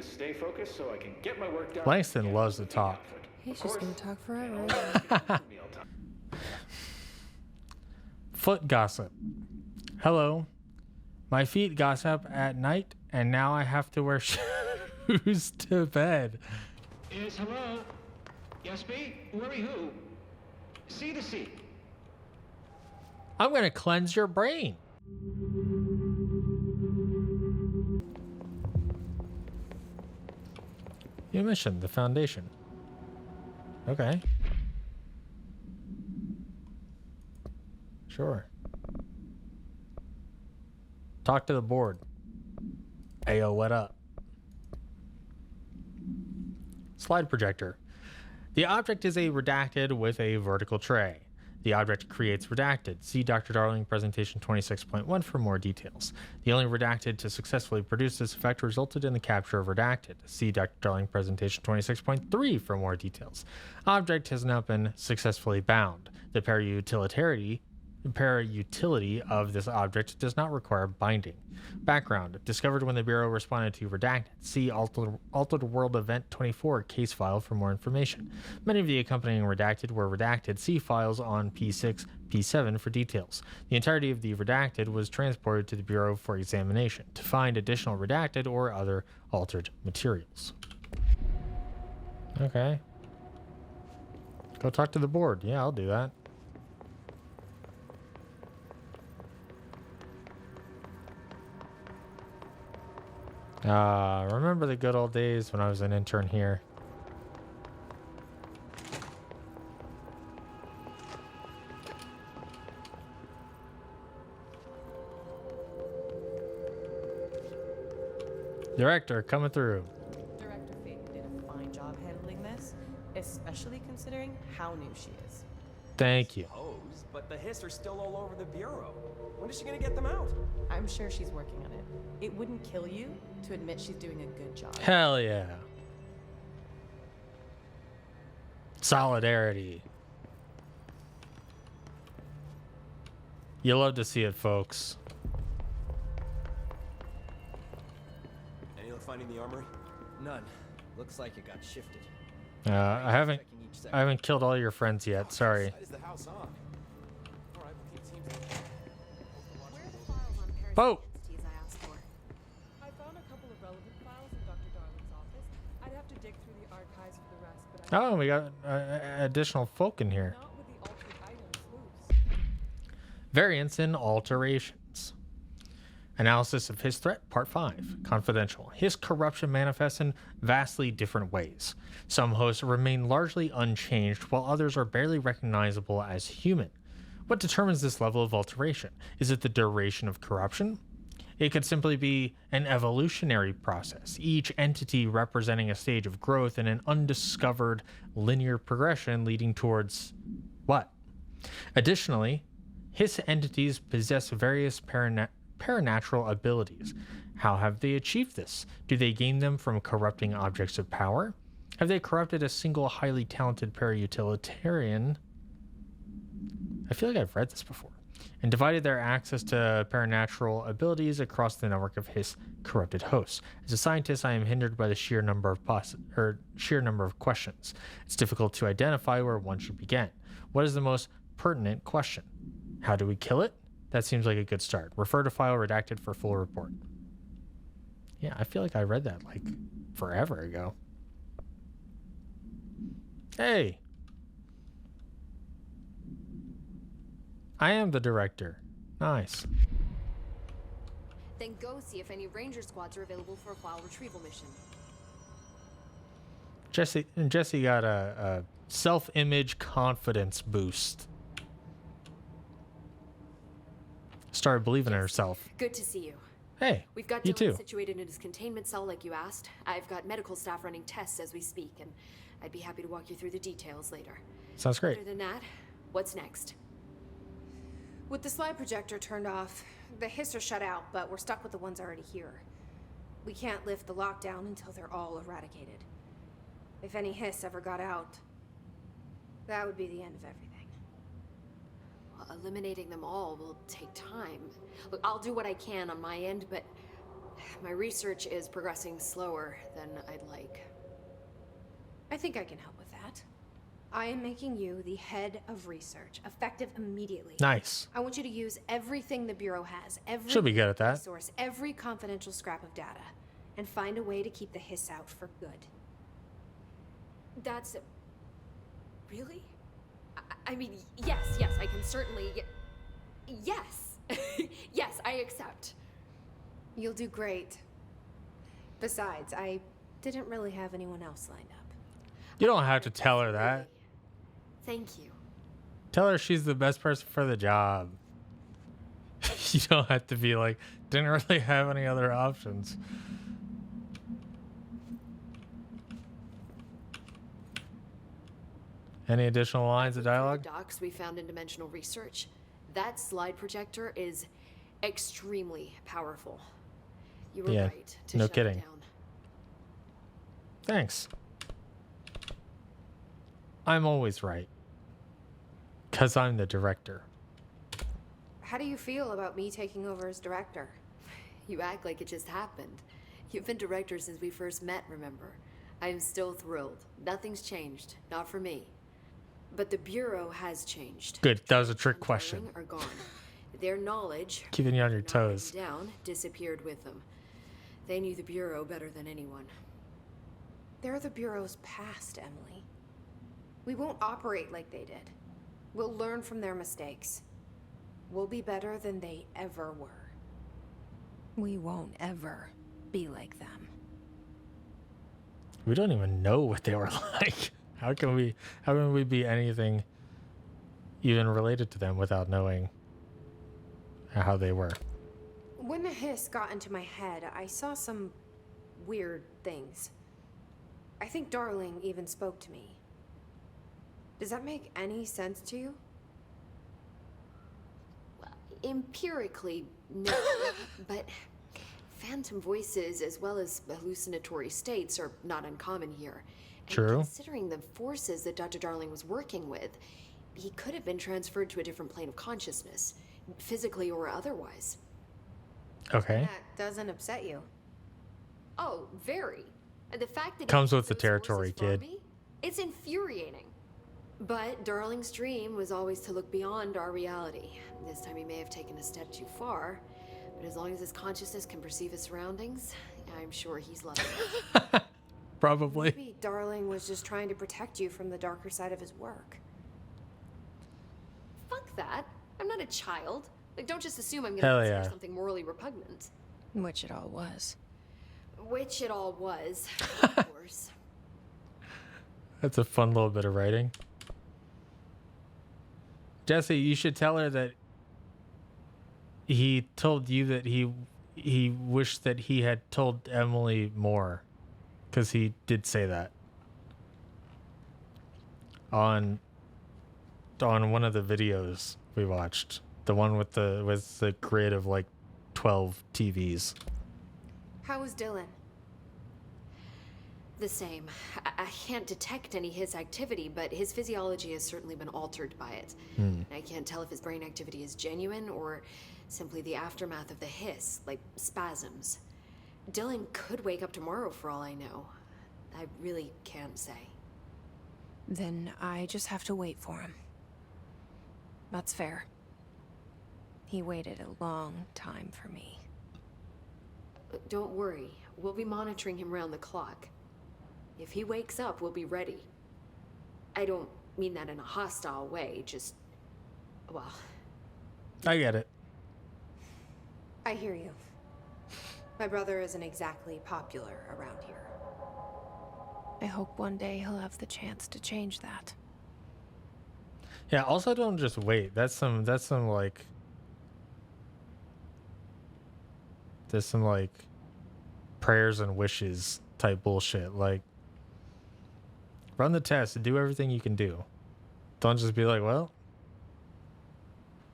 is stay focused so I can get my work done. Langston loves to talk. He's just gonna talk forever. Foot gossip. Hello. My feet gossip at night, and now I have to wear shoes to bed. Yes, hello? Yes, me? Worry who? C to C. I'm going to cleanse your brain. New mission, the Foundation. Okay. Sure. Talk to the board. Ayo, what up? Slide projector. The object is a redacted with a vertical tray. The object creates redacted. See Dr. Darling presentation 26.1 for more details. The only redacted to successfully produce this effect resulted in the capture of redacted. See Dr. Darling presentation 26.3 for more details. Object has now been successfully bound. The para-utility of this object does not require binding. Background. Discovered when the Bureau responded to redacted. See Altered World Event 24 case file for more information. Many of the accompanying redacted were redacted. See files on P6, P7 for details. The entirety of the redacted was transported to the Bureau for examination to find additional redacted or other altered materials. Okay. Go talk to the board. Yeah, I'll do that. Remember the good old days when I was an intern here. Director, coming through. Director Faden did a fine job handling this, especially considering how new she is. Thank you. But the hiss are still all over the Bureau. When is she gonna get them out? I'm sure she's working on it. It wouldn't kill you to admit she's doing a good job. Hell yeah. Solidarity. You love to see it, folks. Any luck finding the armory? None. Looks like it got shifted. I haven't killed all your friends yet. Sorry. Is the house on? All right, we'll keep teams. Where are the files on parasitic Boat. entities I asked for? I found a couple of relevant files in Dr. Darling's office. I'd have to dig through the archives for the rest, but Oh, we got additional folk in here. not with the altered items loose. Variants and alterations. Analysis of his threat, Part 5. Confidential. His corruption manifests in vastly different ways. Some hosts remain largely unchanged, while others are barely recognizable as human. What determines this level of alteration? Is it the duration of corruption? It could simply be an evolutionary process, each entity representing a stage of growth in an undiscovered linear progression leading towards what? Additionally, his entities possess various paranatural abilities. How have they achieved this? Do they gain them from corrupting objects of power? Have they corrupted a single highly talented para-utilitarian? I feel like I've read this before. And divided their access to paranatural abilities across the network of his corrupted hosts. As a scientist, I am hindered by the sheer number of questions. It's difficult to identify where one should begin. What is the most pertinent question? How do we kill it? That seems like a good start. Refer to file redacted for full report. Yeah, I feel like I read that like forever ago. Hey. I am the director. Nice. Then go see if any ranger squads are available for a file retrieval mission. Jesse got a self-image confidence boost. Started believing in herself. Good to see you. Hey, We've got you Dylan too. situated in his containment cell like you asked. I've got medical staff running tests as we speak, and I'd be happy to walk you through the details later. Sounds great. Other than that, what's next? With the slide projector turned off, the hiss are shut out, but we're stuck with the ones already here. We can't lift the lockdown until they're all eradicated. If any hiss ever got out, that would be the end of everything. Eliminating them all will take time. Look, I'll do what I can on my end, but My research is progressing slower than I'd like. I think I can help with that. I am making you the head of research, effective immediately. Nice. I want you to use everything the Bureau has, every Should be good at that. resource, every confidential scrap of data, and find a way to keep the hiss out for good. That's... Really? I mean, yes, I can certainly... Yes! Yes, I accept. You'll do great. Besides, I didn't really have anyone else lined up. You don't have to tell her that. Thank you. Tell her she's the best person for the job. You don't have to be like, didn't really have any other options. Any additional lines of dialogue? Docs we found in dimensional research. That slide projector is extremely powerful. You were Yeah, right to no shut it kidding. down. Thanks. I'm always right. 'Cause I'm the director. How do you feel about me taking over as director? You act like it just happened. You've been director since we first met, remember? I'm still thrilled. Nothing's changed. Not for me. But the Bureau has changed. Good. That was a trick And question. Darling are gone. Their knowledge, Keeping you on your not written toes. down, disappeared with them. They knew the Bureau better than anyone. They're the Bureau's past, Emily. We won't operate like they did. We'll learn from their mistakes. We'll be better than they ever were. We won't ever be like them. We don't even know what they were like. How can we be anything even related to them without knowing how they were? When the hiss got into my head, I saw some weird things. I think Darling even spoke to me. Does that make any sense to you? Empirically, no. But phantom voices as well as hallucinatory states are not uncommon here. And True. considering the forces that Dr. Darling was working with, he could have been transferred to a different plane of consciousness, physically or otherwise. Okay. That doesn't upset you. Oh, very. And the fact that he Comes with gets the those territory, forces from kid. me, it's infuriating. But Darling's dream was always to look beyond our reality. This time he may have taken a step too far, but as long as his consciousness can perceive his surroundings, I'm sure he's loving it. Probably. Maybe Darling was just trying to protect you from the darker side of his work. Fuck that. I'm not a child. Like, don't just assume I'm Hell gonna consider yeah. something morally repugnant. Which it all was. Which it all was, of course. That's a fun little bit of writing. Jesse, you should tell her that he told you that he wished that he had told Emily more, because he did say that on one of the videos we watched, the one with the grid of like 12 TVs. How was Dylan? The same. I can't detect any his activity, but his physiology has certainly been altered by it. I can't tell if his brain activity is genuine or simply the aftermath of the hiss, like spasms. Dylan could wake up tomorrow for all I know. I really can't say. Then I just have to wait for him. That's fair. He waited a long time for me. Don't worry. We'll be monitoring him round the clock. If he wakes up, we'll be ready. I don't mean that in a hostile way, just... well... I get it. I hear you. My brother isn't exactly popular around here. I hope one day he'll have the chance to change that. Yeah, also don't just wait. That's some like... There's some like prayers and wishes type bullshit. Like, run the test and do everything you can do. Don't just be like, well,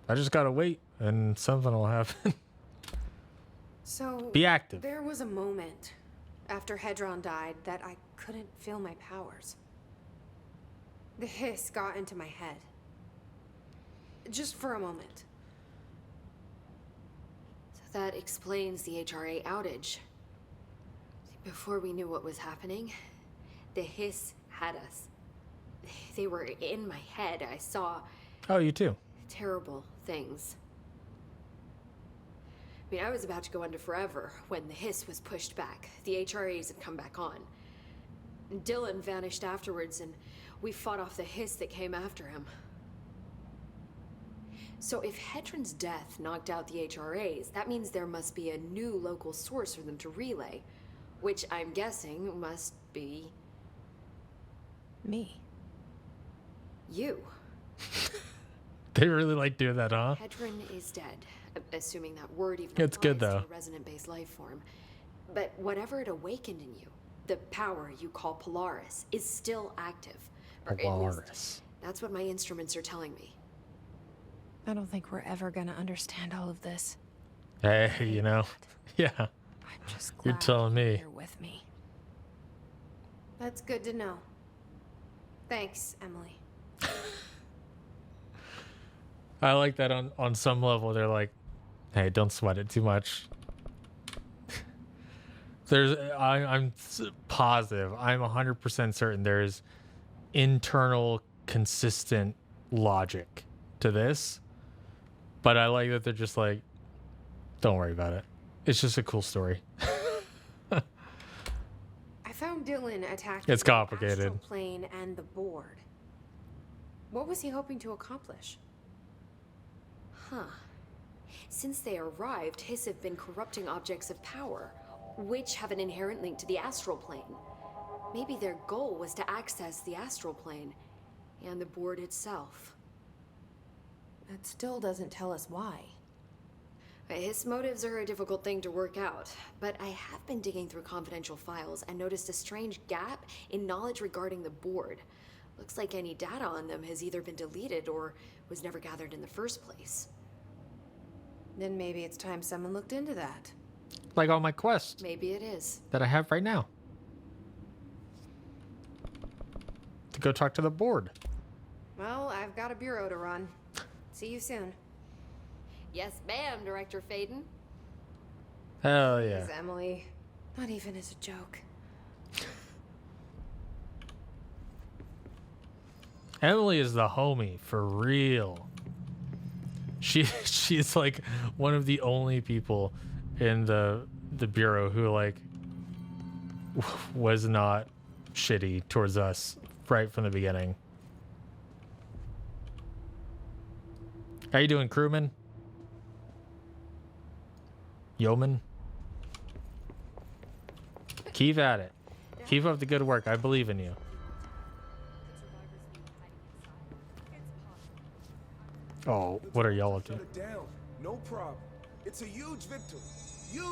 I just gotta wait and something will happen. So... Be active. There was a moment after Hedron died that I couldn't feel my powers. The hiss got into my head. Just for a moment. So that explains the HRA outage. Before we knew what was happening, the hiss had us. They were in my head. I saw Oh, you too. terrible things. I mean, I was about to go under forever when the hiss was pushed back. The HRAs had come back on. Dylan vanished afterwards, and we fought off the hiss that came after him. So if Hedron's death knocked out the HRAs, that means there must be a new local source for them to relay, which I'm guessing must be Me. you. They really like doing that, huh? Hedron is dead, assuming that word even It's good, applies to though. a resonant-based life form. But whatever it awakened in you, the power you call Polaris, is still active. Or at least, Polaris. that's what my instruments are telling me. I don't think we're ever gonna understand all of this. Hey, you know. Yeah. I'm just glad You're telling me. you're with me. That's good to know. Thanks, Emily. I like that on some level. They're like, hey, don't sweat it too much. I'm positive, I'm 100% certain there's internal consistent logic to this. But I like that they're just like, don't worry about it. It's just a cool story. I found Dylan attacked It's the complicated. astral plane and the board. What was he hoping to accomplish? Huh. Since they arrived, Hiss have been corrupting objects of power, which have an inherent link to the astral plane. Maybe their goal was to access the astral plane and the board itself. That still doesn't tell us why. His motives are a difficult thing to work out, but I have been digging through confidential files and noticed a strange gap in knowledge regarding the board. Looks like any data on them has either been deleted or was never gathered in the first place. Then maybe it's time someone looked into that. Like on my quest Maybe it is. that I have right now. To go talk to the board. Well, I've got a bureau to run. See you soon. Yes, ma'am, Director Faden. Hell yeah. Please, Emily. Not even as a joke. Emily is the homie for real. She's like one of the only people in the bureau who like was not shitty towards us right from the beginning. How you doing, crewman? Yeoman? Keep at it. Keep up the good work. I believe in you. Oh, what are y'all up to? Shut it down. No problem. It's a huge victory. Huge.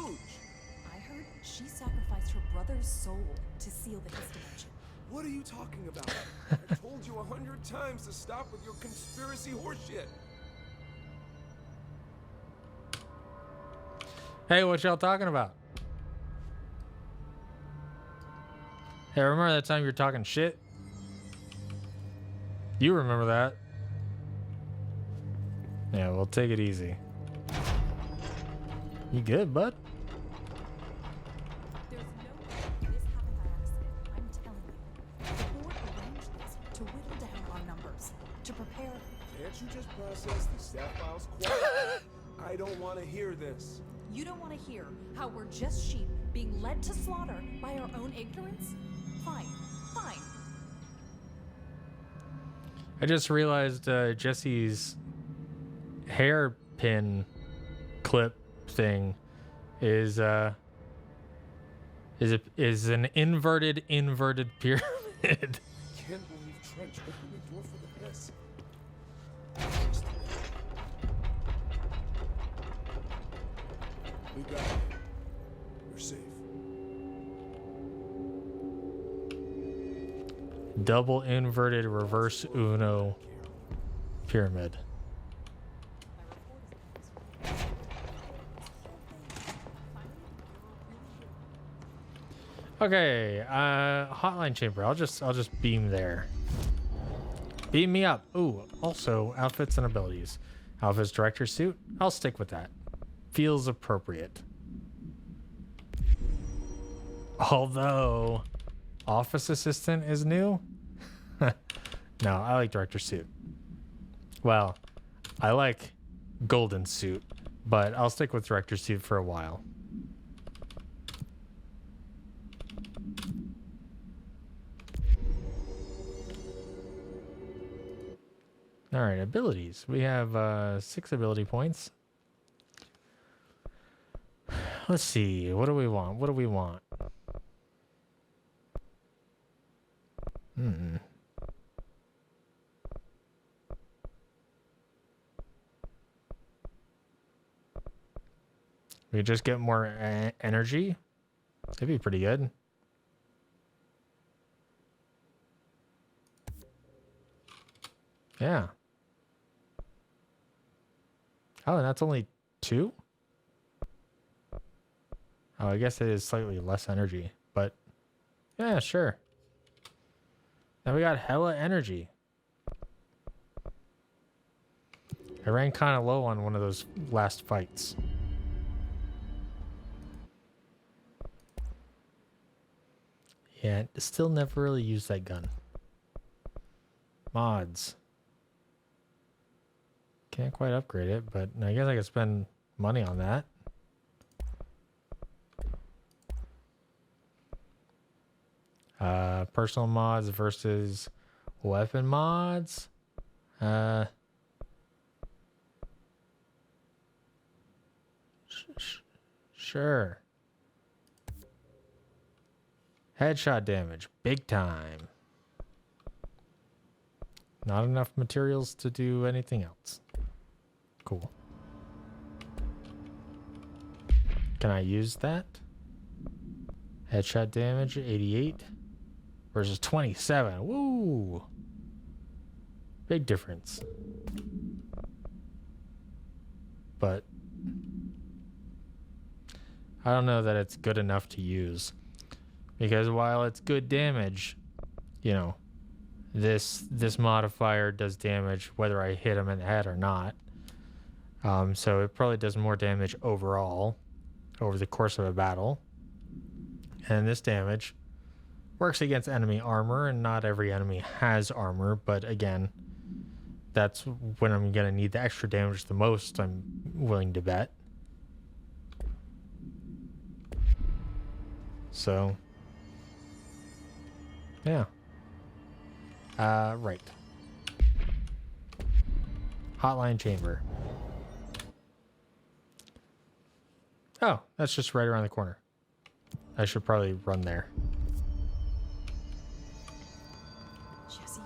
I heard she sacrificed her brother's soul to seal the Hiss dimension. What are you talking about? I told you 100 times to stop with your conspiracy horseshit. Hey, what y'all talking about? Hey, remember that time you were talking shit? You remember that? Yeah, well, take it easy. You good, bud? There's no way this happened by accident. I'm telling you. The board arranged this to whittle down our numbers, to prepare. Can't you just process the staff files quietly? I don't want to hear this. You don't want to hear how we're just sheep being led to slaughter by our own ignorance? Fine, fine. I just realized Jesse's hairpin clip thing is an inverted pyramid. Can't believe Trench opened the door for the Hiss. We got it. You're safe. Double inverted reverse Uno pyramid. Okay, hotline chamber. I'll just beam there. Beam me up. Ooh, also outfits and abilities. Alpha's director suit. I'll stick with that. Feels appropriate. Although, office assistant is new. No, I like director suit. Well, I like golden suit, but I'll stick with director suit for a while. All right, abilities. We have 6 ability points. Let's see. What do we want? What do we want? We just get more energy. That'd be pretty good. Yeah. Oh, and that's only 2? Oh, I guess it is slightly less energy, but yeah, sure. Now we got hella energy. I ran kind of low on one of those last fights. Yeah, still never really used that gun. Mods. Can't quite upgrade it, but I guess I could spend money on that. Personal mods versus weapon mods. Sure. Headshot damage, big time. Not enough materials to do anything else. Cool. Can I use that? Headshot damage, 88 versus 27. Woo! Big difference. But I don't know that it's good enough to use. Because while it's good damage, you know, this modifier does damage whether I hit him in the head or not. So it probably does more damage overall over the course of a battle. And this damage works against enemy armor, and not every enemy has armor, but again, that's when I'm going to need the extra damage the most, I'm willing to bet. So, yeah. Right. Hotline chamber. Oh, that's just right around the corner. I should probably run there. Jesse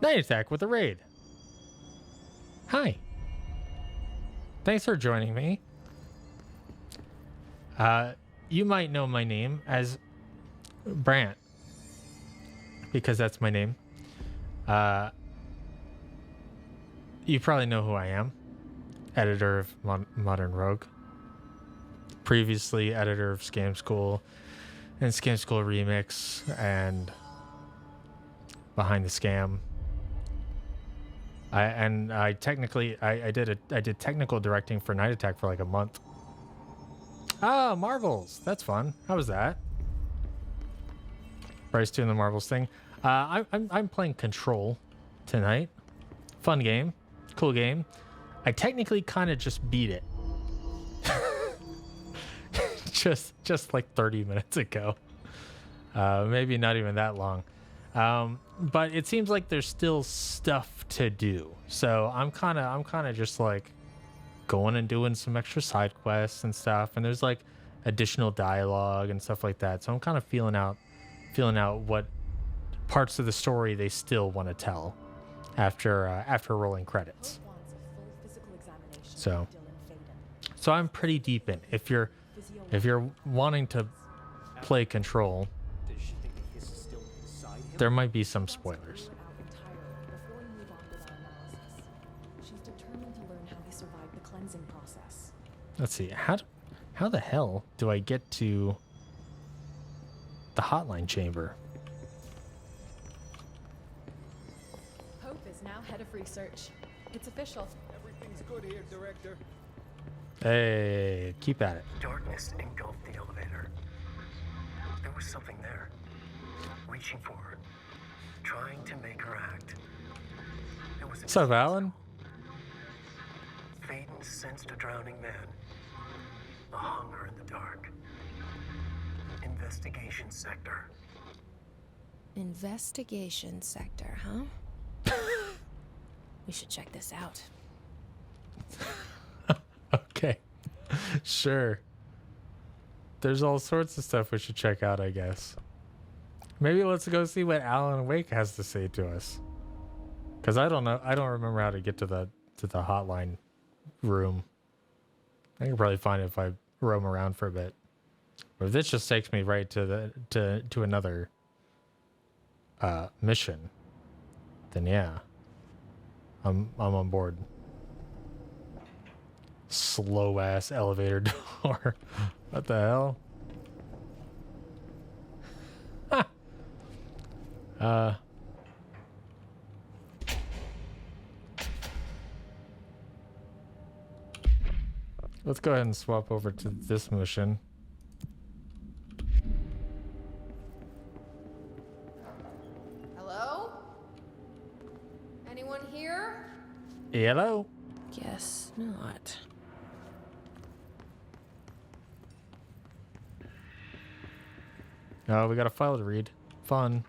Night attack with a raid. Hi. Thanks for joining me. You might know my name as Brant, because that's my name. You probably know who I am. Editor of Modern Rogue. Previously editor of Scam School and Scam School Remix and Behind the Scam. I did technical directing for Night Attack for like a month. Oh, Marbles. That's fun. How was that? Bryce doing the Marbles thing. I'm playing Control tonight. Fun game. Cool game. I technically kind of just beat it. just like 30 minutes ago. Maybe not even that long. But it seems like there's still stuff to do. So I'm kind of just like going and doing some extra side quests and stuff, and there's like additional dialogue and stuff like that. So I'm kind of feeling out what parts of the story they still want to tell after rolling credits. So I'm pretty deep in. If you're wanting to play Control, there might be some spoilers. Let's see. How the hell do I get to the hotline chamber? Hope is now head of research. It's official. Everything's good here, Director. Hey, keep at it. Darkness engulfed the elevator. There was something there, reaching for her, trying to make her act. It was What's up, Alan? Faden sensed a drowning man, a hunger in the dark. Investigation sector. Investigation sector, huh? We should check this out. Okay. Sure. There's all sorts of stuff we should check out, I guess. Maybe let's go see what Alan Wake has to say to us. Because I don't know. I don't remember how to get to the hotline room. I can probably find it if I roam around for a bit. But if this just takes me right to another mission, then yeah, I'm on board. Slow ass elevator door. What the hell? Let's go ahead and swap over to this mission. Hello? Anyone here? Hello? Guess not. Oh, we got a file to read. Fun.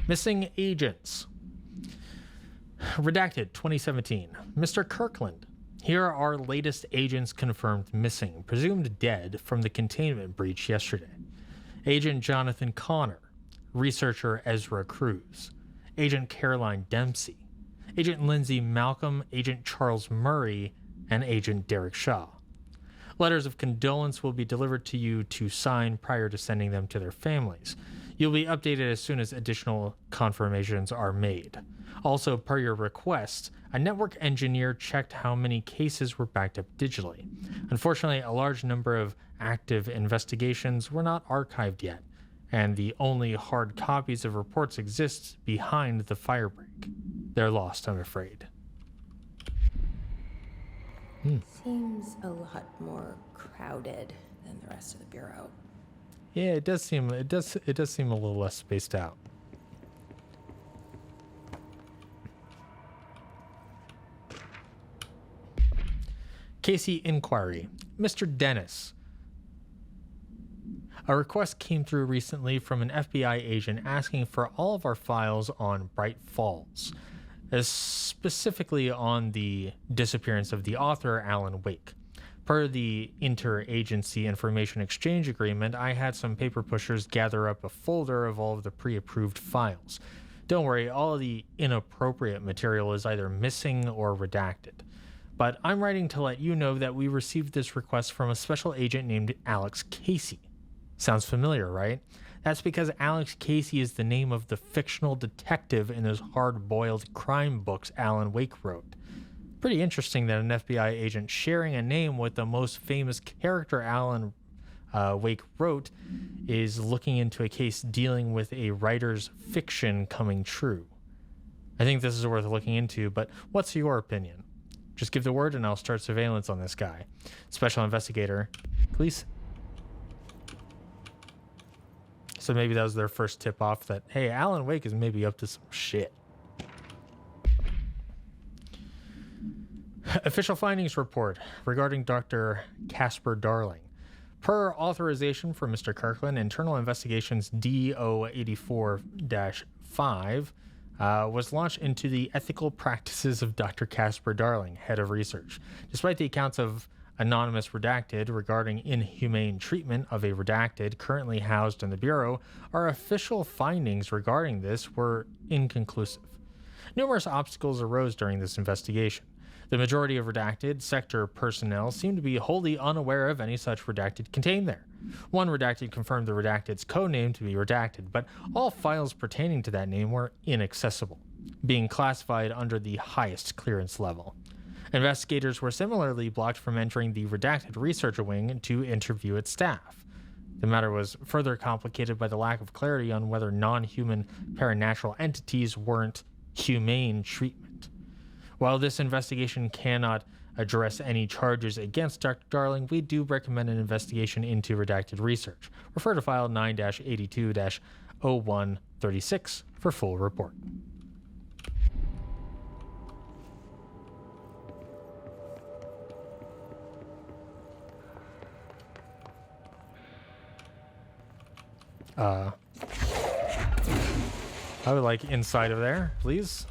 Missing agents. Redacted 2017. Mr. Kirkland. Here are our latest agents confirmed missing, presumed dead from the containment breach yesterday. Agent Jonathan Connor. Researcher Ezra Cruz. Agent Caroline Dempsey. Agent Lindsay Malcolm. Agent Charles Murray. And Agent Derek Shaw. Letters of condolence will be delivered to you to sign prior to sending them to their families. You'll be updated as soon as additional confirmations are made. Also, per your request, a network engineer checked how many cases were backed up digitally. Unfortunately, a large number of active investigations were not archived yet, and the only hard copies of reports exist behind the firebreak. They're lost, I'm afraid. Seems a lot more crowded than the rest of the bureau. Yeah, it does seem a little less spaced out. Casey inquiry. Mr. Dennis. A request came through recently from an FBI agent asking for all of our files on Bright Falls, specifically on the disappearance of the author, Alan Wake. Per the Interagency Information Exchange Agreement, I had some paper pushers gather up a folder of all of the pre-approved files. Don't worry, all of the inappropriate material is either missing or redacted. But I'm writing to let you know that we received this request from a special agent named Alex Casey. Sounds familiar, right? That's because Alex Casey is the name of the fictional detective in those hard-boiled crime books Alan Wake wrote. Pretty interesting that an FBI agent sharing a name with the most famous character Alan Wake wrote is looking into a case dealing with a writer's fiction coming true. I think this is worth looking into, but what's your opinion? Just give the word and I'll start surveillance on this guy. Special investigator, please. So maybe that was their first tip off that, hey, Alan Wake is maybe up to some shit. Official findings report regarding Dr. Casper Darling. Per authorization from Mr. Kirkland, Internal Investigations DO84-5 was launched into the ethical practices of Dr. Casper Darling, head of research. Despite the accounts of anonymous redacted regarding inhumane treatment of a redacted currently housed in the Bureau, our official findings regarding this were inconclusive. Numerous obstacles arose during this investigation. The majority of redacted sector personnel seemed to be wholly unaware of any such redacted contained there. One redacted confirmed the redacted's codename to be redacted, but all files pertaining to that name were inaccessible, being classified under the highest clearance level. Investigators were similarly blocked from entering the redacted research wing to interview its staff. The matter was further complicated by the lack of clarity on whether non-human paranatural entities weren't humane treatment. While this investigation cannot address any charges against Dr. Darling, we do recommend an investigation into redacted research. Refer to file 9-82-0136 for full report. I would like inside of there, please.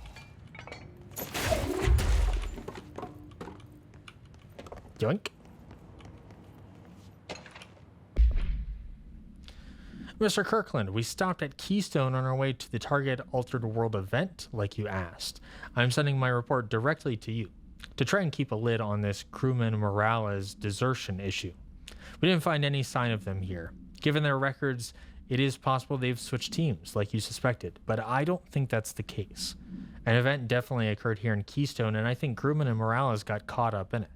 Yoink. Mr. Kirkland, we stopped at Keystone on our way to the Target Altered World event, like you asked. I'm sending my report directly to you to try and keep a lid on this crewman Morales desertion issue. We didn't find any sign of them here. Given their records, it is possible they've switched teams, like you suspected, but I don't think that's the case. An event definitely occurred here in Keystone, and I think Grumman and Morales got caught up in it.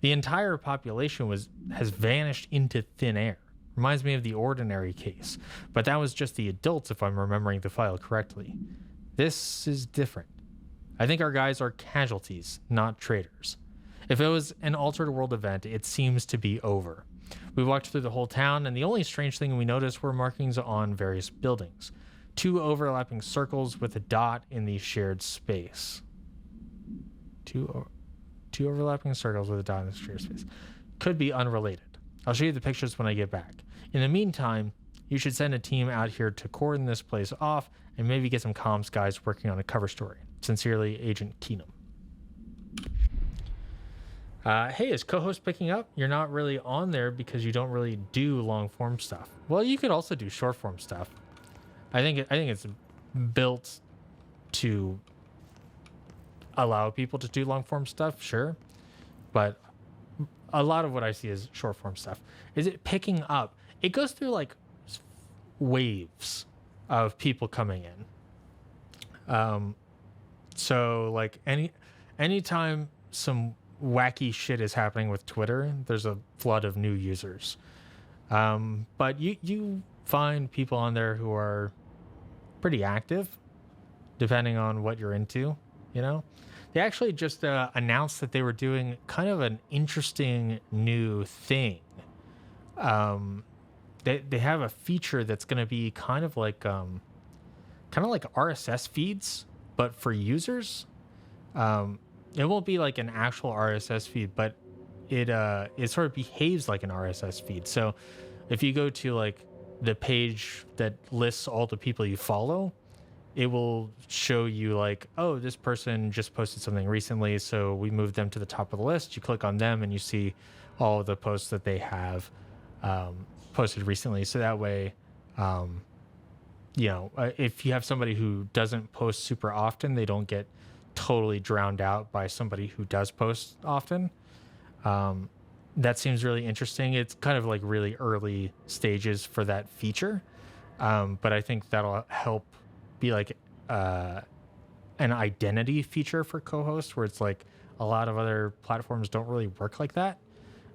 The entire population has vanished into thin air. Reminds me of the Ordinary case, but that was just the adults, if I'm remembering the file correctly. This is different. I think our guys are casualties, not traitors. If it was an Altered World event, it seems to be over. We walked through the whole town, and the only strange thing we noticed were markings on various buildings. 2 overlapping circles with a dot in the shared space. Two overlapping circles with a dot in the shared space. Could be unrelated. I'll show you the pictures when I get back. In the meantime, you should send a team out here to cordon this place off and maybe get some comms guys working on a cover story. Sincerely, Agent Keenum. Hey, is co-host picking up? You're not really on there because you don't really do long form stuff. Well, you could also do short form stuff. I think it's built to allow people to do long form stuff, sure, but a lot of what I see is short form stuff. Is it picking up? It goes through like waves of people coming in. So like anytime some wacky shit is happening with Twitter, there's a flood of new users. But you find people on there who are pretty active, depending on what you're into, you know? They actually just announced that they were doing kind of an interesting new thing. They have a feature that's going to be kind of like RSS feeds, but for users. It won't be like an actual RSS feed, but it sort of behaves like an RSS feed. So if you go to like the page that lists all the people you follow, it will show you like, oh, this person just posted something recently, so we moved them to the top of the list. You click on them and you see all of the posts that they have posted recently. So that way, if you have somebody who doesn't post super often, they don't get totally drowned out by somebody who does post often. That seems really interesting. It's kind of like really early stages for that feature, but I think that'll help be like an identity feature for co-host, where it's like a lot of other platforms don't really work like that.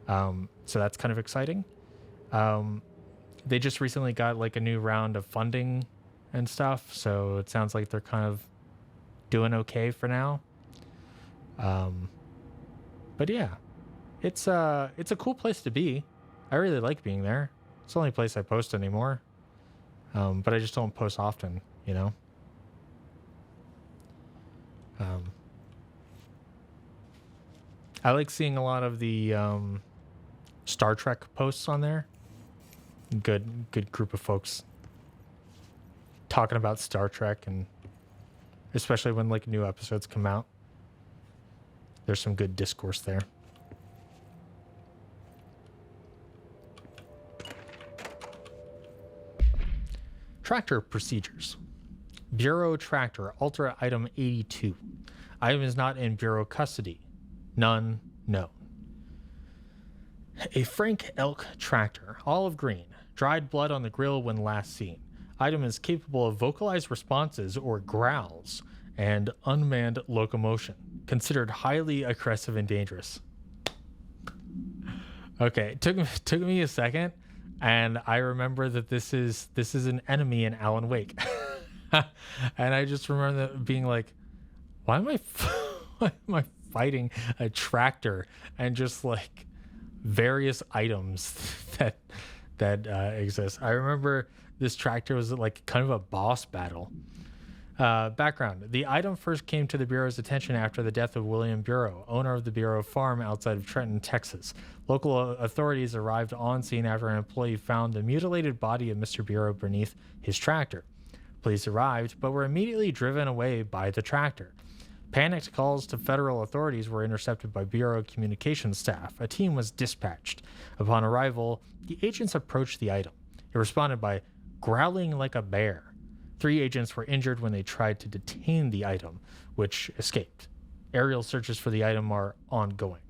So that's kind of exciting. They just recently got like a new round of funding and stuff, so it sounds like they're kind of doing okay for now. But yeah, it's a cool place to be. I really like being there. It's the only place I post anymore. But I just don't post often, you know? I like seeing a lot of the Star Trek posts on there. Good group of folks talking about Star Trek, and especially when like new episodes come out. There's some good discourse there. Tractor procedures. Bureau tractor, Ultra Item 82. Item is not in Bureau custody. None known. A Frank Elk tractor, olive green, dried blood on the grill when last seen. Item is capable of vocalized responses or growls and unmanned locomotion. Considered highly aggressive and dangerous. Okay, it took me a second, and I remember that this is an enemy in Alan Wake. And I just remember that being like, why am I fighting a tractor and just like various items that exist. I remember this tractor was like kind of a boss battle. Background. The item first came to the Bureau's attention after the death of William Bureau, owner of the Bureau farm outside of Trenton, Texas. Local authorities arrived on scene after an employee found the mutilated body of Mr. Bureau beneath his tractor. Police arrived, but were immediately driven away by the tractor. Panicked calls to federal authorities were intercepted by Bureau communications staff. A team was dispatched. Upon arrival, the agents approached the item. It responded by growling like a bear. 3 agents were injured when they tried to detain the item, which escaped. Aerial searches for the item are ongoing.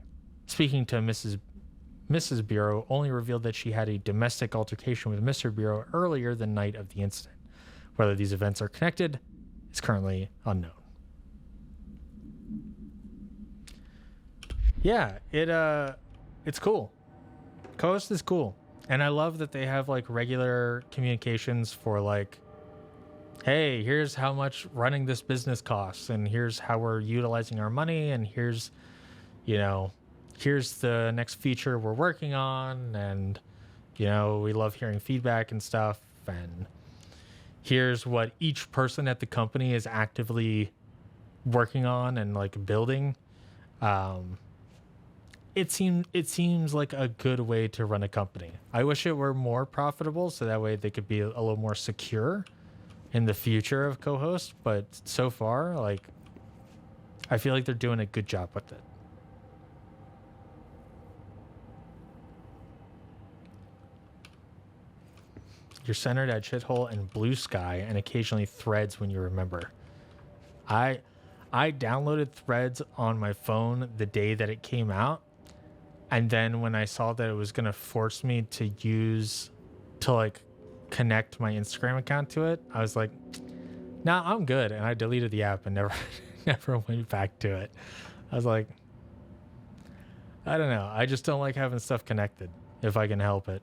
Speaking to Mrs. Bureau only revealed that she had a domestic altercation with Mr. Bureau earlier the night of the incident. Whether these events are connected is currently unknown. Yeah, it's cool. Co-host is cool. And I love that they have like regular communications for like, hey, here's how much running this business costs, and here's how we're utilizing our money, and here's the next feature we're working on, and we love hearing feedback and stuff, and here's what each person at the company is actively working on and like building. It seems like a good way to run a company. I wish it were more profitable so that way they could be a little more secure in the future of co-host, but so far, like, I feel like they're doing a good job with it. You're centered at Shithole and Blue Sky and occasionally Threads when you remember. I downloaded Threads on my phone the day that it came out, and then when I saw that it was going to force me to like connect my Instagram account to it, I was like, nah, I'm good, and I deleted the app and never went back to it. I was like, I don't know, I just don't like having stuff connected if I can help it.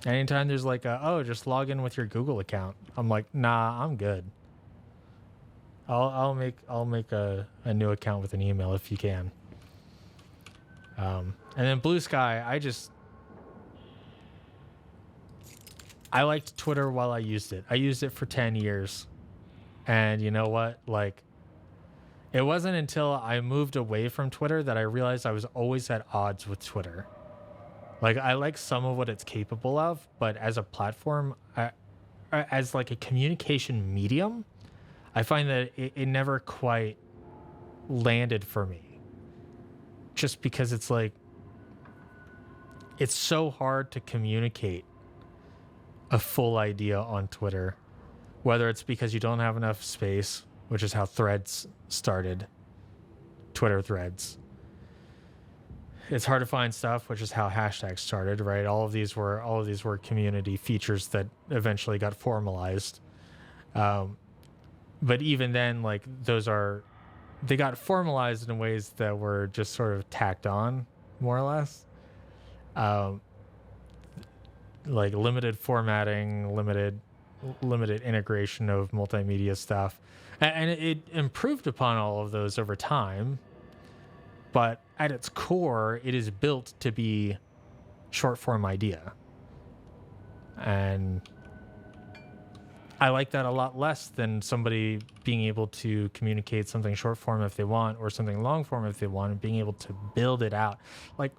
Anytime there's like just log in with your Google account, I'm like, nah, I'm good. I'll make a new account with an email if you can. And then Blue Sky, I liked Twitter while I used it. I used it for 10 years. And you know what? Like, it wasn't until I moved away from Twitter that I realized I was always at odds with Twitter. Like, I like some of what it's capable of, but as a platform, as like a communication medium, I find that it never quite landed for me. Just because it's like, it's so hard to communicate a full idea on Twitter, whether it's because you don't have enough space, which is how Threads started, Twitter Threads. It's hard to find stuff, which is how hashtags started, right? All of these were community features that eventually got formalized. But even then, like, they got formalized in ways that were just sort of tacked on, more or less. Like limited formatting, limited integration of multimedia stuff. And it improved upon all of those over time. But at its core, it is built to be short form idea. And I like that a lot less than somebody being able to communicate something short form if they want, or something long form if they want, and being able to build it out. Like,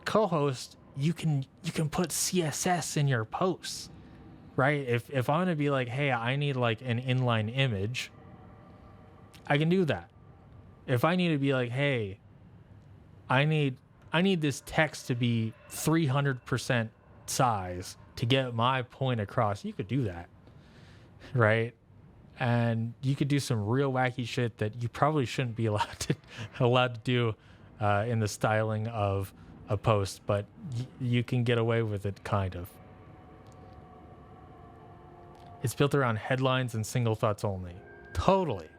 co-host, you can put CSS in your posts, right? If I'm gonna be like, hey, I need like an inline image, I can do that. If I need to be like, hey, I need this text to be 300% size to get my point across, you could do that, right? And you could do some real wacky shit that you probably shouldn't be allowed to do in the styling of a post, but you can get away with it, kind of. It's built around headlines and single thoughts only. Totally.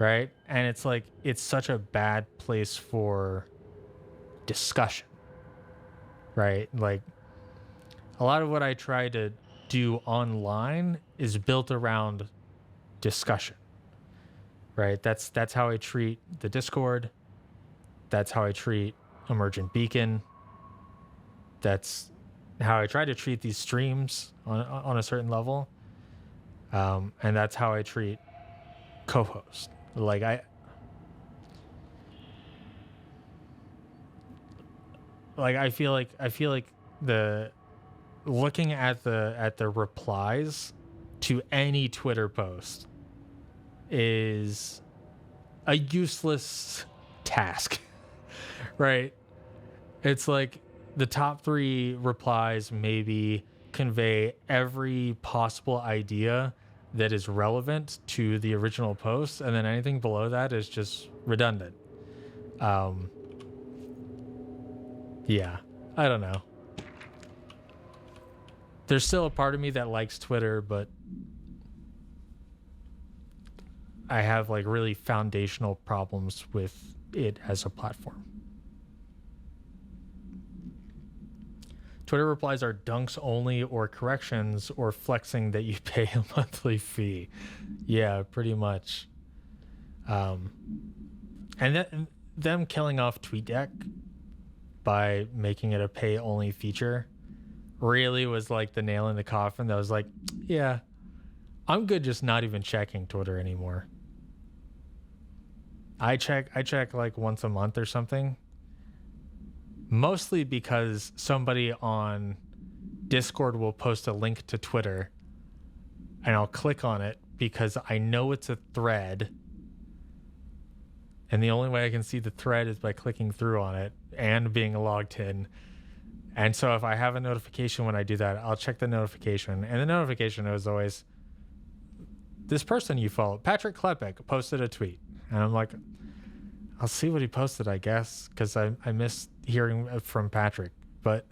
Right? And it's like, it's such a bad place for discussion. Right? Like, a lot of what I try to do online is built around discussion. right? That's how I treat the Discord. That's how I treat Emergent Beacon. That's how I try to treat these streams on a certain level. And that's how I treat co-host. Like I feel like the looking at the replies to any Twitter post is a useless task, right? It's like the top 3 replies maybe convey every possible idea that is relevant to the original post, and then anything below that is just redundant. Yeah, I don't know. There's still a part of me that likes Twitter, but I have like really foundational problems with it as a platform. Twitter replies are dunks only or corrections or flexing that you pay a monthly fee. Yeah, pretty much. And them killing off TweetDeck by making it a pay only feature really was like the nail in the coffin. That was like, yeah, I'm good just not even checking Twitter anymore. I check like once a month or something. Mostly because somebody on Discord will post a link to Twitter and I'll click on it because I know it's a thread. And the only way I can see the thread is by clicking through on it and being logged in. And so if I have a notification when I do that, I'll check the notification. And the notification is always, this person you follow, Patrick Klepek, posted a tweet. And I'm like, I'll see what he posted, I guess, because I miss hearing from Patrick. But,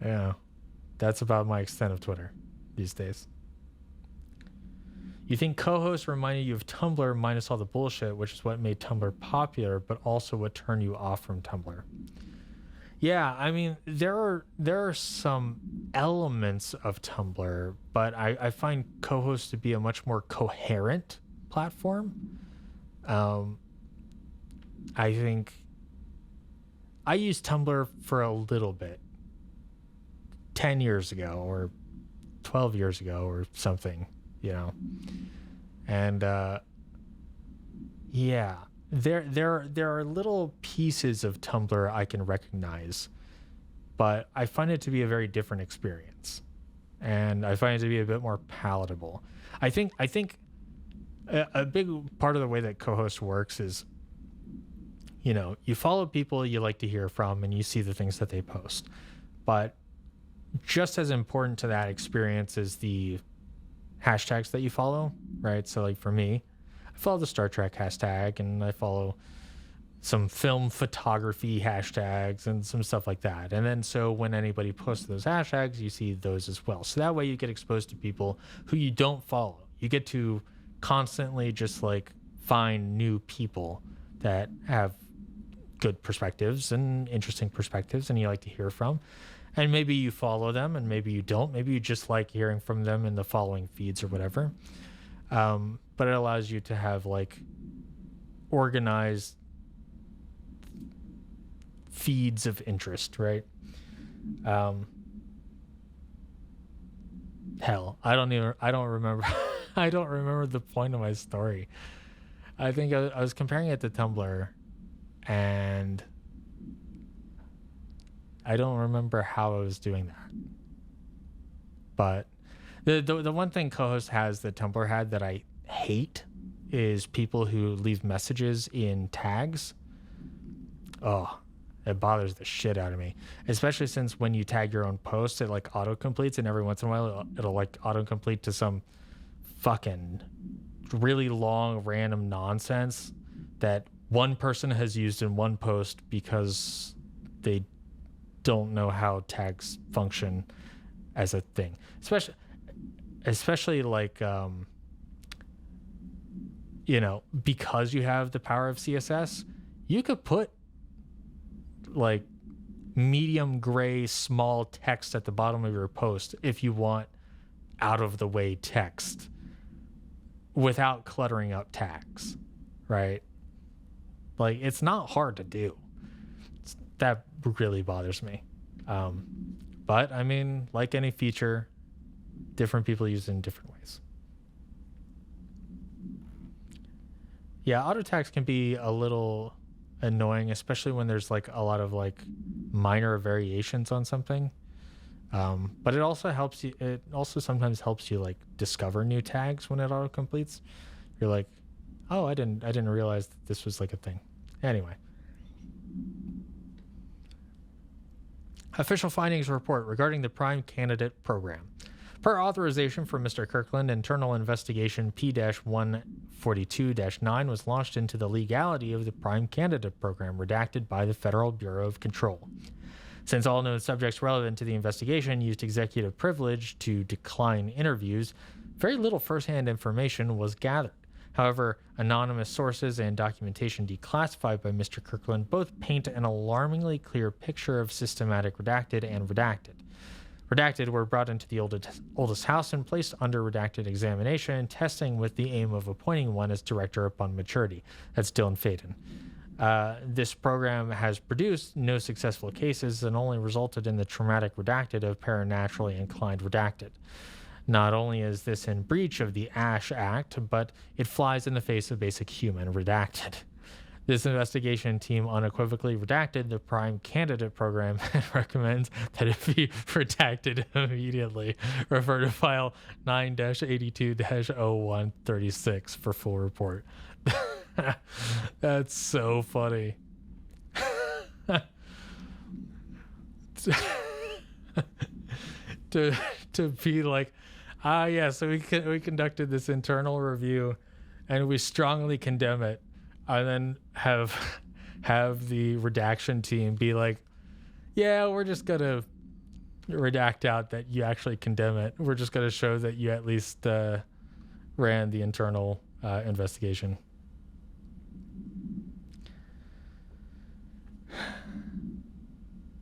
yeah, that's about my extent of Twitter these days. You think co-hosts reminded you of Tumblr minus all the bullshit, which is what made Tumblr popular, but also what turned you off from Tumblr. Yeah, I mean, there are some elements of Tumblr, but I find co-hosts to be a much more coherent platform. I think I used Tumblr for a little bit, 10 years ago or 12 years ago or something, you know. And yeah, there are little pieces of Tumblr I can recognize, but I find it to be a very different experience, and I find it to be a bit more palatable. I think a big part of the way that co-host works is, you know, you follow people you like to hear from and you see the things that they post, but just as important to that experience is the hashtags that you follow, right? So like for me, I follow the Star Trek hashtag and I follow some film photography hashtags and some stuff like that. And then so when anybody posts those hashtags, you see those as well. So that way you get exposed to people who you don't follow. You get to constantly just like find new people that have good perspectives and interesting perspectives and you like to hear from. And maybe you follow them and maybe you don't. Maybe you just like hearing from them in the following feeds or whatever. But it allows you to have like organized feeds of interest, right? Hell, I don't remember. I don't remember the point of my story. I think I was comparing it to Tumblr, and I don't remember how I was doing that. But the one thing co-host has that Tumblr had that I hate is people who leave messages in tags. Oh, it bothers the shit out of me. Especially since when you tag your own post, it like auto-completes, and every once in a while it'll like auto-complete to some fucking really long random nonsense that one person has used in one post because they don't know how tags function as a thing. Especially like you know, because you have the power of CSS, you could put like medium gray small text at the bottom of your post if you want out of the way text. without cluttering up tags, right? Like, it's not hard to do. That really bothers me. But I mean, like any feature, different people use it in different ways. Yeah, auto tags can be a little annoying, especially when there's like a lot of like minor variations on something. But it also helps you. It also sometimes helps you like discover new tags when it auto completes. You're like, oh, I didn't realize that this was like a thing. Anyway. Official findings report regarding the Prime Candidate Program. Per authorization from Mr. Kirkland, internal investigation P-142-9 was launched into the legality of the Prime Candidate Program, redacted by the Federal Bureau of Control. Since all known subjects relevant to the investigation used executive privilege to decline interviews, very little firsthand information was gathered. However, anonymous sources and documentation declassified by Mr. Kirkland both paint an alarmingly clear picture of systematic redacted and redacted. Redacted were brought into the oldest house and placed under redacted examination and testing with the aim of appointing one as director upon maturity. That's Dylan Faden. This program has produced no successful cases and only resulted in the traumatic redacted of paranaturally inclined redacted. Not only is this in breach of the ASH Act, but it flies in the face of basic human redacted. This investigation team unequivocally redacted the Prime Candidate Program and recommends that it be redacted immediately. Refer to file 9-82-0136 for full report. That's so funny. to be like, so we conducted this internal review and we strongly condemn it, and then have the redaction team be like, yeah, we're just gonna redact out that you actually condemn it. We're just gonna show that you at least ran the internal investigation.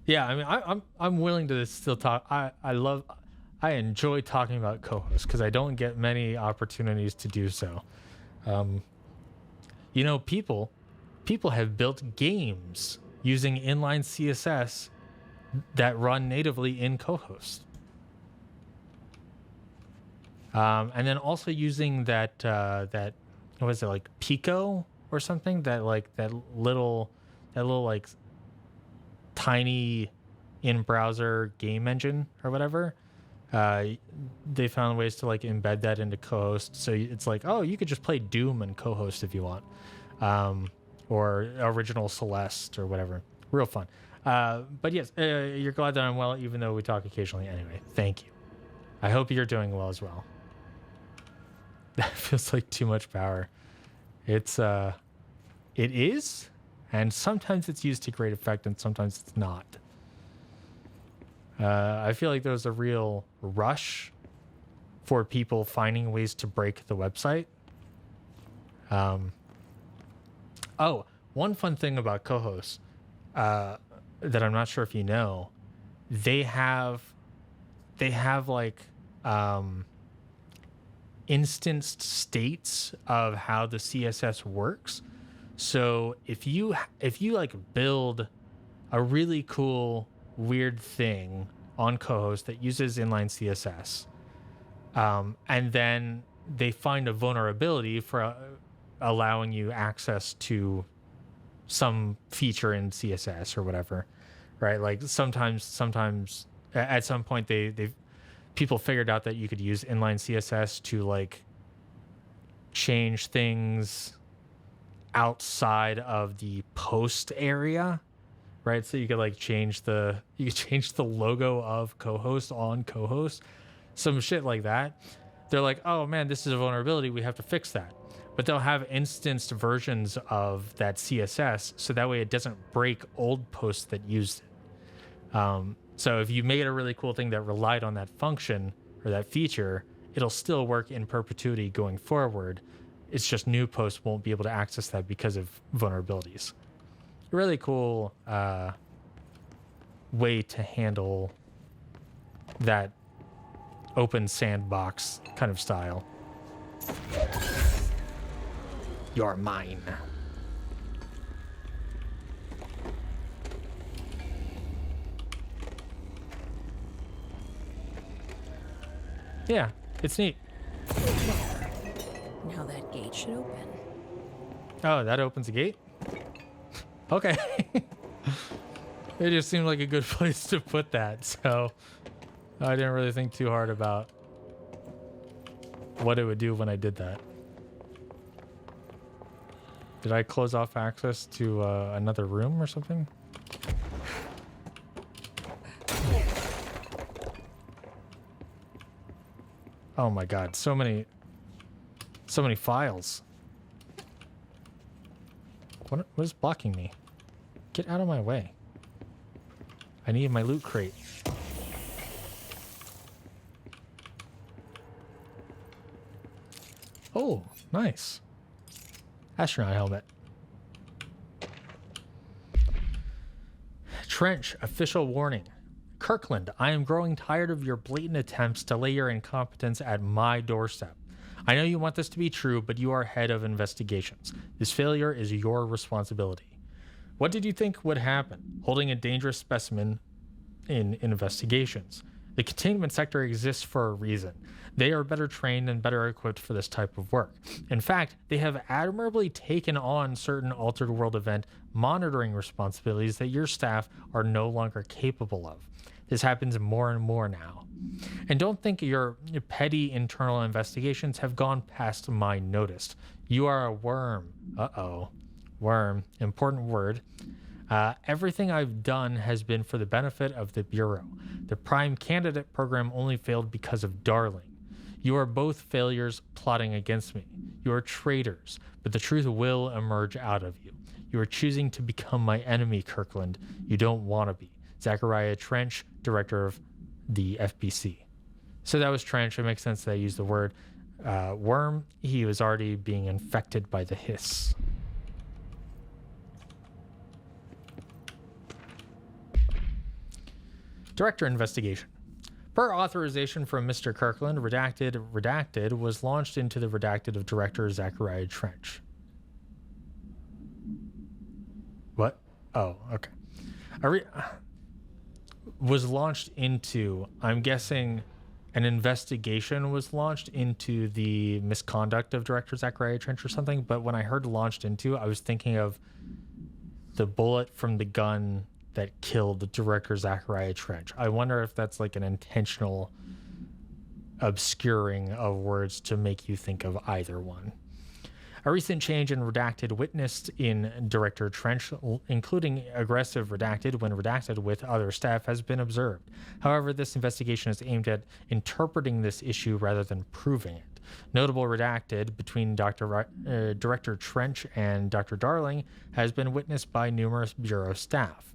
Yeah, I mean, I'm willing to still talk. I enjoy talking about co-hosts because I don't get many opportunities to do so. You know, people have built games using inline CSS that run natively in co-host. And then also using that what was it, like Pico or something, that little like tiny in-browser game engine or whatever. They found ways to like embed that into co-host, so it's like, oh, you could just play Doom and co-host if you want, or Original Celeste or whatever. Real fun. But yes, you're glad that I'm well, even though we talk occasionally. Anyway, thank you. I hope you're doing well as well. That feels like too much power. It is, and sometimes it's used to great effect, and sometimes it's not. I feel like there's a real rush for people finding ways to break the website. Oh, one fun thing about co-hosts that I'm not sure if you know, they have like instanced states of how the CSS works. So if you like build a really cool weird thing on co-host that uses inline CSS, and then they find a vulnerability for allowing you access to some feature in CSS or whatever, right? Like sometimes at some point people figured out that you could use inline CSS to like change things outside of the post area, right? So you could like change the logo of co-host on co-host, some shit like that. They're like, oh man, this is a vulnerability, we have to fix that. But they'll have instanced versions of that CSS, so that way it doesn't break old posts that used it. So if you made a really cool thing that relied on that function or that feature, it'll still work in perpetuity going forward. It's just new posts won't be able to access that because of vulnerabilities. Really cool way to handle that open sandbox kind of style. You're mine. Yeah, it's neat. Now that gate should open. Oh, that opens a gate? Okay. It just seemed like a good place to put that, so I didn't really think too hard about what it would do when I did that. Did I close off access to another room or something? Oh my god, so many files. What is blocking me? Get out of my way. I need my loot crate. Oh, nice. Astronaut helmet. Trench, official warning. Kirkland, I am growing tired of your blatant attempts to lay your incompetence at my doorstep. I know you want this to be true, but you are head of investigations. This failure is your responsibility. What did you think would happen, holding a dangerous specimen in investigations? The containment sector exists for a reason. They are better trained and better equipped for this type of work. In fact, they have admirably taken on certain altered world event monitoring responsibilities that your staff are no longer capable of. This happens more and more now. And don't think your petty internal investigations have gone past my notice. You are a worm. Uh-oh. Worm. Important word. Everything I've done has been for the benefit of the Bureau. The Prime Candidate program only failed because of Darling. You are both failures plotting against me. You are traitors, but the truth will emerge out of you. You are choosing to become my enemy, Kirkland. You don't want to be. Zachariah Trench, director of the FBC. So that was Trench. It makes sense that I used the word worm. He was already being infected by the hiss. Director investigation. Per authorization from Mr. Kirkland, Redacted was launched into the Redacted of Director Zachariah Trench. What? Oh, okay. Was launched into, I'm guessing an investigation was launched into the misconduct of Director Zachariah Trench or something, but when I heard launched into, I was thinking of the bullet from the gun that killed Director Zachariah Trench. I wonder if that's like an intentional obscuring of words to make you think of either one. A recent change in Redacted witnessed in Director Trench, including aggressive Redacted when Redacted with other staff, has been observed. However, this investigation is aimed at interpreting this issue rather than proving it. Notable Redacted between Director Trench and Dr. Darling has been witnessed by numerous Bureau staff,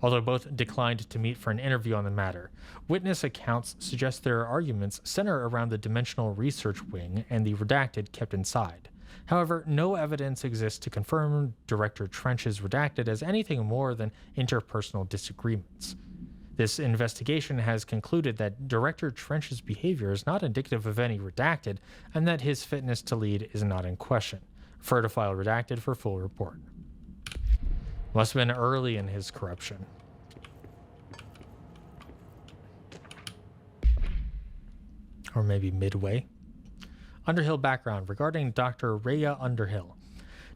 although both declined to meet for an interview on the matter. Witness accounts suggest their arguments center around the Dimensional Research Wing and the Redacted kept inside. However, no evidence exists to confirm Director Trench's Redacted as anything more than interpersonal disagreements. This investigation has concluded that Director Trench's behavior is not indicative of any Redacted and that his fitness to lead is not in question. Refer to file Redacted for full report. Must have been early in his corruption. Or maybe midway. Underhill background regarding Dr. Rhea Underhill.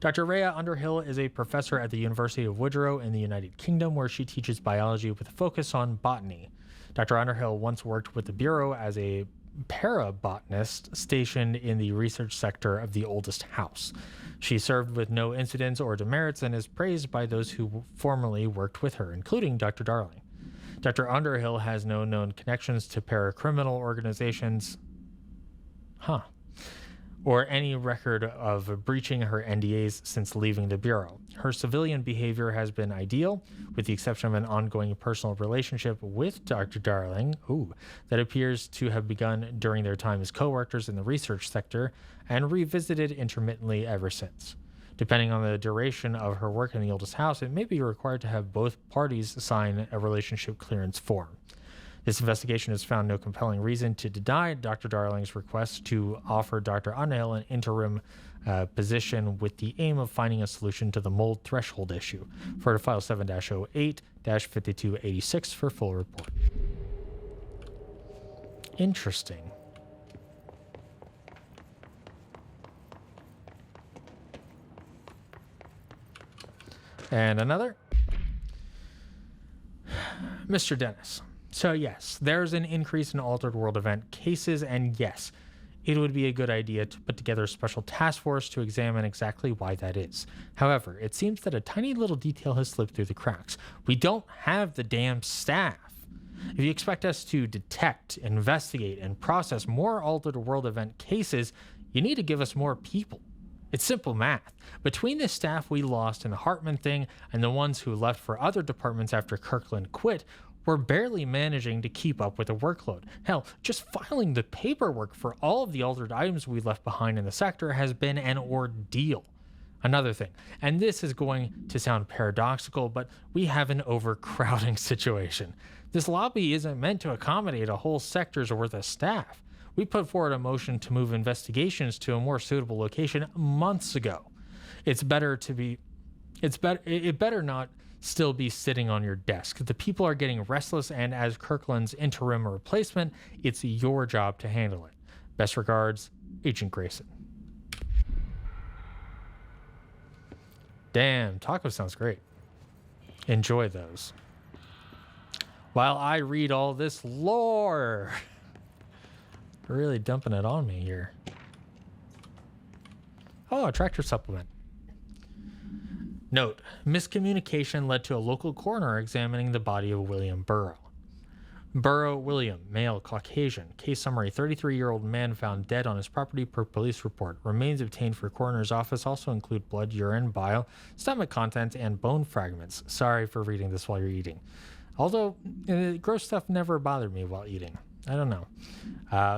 Dr. Rhea Underhill is a professor at the University of Woodrow in the United Kingdom, where she teaches biology with a focus on botany. Dr. Underhill once worked with the Bureau as a parabotanist stationed in the research sector of the oldest house. She served with no incidents or demerits and is praised by those who formerly worked with her, including Dr. Darling. Dr. Underhill has no known connections to paracriminal organizations. Or any record of breaching her NDAs since leaving the Bureau. Her civilian behavior has been ideal, with the exception of an ongoing personal relationship with Dr. Darling, that appears to have begun during their time as co-workers in the research sector and revisited intermittently ever since. Depending on the duration of her work in the oldest house, it may be required to have both parties sign a relationship clearance form. This investigation has found no compelling reason to deny Dr. Darling's request to offer Dr. Underhill an interim position with the aim of finding a solution to the mold threshold issue. Refer to File 7-08-5286 for full report. Interesting. And another. Mr. Dennis. So yes, there's an increase in Altered World event cases, and yes, it would be a good idea to put together a special task force to examine exactly why that is. However, it seems that a tiny little detail has slipped through the cracks. We don't have the damn staff. If you expect us to detect, investigate, and process more Altered World event cases, you need to give us more people. It's simple math. Between the staff we lost in the Hartman thing and the ones who left for other departments after Kirkland quit, we're barely managing to keep up with the workload. Hell, just filing the paperwork for all of the altered items we left behind in the sector has been an ordeal. Another thing, and this is going to sound paradoxical, but we have an overcrowding situation. This lobby isn't meant to accommodate a whole sector's worth of staff. We put forward a motion to move investigations to a more suitable location months ago. It better not still be sitting on your desk. The people are getting restless, and as Kirkland's interim replacement, it's your job to handle it. Best regards, Agent Grayson. Damn, taco sounds great. Enjoy those. While I read all this lore. Really dumping it on me here. Oh, a tractor supplement. Note, miscommunication led to a local coroner examining the body of William Burrow. Burrow William, male, Caucasian. Case summary, 33-year-old man found dead on his property per police report. Remains obtained for coroner's office also include blood, urine, bile, stomach contents, and bone fragments. Sorry for reading this while you're eating. Although, gross stuff never bothered me while eating. I don't know.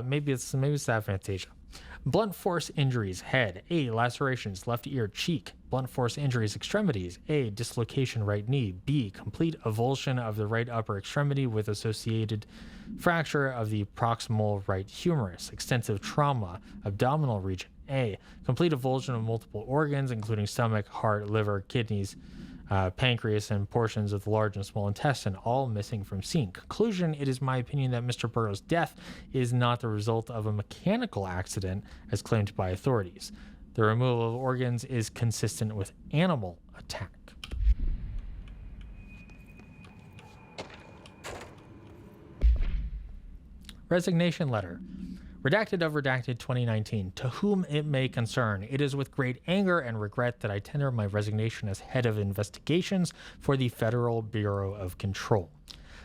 Maybe it's that Fantasia. Blunt force injuries, head. A, lacerations, left ear, cheek. Blunt force injuries, extremities. A, dislocation, right knee. B, complete avulsion of the right upper extremity with associated fracture of the proximal right humerus. Extensive trauma, abdominal region. A, complete avulsion of multiple organs, including stomach, heart, liver, kidneys, pancreas, and portions of the large and small intestine, all missing from scene. Conclusion, it is my opinion that Mr. Burrow's death is not the result of a mechanical accident as claimed by authorities. The removal of organs is consistent with animal attack. Resignation letter. Redacted of Redacted 2019. To whom it may concern, it is with great anger and regret that I tender my resignation as head of investigations for the Federal Bureau of Control.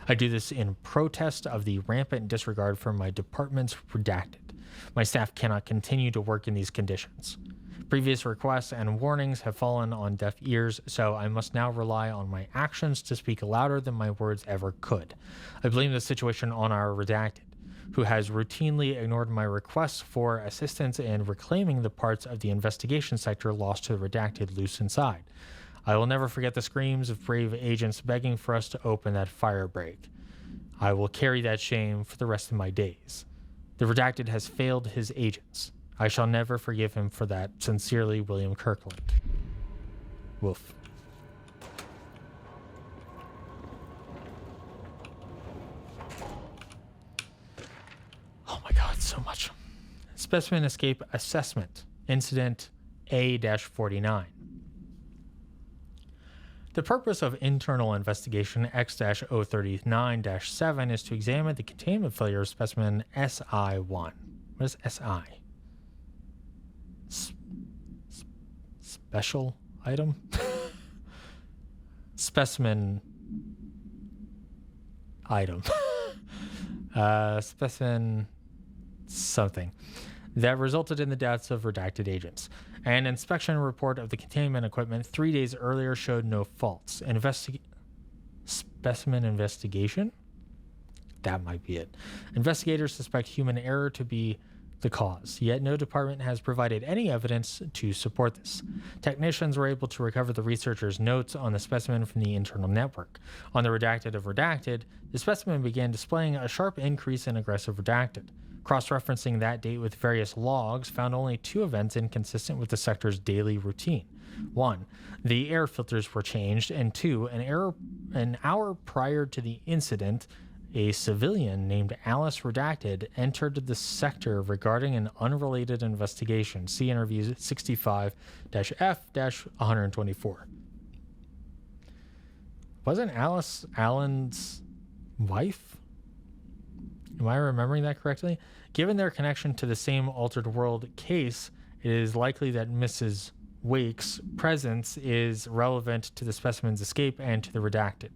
I do this in protest of the rampant disregard for my department's redacted. My staff cannot continue to work in these conditions. Previous requests and warnings have fallen on deaf ears, so I must now rely on my actions to speak louder than my words ever could. I blame the situation on our redacted, who has routinely ignored my requests for assistance in reclaiming the parts of the investigation sector lost to the redacted loose inside. I will never forget the screams of brave agents begging for us to open that fire break. I will carry that shame for the rest of my days. The redacted has failed his agents. I shall never forgive him for that. Sincerely, William Kirkland. Woof. Oh my God, so much. Specimen Escape Assessment, Incident A-49. The purpose of internal investigation X-039-7 is to examine the containment failure of specimen SI-1. What is SI? Special item? Specimen item. Specimen something that resulted in the deaths of redacted agents. An inspection report of the containment equipment 3 days earlier showed no faults. Specimen investigation? That might be it. Investigators suspect human error to be the cause, yet no department has provided any evidence to support this. Technicians were able to recover the researchers' notes on the specimen from the internal network. On the redacted of redacted, the specimen began displaying a sharp increase in aggressive redacted. Cross-referencing that date with various logs found only 2 events inconsistent with the sector's daily routine. 1, the air filters were changed, and 2, an hour prior to the incident, a civilian named Alice Redacted entered the sector regarding an unrelated investigation. See interview 65-F-124. Wasn't Alice Allen's wife? Am I remembering that correctly? Given their connection to the same Altered World case, it is likely that Mrs. Wake's presence is relevant to the specimen's escape and to the redacted.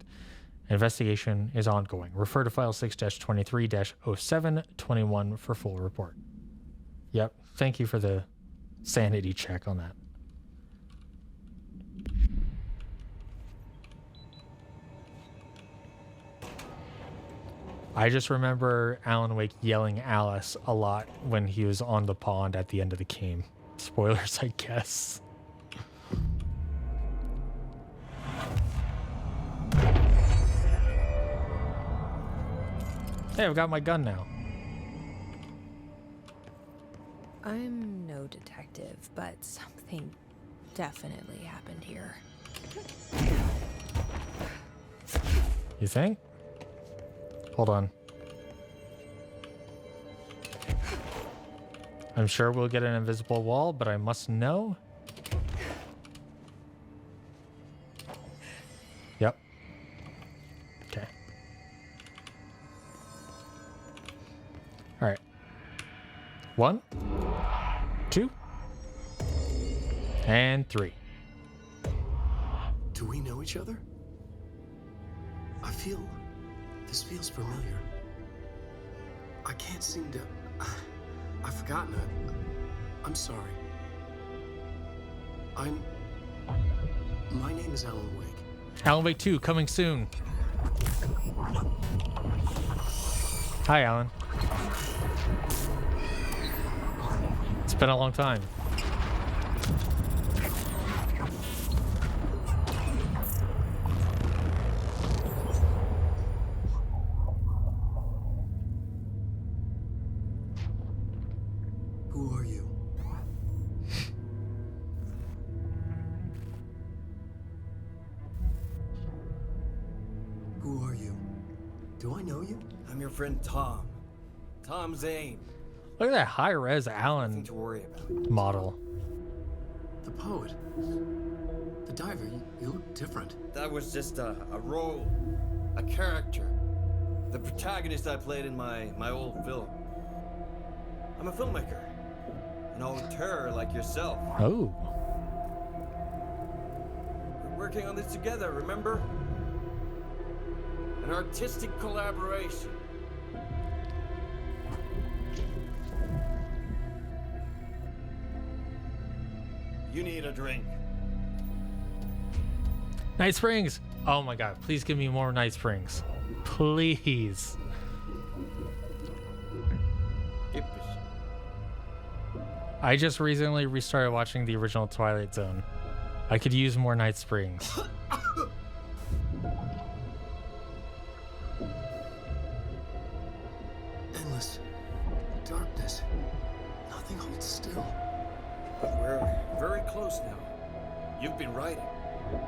Investigation is ongoing. Refer to file 6-23-0721 for full report. Yep. Thank you for the sanity check on that. I just remember Alan Wake yelling Alice a lot when he was on the pond at the end of the game. Spoilers, I guess. Hey, I've got my gun now. I'm no detective, but something definitely happened here. You think? Hold on. I'm sure we'll get an invisible wall, but I must know. Yep. Okay. All right. 1, 2, and 3. Do we know each other? This feels familiar. I can't seem to... I've forgotten it. I'm sorry. My name is Alan Wake. Alan Wake 2 coming soon. Hi, Alan. It's been a long time. Who are you? Who are you? Do I know you? I'm your friend Tom. Tom Zane. Look at that high-res Nothing Alan to worry about. model. The poet. The diver. You look different. That was just a role, a character. The protagonist I played in my old film. I'm a filmmaker. An auteur like yourself. Oh. We're working on this together, remember? An artistic collaboration. You need a drink. Night Springs. Oh my god, please give me more Night Springs. Please. I just recently restarted watching the original Twilight Zone. I could use more Night Springs. Endless darkness. Nothing holds still. But we're very close now. You've been writing. You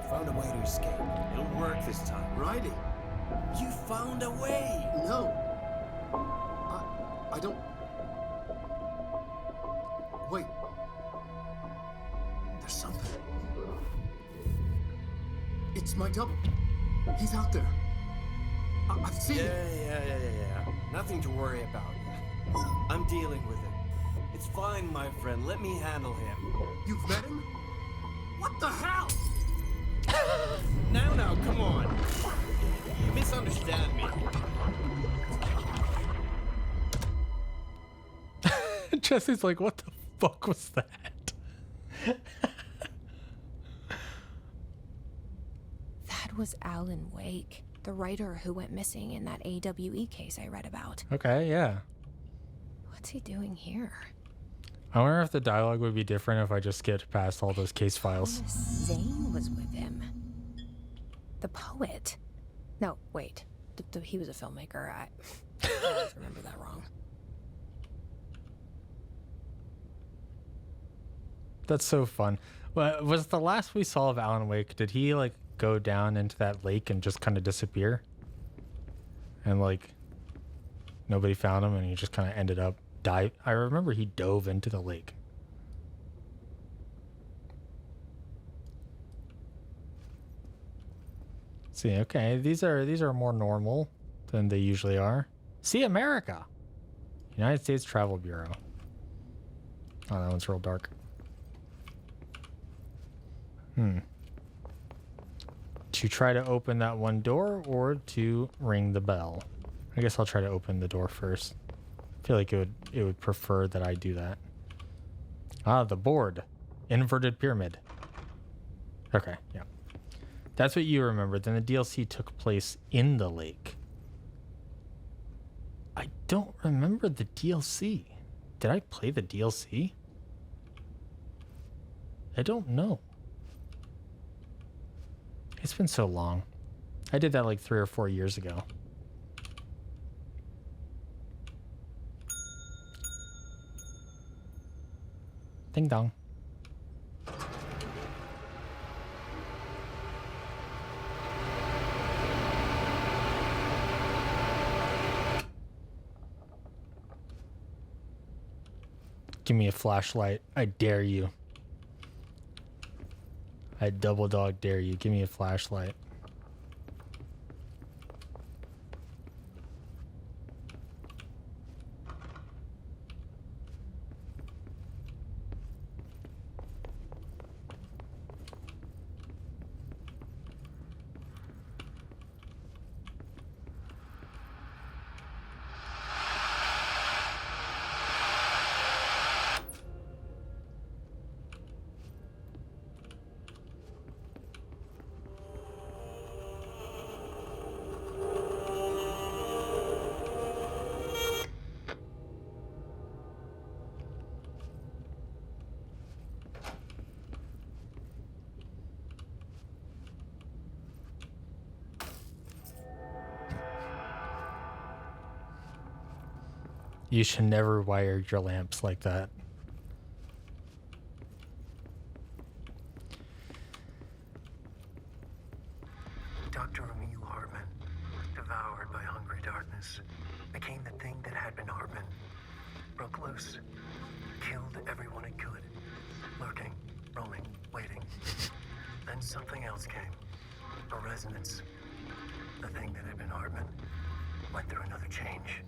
found a way to escape. It'll work this time. Writing? You found a way! No. I don't... Wait. There's something. It's my double. He's out there. I've seen him. Yeah. Nothing to worry about. I'm dealing with it. It's fine, my friend. Let me handle him. You've met him? What the hell? Now, come on. You misunderstand me. Jesse's like, what the fuck was that? That was Alan Wake, the writer who went missing in that AWE case I read about. Okay, yeah. What What's he doing here? I wonder if the dialogue would be different if I just skipped past all those case files. Thomas Zane was with him. The poet. No, wait. He was a filmmaker. I always remember that wrong. That's so fun. Well, was the last we saw of Alan Wake, did he like go down into that lake and just kind of disappear? And like nobody found him and he just kind of ended up dive. I remember he dove into the lake. See, okay, these are more normal than they usually are. See America. United States Travel Bureau. Oh, that one's real dark. To try to open that one door or to ring the bell? I guess I'll try to open the door first. I feel like it would prefer that I do that. Ah, the board. Inverted pyramid. Okay, yeah. That's what you remember. Then the DLC took place in the lake. I don't remember the DLC. Did I play the DLC? I don't know. It's been so long. I did that like 3 or 4 years ago. Ding dong. Give me a flashlight. I dare you. I double dog dare you. Give me a flashlight. You should never wire your lamps like that. Dr. Emil Hartman, devoured by hungry darkness, became the thing that had been Hartman. Broke loose, killed everyone it could, lurking, roaming, waiting. Then something else came, a resonance. The thing that had been Hartman went through another change.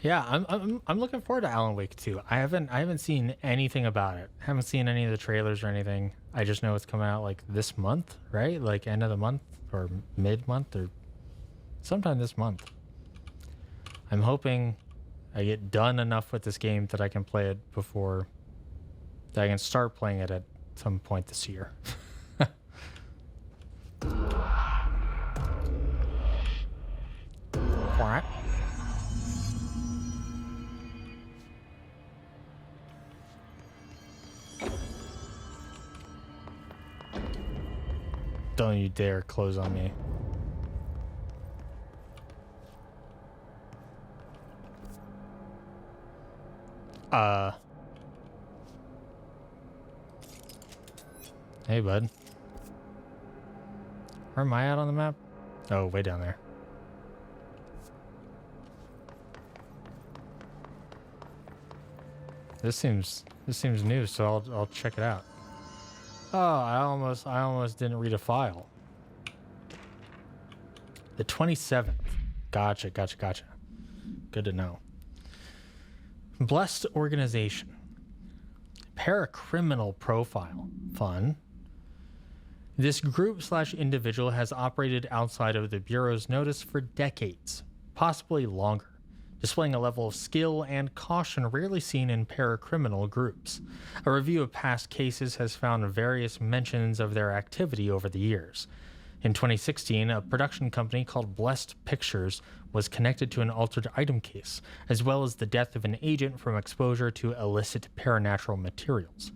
Yeah, I'm looking forward to Alan Wake 2. I haven't seen anything about it. Haven't seen any of the trailers or anything. I just know it's coming out like this month, right? Like end of the month or mid-month or sometime this month. I'm hoping I get done enough with this game that I can play it before that I can start playing it at some point this year. What? Don't you dare close on me. Hey, bud. Where am I at on the map? Oh, way down there. This seems new, so I'll check it out. Oh, I almost didn't read a file. The 27th. Gotcha. Good to know. Blessed organization. Paracriminal profile. Fun. This group/individual has operated outside of the Bureau's notice for decades, possibly longer, displaying a level of skill and caution rarely seen in paracriminal groups. A review of past cases has found various mentions of their activity over the years. In 2016, a production company called Blessed Pictures was connected to an altered item case, as well as the death of an agent from exposure to illicit paranatural materials.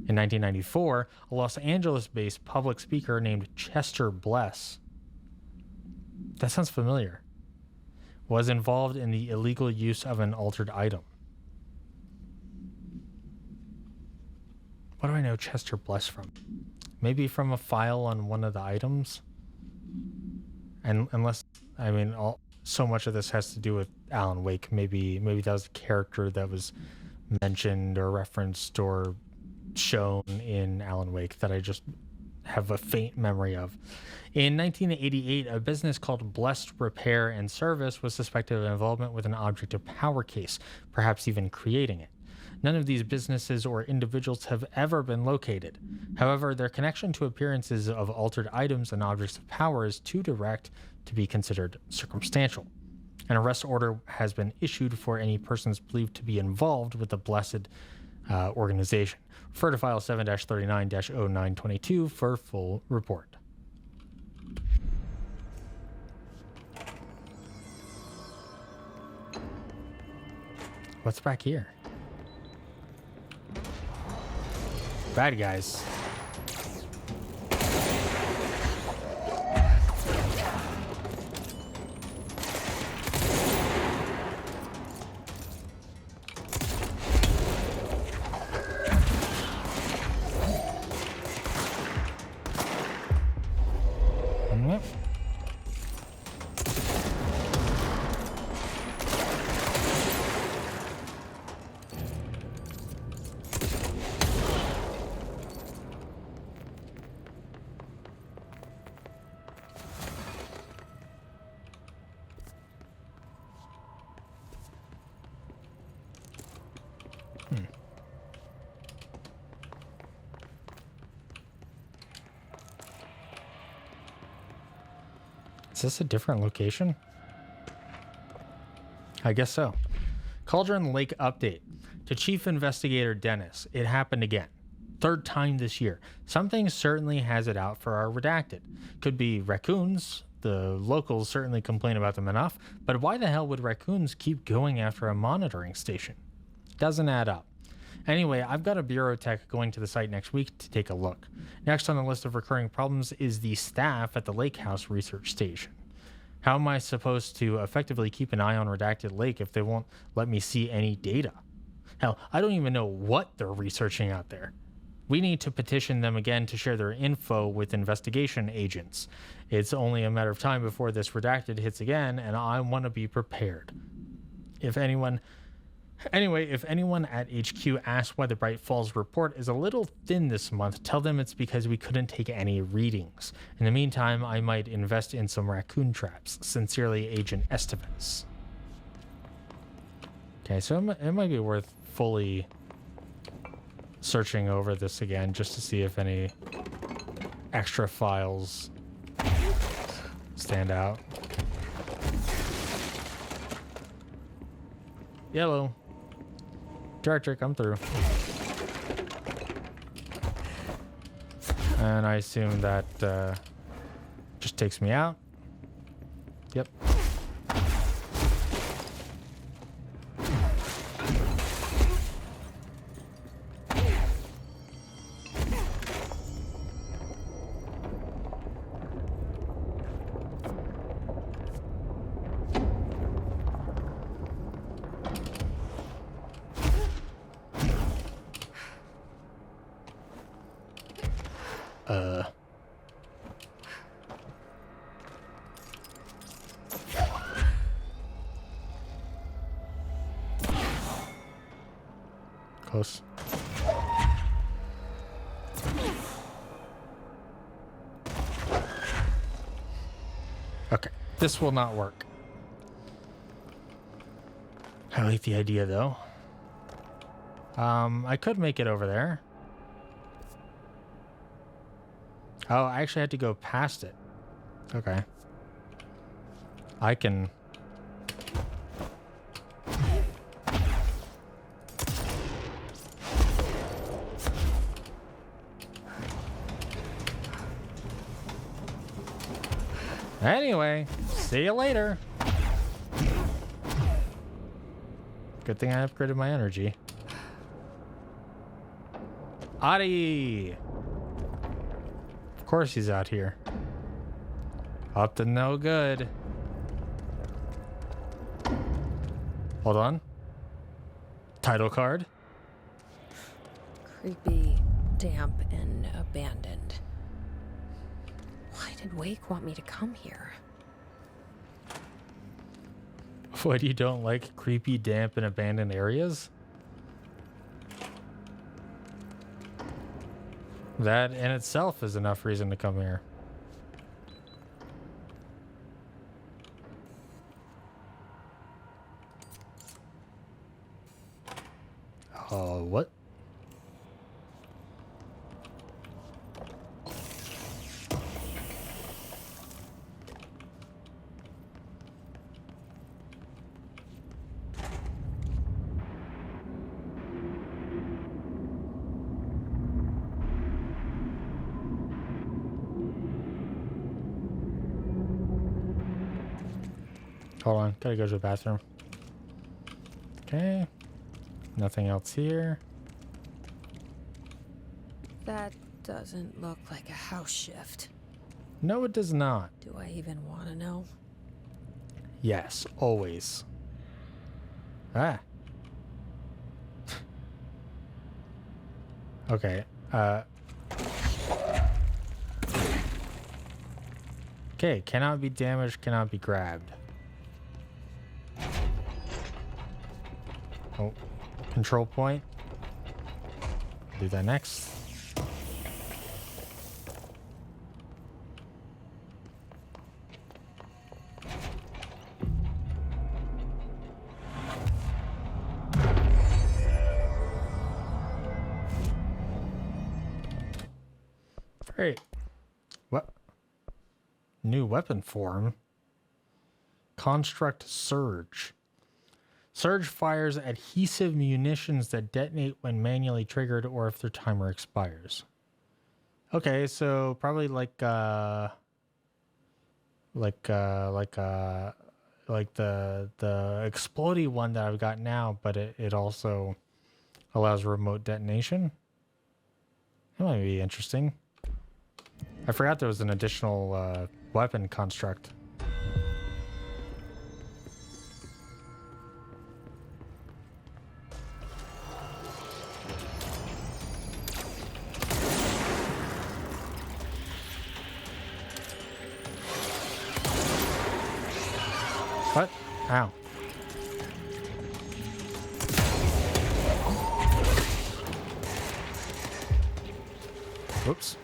In 1994, a Los Angeles-based public speaker named Chester Bless, that sounds familiar, was involved in the illegal use of an altered item. What do I know Chester Bless from? Maybe from a file on one of the items? And unless, I mean, so much of this has to do with Alan Wake. Maybe that was a character that was mentioned or referenced or shown in Alan Wake that I just have a faint memory of. In 1988, a business called Blessed Repair and Service was suspected of involvement with an object of power case, perhaps even creating it. None of these businesses or individuals have ever been located. However, their connection to appearances of altered items and objects of power is too direct to be considered circumstantial. An arrest order has been issued for any persons believed to be involved with the Blessed organization. Refer to file 7-39-0922 for full report. What's back here? Bad guys. Yep. Is this a different location? I guess so. Cauldron Lake update. To Chief Investigator Dennis, it happened again. Third time this year. Something certainly has it out for our redacted. Could be raccoons. The locals certainly complain about them enough. But why the hell would raccoons keep going after a monitoring station? Doesn't add up. Anyway, I've got a bureau tech going to the site next week to take a look. Next on the list of recurring problems is the staff at the Lake House Research Station. How am I supposed to effectively keep an eye on Redacted Lake if they won't let me see any data? Hell, I don't even know what they're researching out there. We need to petition them again to share their info with investigation agents. It's only a matter of time before this Redacted hits again, and I want to be prepared. If anyone at HQ asks why the Bright Falls report is a little thin this month, tell them it's because we couldn't take any readings. In the meantime, I might invest in some raccoon traps. Sincerely, Agent Estevez. Okay, so it might be worth fully searching over this again just to see if any extra files stand out. Yellow. Trick, I'm through. And I assume that just takes me out. Yep. Close. Okay, this will not work. I like the idea though. I could make it over there. Oh, I actually had to go past it. Okay. I can Anyway, see you later. Good thing I upgraded my energy. Adi! Of course he's out here. Up to no good. Hold on. Title card. Creepy, damp, and abandoned. Why did Wake want me to come here? What, you don't like creepy, damp, and abandoned areas? That in itself is enough reason to come here. What? Hold on, gotta go to the bathroom. Okay. Nothing else here. That doesn't look like a house shift. No, it does not. Do I even want to know? Yes, always. Ah. Okay. Okay, cannot be damaged, cannot be grabbed. Oh, control point. Do that next. Great. What? New weapon form. Construct Surge. Surge fires adhesive munitions that detonate when manually triggered or if their timer expires. Okay, so probably like the explodey one that I've got now, but it also allows remote detonation. That might be interesting. I forgot there was an additional weapon construct. What? Ow. Whoops.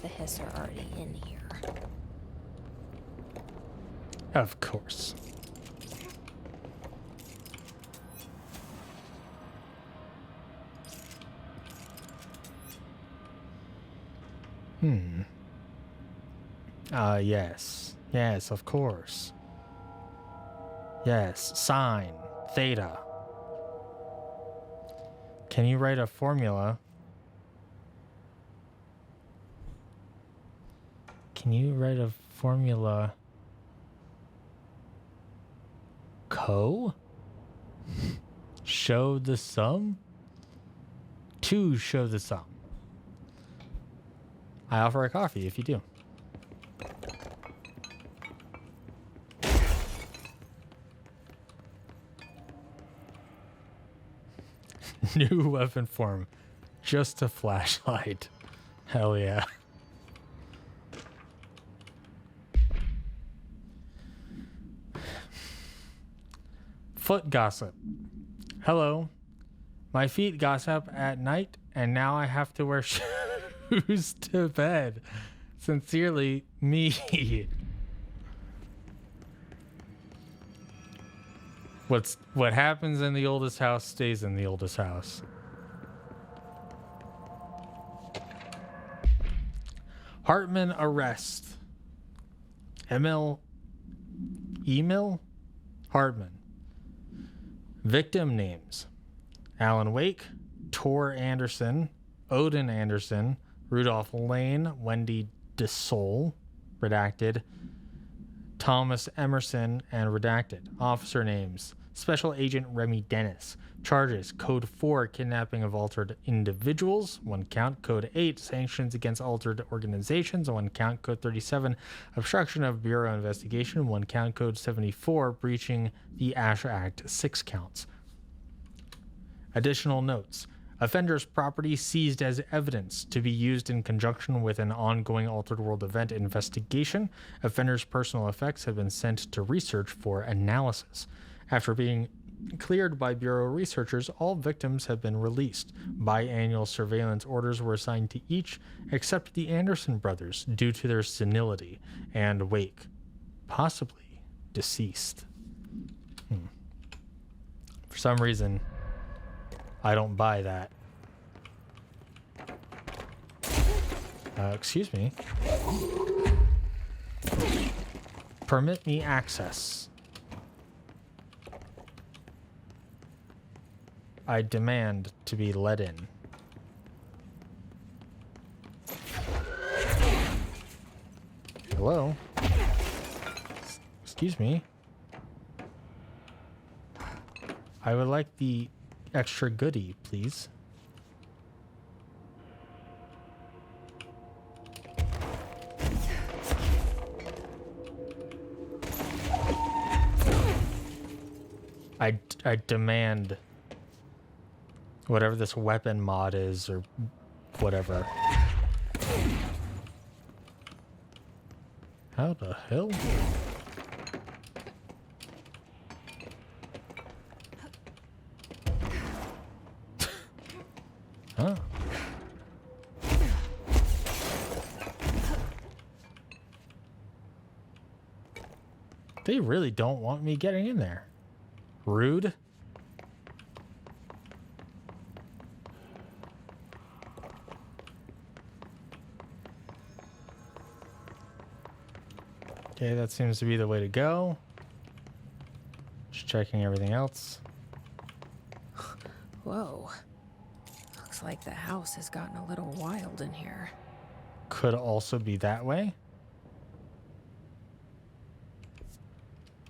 The hiss are already in here. Of course. Yes. Yes, of course. Yes, sine, theta. Can you write a formula? Can you write a formula? Co? Show the sum? To show the sum. I offer a coffee if you do. New weapon form. Just a flashlight. Hell yeah. Foot gossip. Hello. My feet gossip at night, and now I have to wear shoes to bed. Sincerely, me. What happens in the oldest house stays in the oldest house. Hartman arrest. Emil Hartman. Victim names: Alan Wake, Tor Anderson, Odin Anderson, Rudolph Lane, Wendy DeSole, redacted, Thomas Emerson, and redacted. Officer names: Special Agent Remy Dennis. Charges: Code 4, kidnapping of altered individuals, 1 count. Code 8, sanctions against altered organizations, 1 count. Code 37, obstruction of Bureau investigation, 1 count. Code 74, breaching the Ash Act, 6 counts. Additional notes: offender's property seized as evidence to be used in conjunction with an ongoing Altered World event investigation. Offender's personal effects have been sent to research for analysis. After being cleared by Bureau researchers, all victims have been released. Biannual surveillance orders were assigned to each except the Anderson brothers due to their senility, and Wake, possibly deceased. For some reason, I don't buy that. Excuse me. Permit me access. I demand to be let in. Hello? Excuse me. I would like the extra goodie, please. I demand whatever this weapon mod is, or whatever. How the hell? Huh? They really don't want me getting in there. Rude. Okay, that seems to be the way to go. Just checking everything else. Whoa. Looks like the house has gotten a little wild in here. Could also be that way.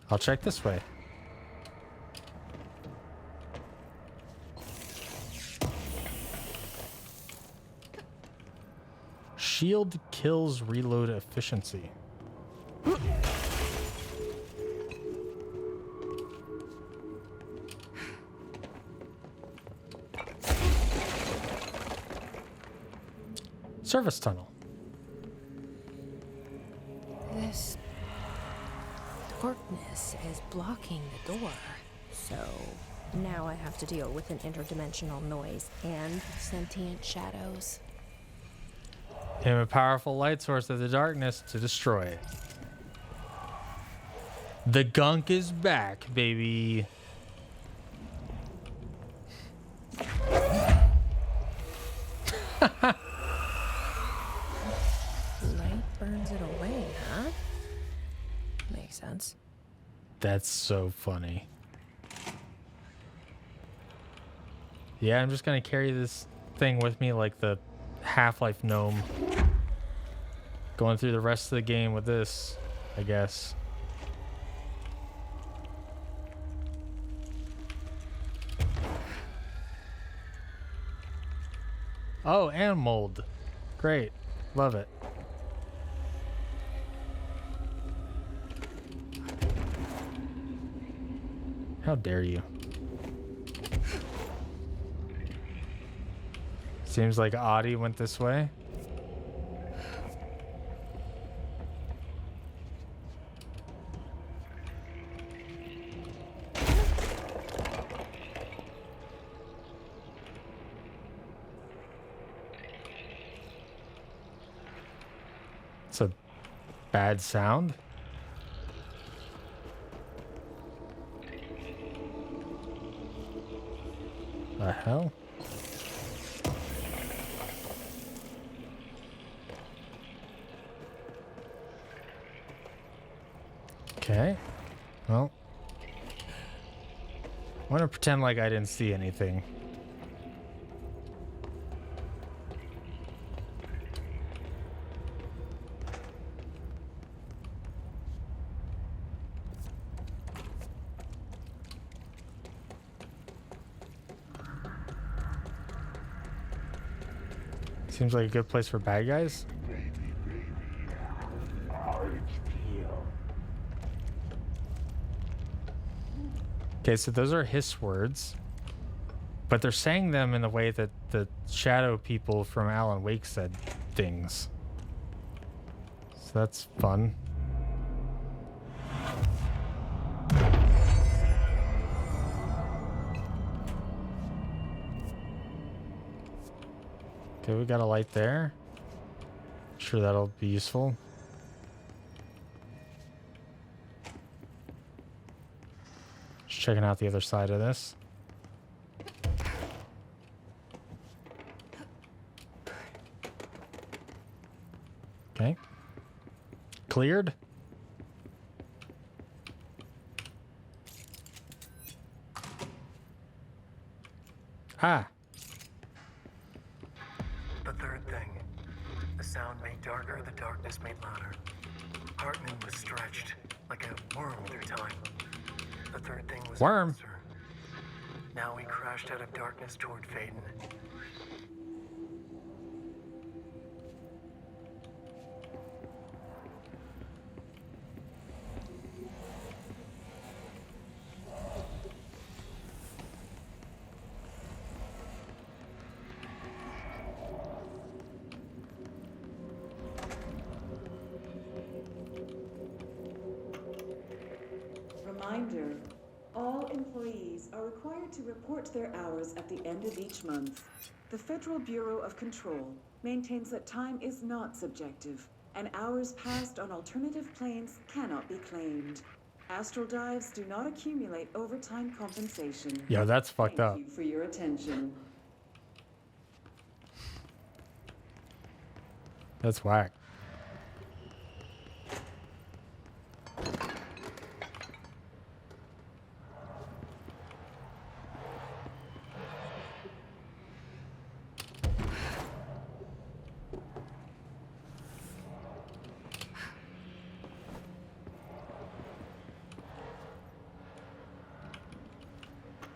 I'll check this way. Shield kills reload efficiency. Service tunnel. This darkness is blocking the door. So now I have to deal with an interdimensional noise and sentient shadows. Aim a powerful light source of the darkness to destroy it. The gunk is back, baby. Light burns it away, huh? Makes sense. That's so funny. Yeah, I'm just gonna carry this thing with me like the Half-Life gnome. Going through the rest of the game with this, I guess. Oh, and mold. Great. Love it. How dare you? Seems like Audie went this way. It's a bad sound. The hell? Okay. Well, I want to pretend like I didn't see anything. Seems like a good place for bad guys. Okay, so those are hiss words, but they're saying them in the way that the shadow people from Alan Wake said things. So that's fun. Okay, we got a light there. Sure, that'll be useful. Just checking out the other side of this. Okay. Cleared. Ah. The third thing. The sound made darker, the darkness made louder. Hartman was stretched like a worm through time. The third thing was Worm. closer. Now he crashed out of darkness toward Faden. Reminder, all employees are required to report their hours at the end of each month. The Federal Bureau of Control maintains that time is not subjective, and hours passed on alternative planes cannot be claimed. Astral dives do not accumulate overtime compensation. Yo, that's fucked up. Thank you for your attention. That's whack.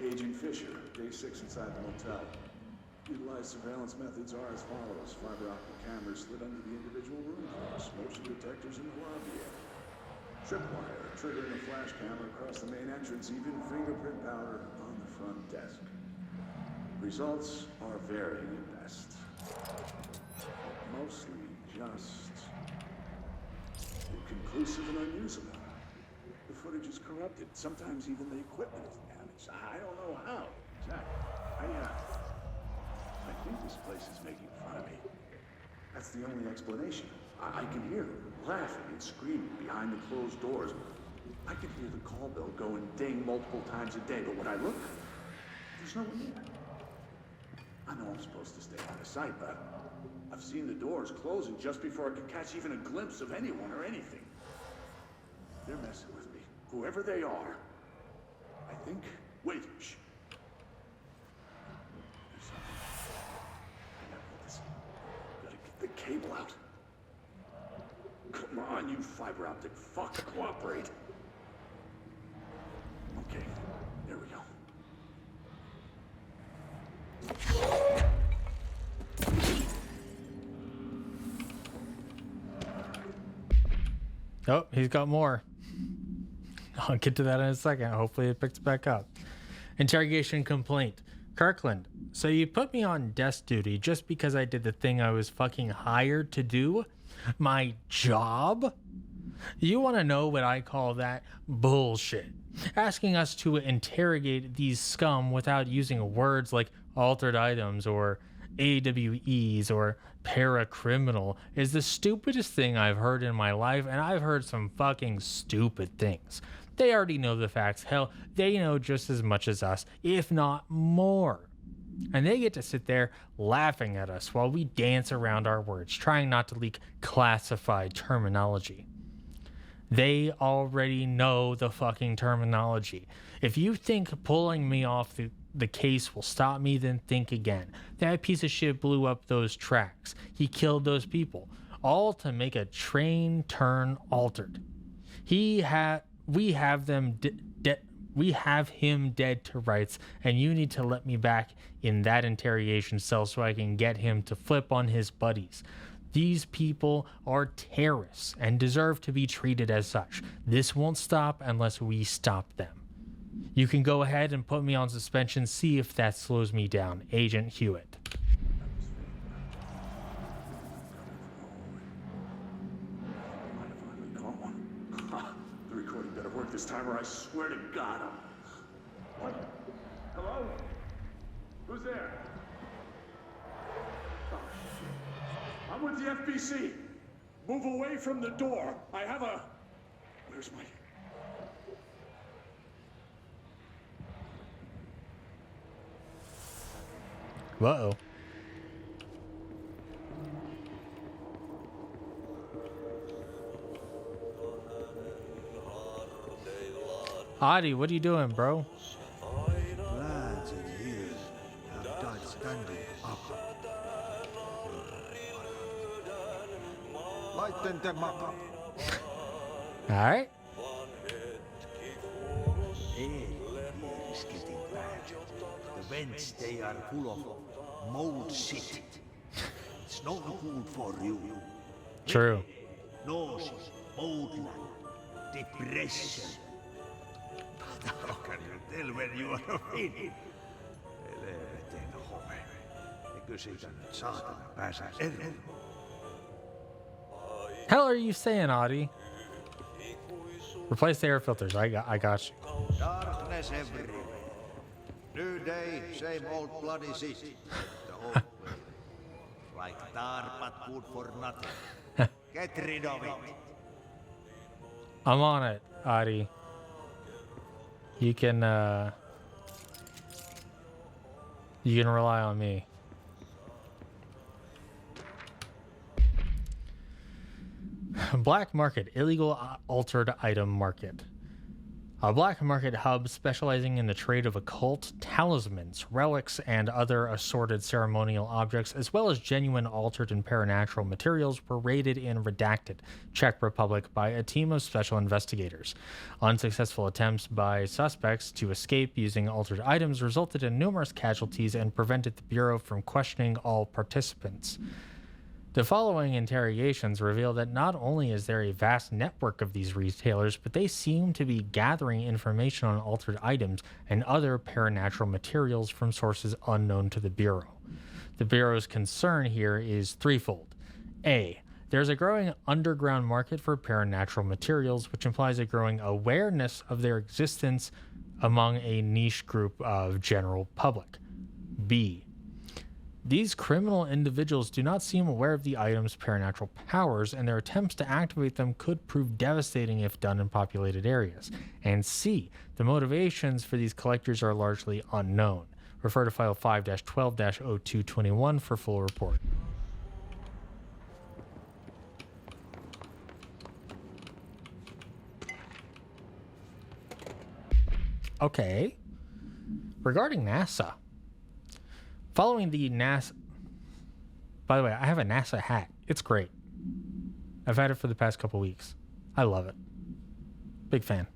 Agent Fisher, day 6 inside the motel. Utilized surveillance methods are as follows. Fiber optic cameras slid under the individual room doors, motion detectors in the lobby area. Tripwire, triggering a flash camera across the main entrance, even fingerprint powder on the front desk. Results are varying at best. Mostly just inconclusive and unusable. The footage is corrupted. Sometimes even the equipment is damaged. I don't know how. Exactly. I think this place is making fun of me. That's the only explanation. I can hear them laughing and screaming behind the closed doors. I can hear the call bell go and ding multiple times a day, but when I look, there's no one there. I know I'm supposed to stay out of sight, but I've seen the doors closing just before I could catch even a glimpse of anyone or anything. They're messing with me, whoever they are. I think... Wait, shh. There's something. I gotta get this. Gotta get the cable out. Come on, you fiber optic fuck, cooperate. Okay, there we go. Oh, he's got more. I'll get to that in a second. Hopefully it picks back up. Interrogation complaint. Kirkland, so you put me on desk duty just because I did the thing I was fucking hired to do? My job? You want to know what I call that? Bullshit. Asking us to interrogate these scum without using words like altered items or AWEs or paracriminal is the stupidest thing I've heard in my life, and I've heard some fucking stupid things. They already know the facts. Hell, they know just as much as us, if not more. And they get to sit there laughing at us while we dance around our words, trying not to leak classified terminology. They already know the fucking terminology. If you think pulling me off the case will stop me, then think again. That piece of shit blew up those tracks. He killed those people, all to make a train turn altered. We have him dead to rights, and you need to let me back in that interrogation cell so I can get him to flip on his buddies. These people are terrorists and deserve to be treated as such. This won't stop unless we stop them. You can go ahead and put me on suspension, see if that slows me down. Agent Hewitt. The recording better work this time, or I swear to God, What? Hello? Who's there? Oh, shit. I'm with the FBC. Move away from the door. I have a... Where's my... Uh-oh. Adi, what are you doing, bro? Lads in here have died standing up. Lighten them up. Alright. Air is getting bad. The vents, they are full of mold shit. It's not good for you. True. Nose, mold, depression. How can you tell when you are in? Eleveteen home. Eikö siitä nyt saatana pääse eroon? Hell are you saying, Adi? Replace the air filters. I got you. Darkness everywhere. New day, same old bloody shit. The old way. Like tar but good for nothing. Get rid of it. I'm on it, Adi. You can rely on me. Black market, illegal altered item market. A black market hub specializing in the trade of occult talismans, relics, and other assorted ceremonial objects, as well as genuine altered and paranatural materials, were raided in Redacted, Czech Republic, by a team of special investigators. Unsuccessful attempts by suspects to escape using altered items resulted in numerous casualties and prevented the Bureau from questioning all participants. The following interrogations reveal that not only is there a vast network of these retailers, but they seem to be gathering information on altered items and other paranatural materials from sources unknown to the Bureau. The Bureau's concern here is threefold. A. There's a growing underground market for paranatural materials, which implies a growing awareness of their existence among a niche group of general public. B. These criminal individuals do not seem aware of the item's paranatural powers, and their attempts to activate them could prove devastating if done in populated areas. And C, the motivations for these collectors are largely unknown. Refer to File 5-12-0221 for full report. Okay. Regarding NASA. Following the NASA... By the way, I have a NASA hat. It's great. I've had it for the past couple weeks. I love it. Big fan.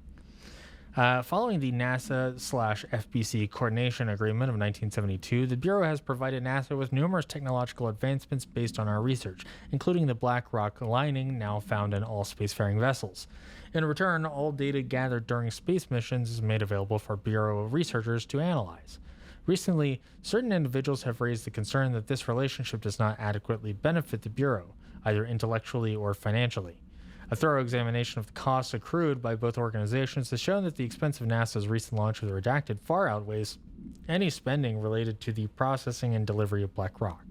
Following the NASA/FBC Coordination Agreement of 1972, the Bureau has provided NASA with numerous technological advancements based on our research, including the black rock lining now found in all spacefaring vessels. In return, all data gathered during space missions is made available for Bureau researchers to analyze. Recently, certain individuals have raised the concern that this relationship does not adequately benefit the Bureau, either intellectually or financially. A thorough examination of the costs accrued by both organizations has shown that the expense of NASA's recent launch of the Redacted far outweighs any spending related to the processing and delivery of black rock.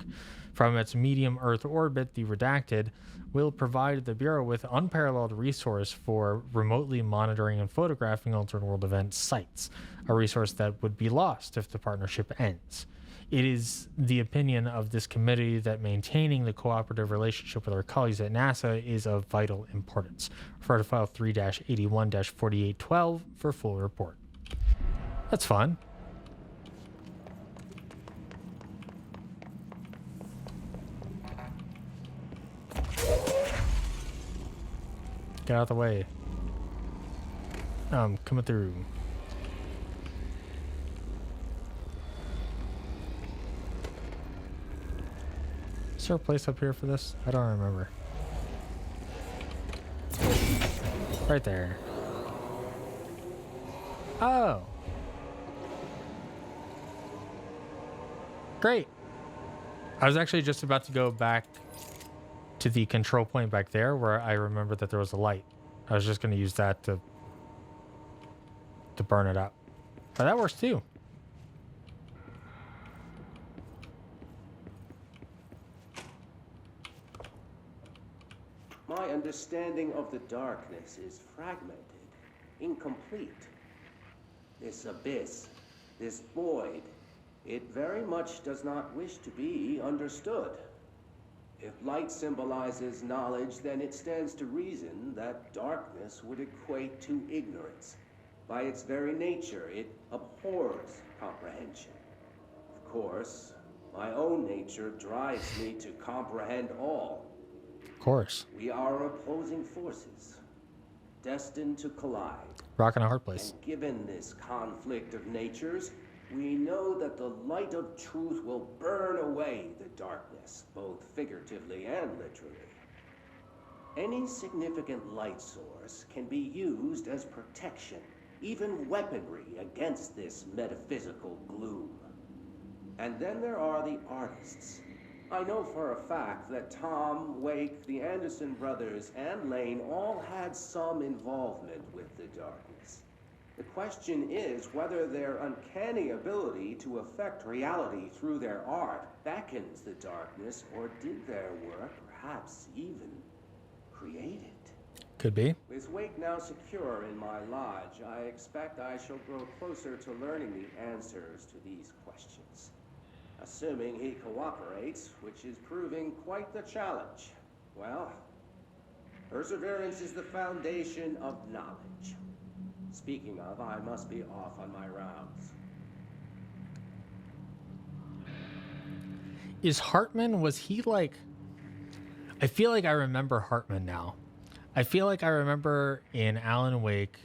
From its medium Earth orbit, the Redacted will provide the Bureau with unparalleled resource for remotely monitoring and photographing alternate world event sites, a resource that would be lost if the partnership ends. It is the opinion of this committee that maintaining the cooperative relationship with our colleagues at NASA is of vital importance. Refer to File 3-81-4812 for full report. That's fun. Get out of the way. Coming through. Is there a place up here for this? I don't remember. Right there. Oh. Great. I was actually just about to go back to the control point back there where I remember that there was a light. I was just going to use that to burn it up. But that works too. My understanding of the darkness is fragmented, incomplete. This abyss, this void, it very much does not wish to be understood. If light symbolizes knowledge, then it stands to reason that darkness would equate to ignorance. By its very nature, it abhors comprehension. Of course, my own nature drives me to comprehend all. Of course. We are opposing forces, destined to collide. Rock in a hard place. And given this conflict of natures, we know that the light of truth will burn away the darkness, both figuratively and literally. Any significant light source can be used as protection, even weaponry against this metaphysical gloom. And then there are the artists. I know for a fact that Tom, Wake, the Anderson brothers, and Lane all had some involvement with the darkness. The question is whether their uncanny ability to affect reality through their art beckons the darkness, or did their work perhaps even create it? Could be. With Wake now secure in my lodge, I expect I shall grow closer to learning the answers to these questions. Assuming he cooperates, which is proving quite the challenge. Well, perseverance is the foundation of knowledge. Speaking of, I must be off on my rounds. Is Hartman, was he like... I feel like I remember Hartman now. I feel like I remember in Alan Wake,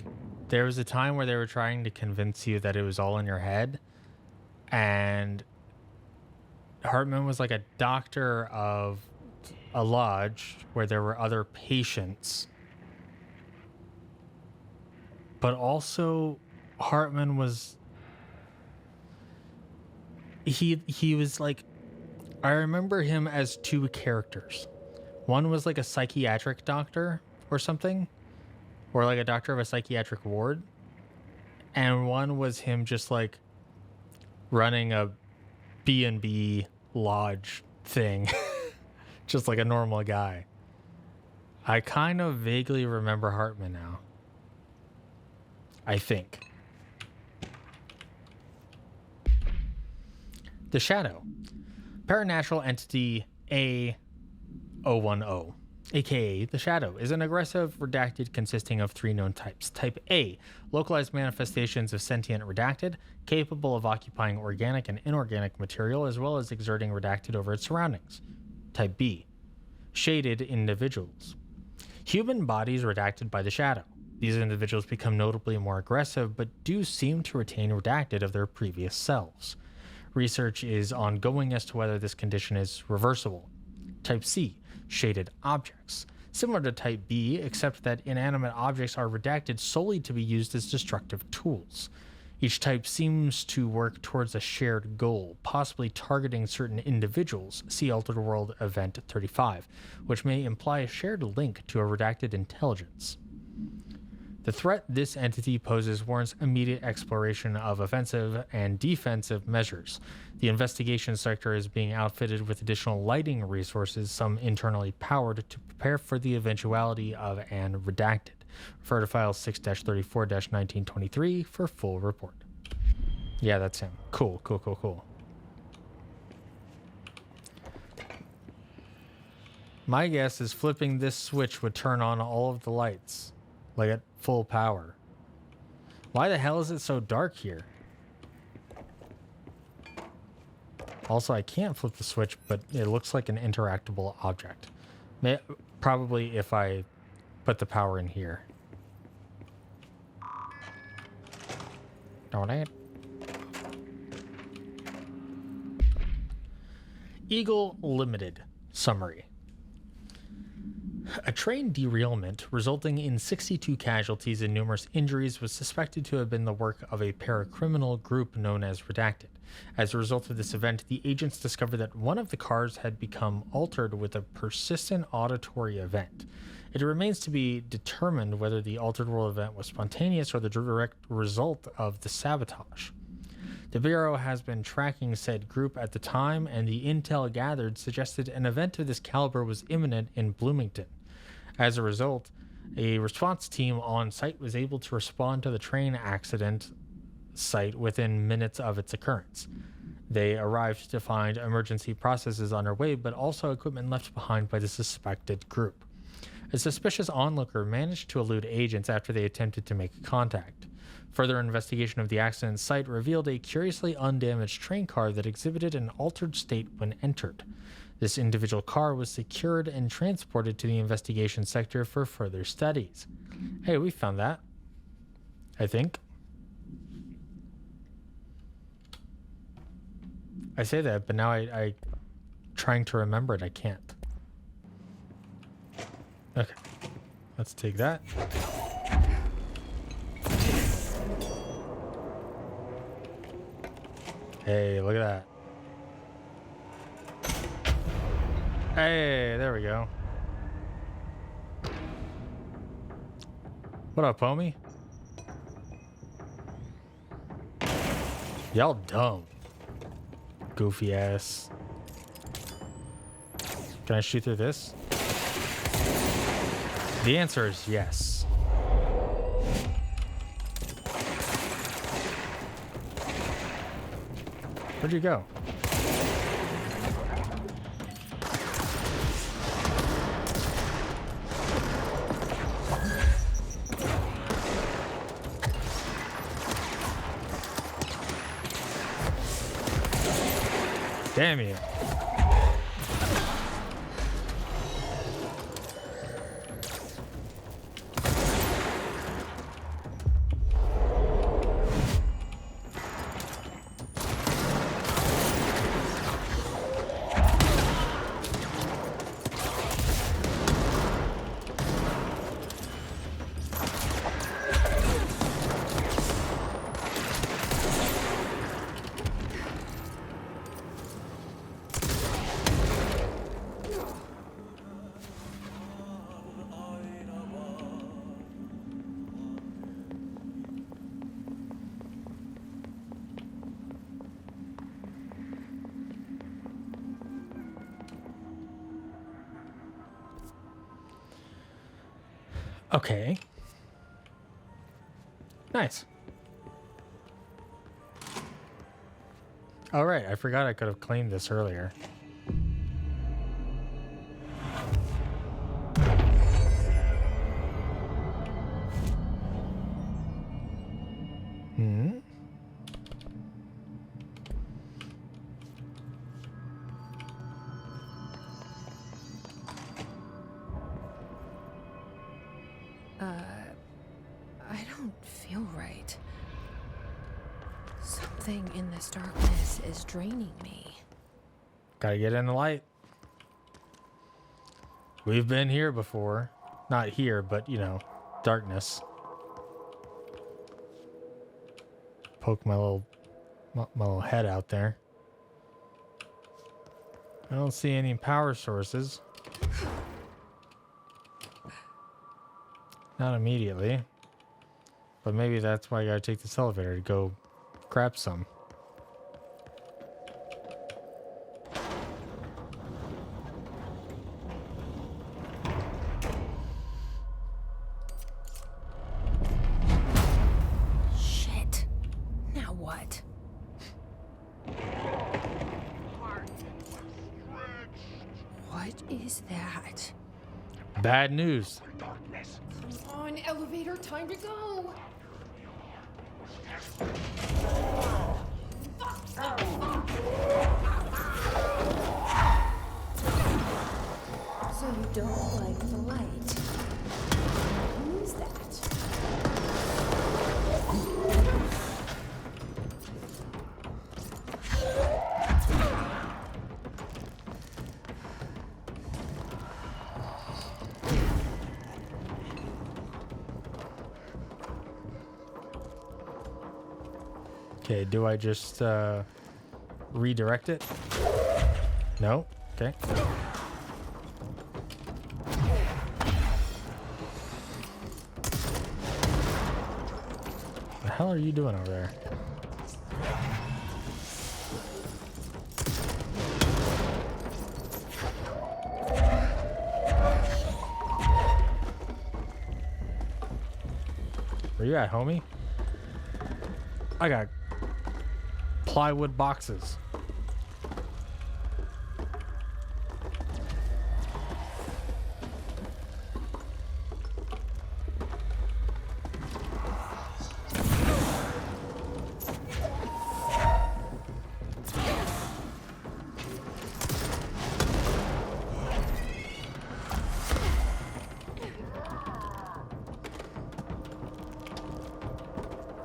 there was a time where they were trying to convince you that it was all in your head. And Hartman was like a doctor of a lodge where there were other patients. But also Hartman was... He was like... I remember him as two characters. One was like a psychiatric doctor or something, or like a doctor of a psychiatric ward, and one was him just like running a B&B lodge thing, just like a normal guy. I kind of vaguely remember Hartman now, I think. The Shadow. Paranatural entity A010, aka the Shadow, is an aggressive redacted consisting of three known types. Type A, localized manifestations of sentient redacted, capable of occupying organic and inorganic material as well as exerting redacted over its surroundings. Type B, shaded individuals. Human bodies redacted by the Shadow. These individuals become notably more aggressive but do seem to retain redacted of their previous selves. Research is ongoing as to whether this condition is reversible. Type C, shaded objects. Similar to Type B, except that inanimate objects are redacted solely to be used as destructive tools. Each type seems to work towards a shared goal, possibly targeting certain individuals, see Altered World Event 35, which may imply a shared link to a redacted intelligence. The threat this entity poses warrants immediate exploration of offensive and defensive measures. The investigation sector is being outfitted with additional lighting resources, some internally powered, to prepare for the eventuality of an redacted. Refer to file 6-34-1923 for full report. Yeah, that's him. Cool. My guess is flipping this switch would turn on all of the lights, like at full power. Why the hell is it so dark here? Also, I can't flip the switch, but it looks like an interactable object. Probably if I put the power in here. Donate. Eagle Limited summary. A train derailment resulting in 62 casualties and numerous injuries was suspected to have been the work of a paracriminal group known as Redacted. As a result of this event, the agents discovered that one of the cars had become altered with a persistent auditory event. It remains to be determined whether the altered world event was spontaneous or the direct result of the sabotage. The Bureau has been tracking said group at the time, and the intel gathered suggested an event of this caliber was imminent in Bloomington. As a result, a response team on site was able to respond to the train accident site within minutes of its occurrence. They arrived to find emergency processes underway, but also equipment left behind by the suspected group. A suspicious onlooker managed to elude agents after they attempted to make contact. Further investigation of the accident site revealed a curiously undamaged train car that exhibited an altered state when entered. This individual car was secured and transported to the investigation sector for further studies. Hey, we found that. I think. I say that, but now I trying to remember it, I can't. Okay. Let's take that. Hey, look at that. Hey, there we go. What up, homie? Y'all dumb. Goofy ass. Can I shoot through this? The answer is yes. Where'd you go? Damn you. Okay. Nice. All right, I forgot I could have claimed this earlier. I don't feel right. Something in this darkness is draining me. Gotta get in the light. We've been here before. Not here, but, you know, darkness. Poke my little head out there. I don't see any power sources. Not immediately. But maybe that's why I gotta take this elevator to go grab some. Shit. Now what? What is that? Bad news. Come on, elevator, time to go. So you don't like the light? Who's that? Okay, do I just redirect it? No? Okay. What the hell are you doing over there? Where you at, homie? I got plywood boxes.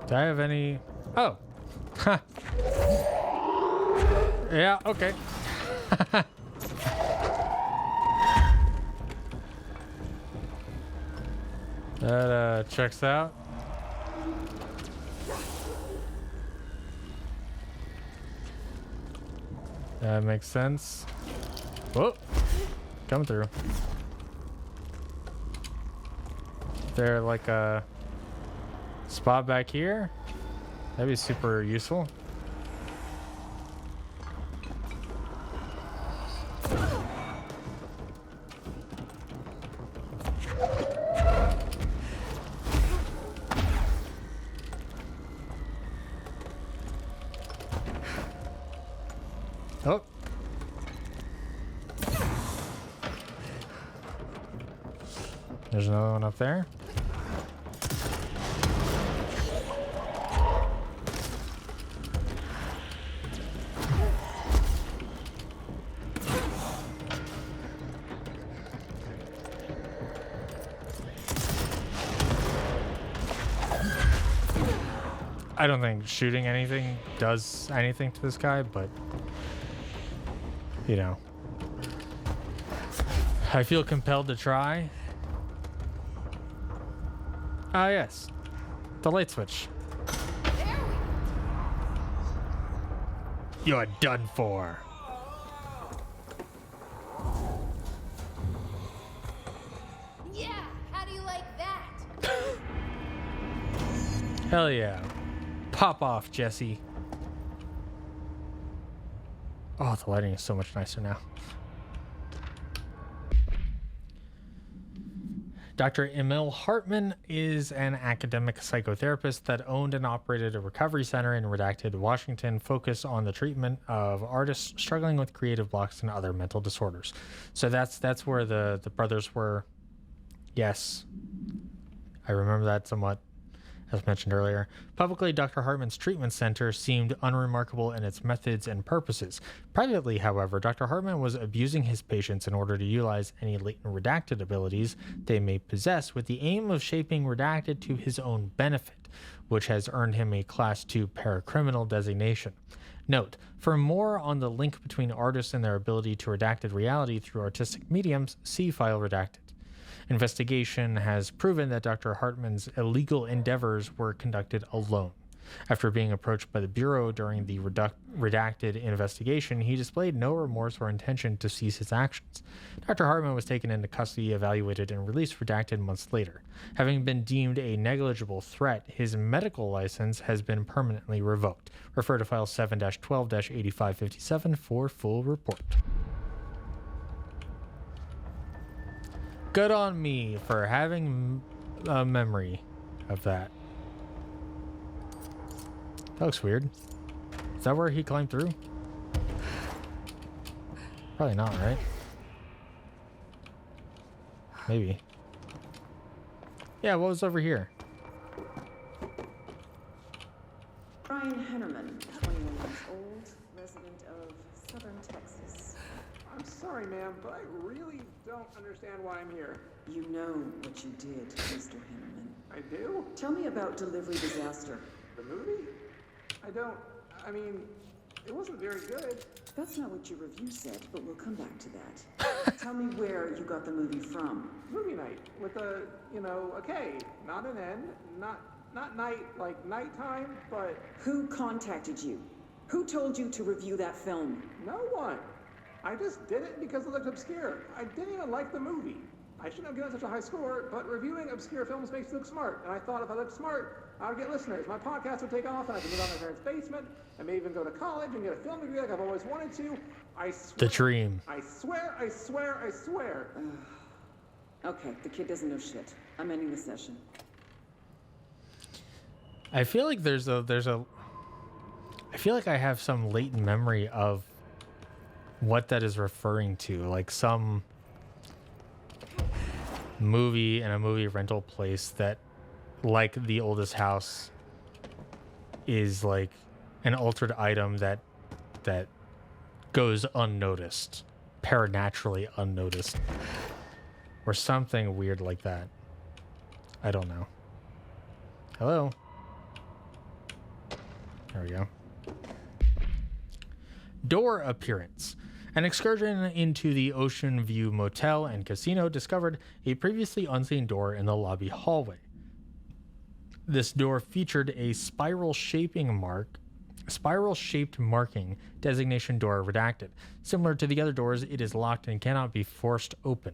Do I have any? Oh. Huh. Yeah, okay. That checks out. That makes sense. Whoa. Coming through. There like a spot back here? That'd be super useful. Oh. There's another one up there. I don't think shooting anything does anything to this guy, but you know, I feel compelled to try. Ah, yes, the light switch. You're done for. Yeah, how do you like that? Hell yeah. Pop off, Jesse. Oh, the lighting is so much nicer now. Dr. Emil Hartman is an academic psychotherapist that owned and operated a recovery center in redacted Washington focused on the treatment of artists struggling with creative blocks and other mental disorders. So that's where the brothers were. Yes. I remember that somewhat. As mentioned earlier, publicly, Dr. Hartman's treatment center seemed unremarkable in its methods and purposes. Privately, however, Dr. Hartman was abusing his patients in order to utilize any latent redacted abilities they may possess with the aim of shaping redacted to his own benefit, which has earned him a Class II paracriminal designation. Note, for more on the link between artists and their ability to redacted reality through artistic mediums, see File Redacted. Investigation has proven that Dr. Hartman's illegal endeavors were conducted alone. After being approached by the Bureau during the redacted investigation, he displayed no remorse or intention to cease his actions. Dr. Hartman was taken into custody, evaluated, and released redacted months later. Having been deemed a negligible threat, his medical license has been permanently revoked. Refer to file 7-12-8557 for full report. Good on me for having a memory of that. That looks weird. Is that where he climbed through? Probably not, right? Maybe. Yeah, what was over here? Brian Hennerman, 21 years old, resident of Southern Texas. I'm sorry, ma'am, but I really don't understand why I'm here. You know what you did, Mr. Hennerman. I do? Tell me about Delivery Disaster. The movie? I mean, it wasn't very good. That's not what your review said, but we'll come back to that. Tell me where you got the movie from. Movie night with a K, not an N, not night like nighttime, but... Who contacted you? Who told you to review that film? No one. I just did it because it looked obscure. I didn't even like the movie. I shouldn't have given such a high score, but reviewing obscure films makes you look smart. And I thought if I looked smart, I would get listeners. My podcast would take off, and I could move out of my parents' basement, and maybe even go to college and get a film degree like I've always wanted to. I swear. The dream. I swear. Okay, the kid doesn't know shit. I'm ending the session. I feel like I feel like I have some latent memory of what that is referring to, like some movie and a movie rental place that, like The Oldest House, is like an altered item that goes unnoticed, paranormally unnoticed, or something weird like that. I don't know. Hello? There we go. Door appearance. An excursion into the Ocean View Motel and Casino discovered a previously unseen door in the lobby hallway. This door featured a spiral-shaped marking, designation door redacted. Similar to the other doors, it is locked and cannot be forced open.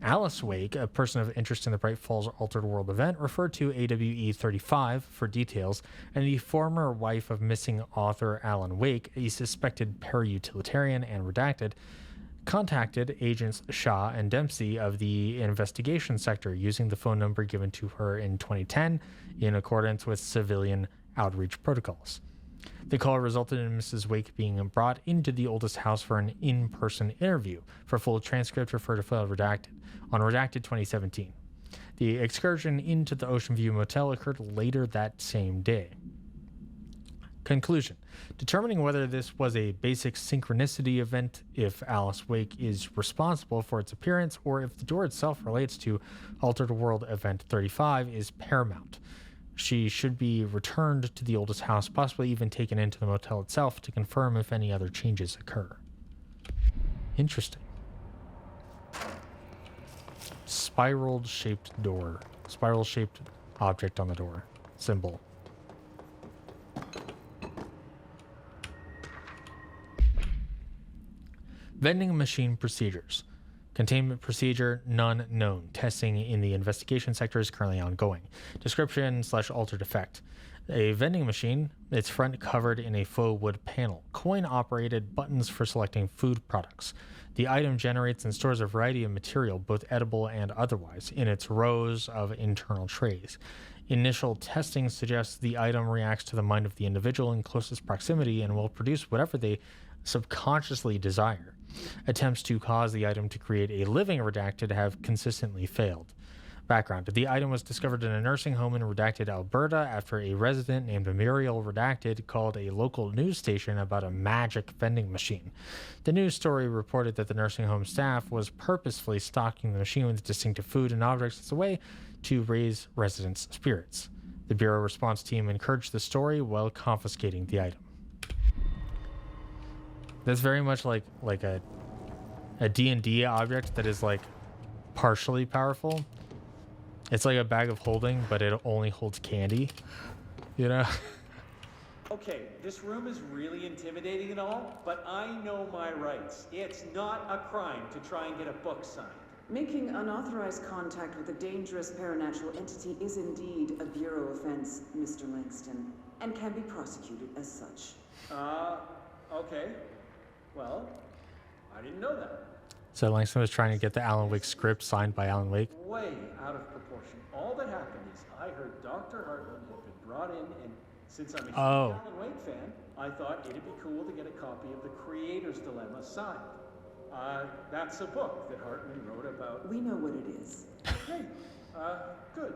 Alice Wake, a person of interest in the Bright Falls Altered World event, referred to AWE 35 for details, and the former wife of missing author Alan Wake, a suspected para-utilitarian and redacted, contacted agents Shaw and Dempsey of the investigation sector using the phone number given to her in 2010 in accordance with civilian outreach protocols. The call resulted in Mrs. Wake being brought into the Oldest House for an in-person interview. For full transcript, refer to file redacted on Redacted 2017. The excursion into the Ocean View Motel occurred later that same day. Conclusion. Determining whether this was a basic synchronicity event, if Alice Wake is responsible for its appearance, or if the door itself relates to Altered World Event 35 is paramount. She should be returned to the Oldest House, possibly even taken into the motel itself to confirm if any other changes occur. Interesting. Spiral-shaped door. Spiral-shaped object on the door. Symbol. Vending machine procedures. Containment procedure, none known. Testing in the investigation sector is currently ongoing. Description/altered effect. A vending machine, its front covered in a faux wood panel. Coin-operated buttons for selecting food products. The item generates and stores a variety of material, both edible and otherwise, in its rows of internal trays. Initial testing suggests the item reacts to the mind of the individual in closest proximity and will produce whatever they subconsciously desire. Attempts to cause the item to create a living redacted have consistently failed. Background. The item was discovered in a nursing home in redacted Alberta after a resident named Muriel Redacted called a local news station about a magic vending machine. The news story reported that the nursing home staff was purposefully stocking the machine with distinctive food and objects as a way to raise residents' spirits. The Bureau response team encouraged the story while confiscating the item. That's very much like a D&D object that is like partially powerful. It's like a bag of holding, but it only holds candy, you know? Okay, this room is really intimidating and all, but I know my rights. It's not a crime to try and get a book signed. Making unauthorized contact with a dangerous paranatural entity is indeed a Bureau offense, Mr. Langston, and can be prosecuted as such. Okay. Well, I didn't know that. So Langston was trying to get the Alan Wake script signed by Alan Wake. Way out of proportion. All that happened is I heard Dr. Hartman had been brought in, and since I'm a huge Alan Wake fan, I thought it'd be cool to get a copy of The Creator's Dilemma signed. That's a book that Hartman wrote about. We know what it is. Okay, good.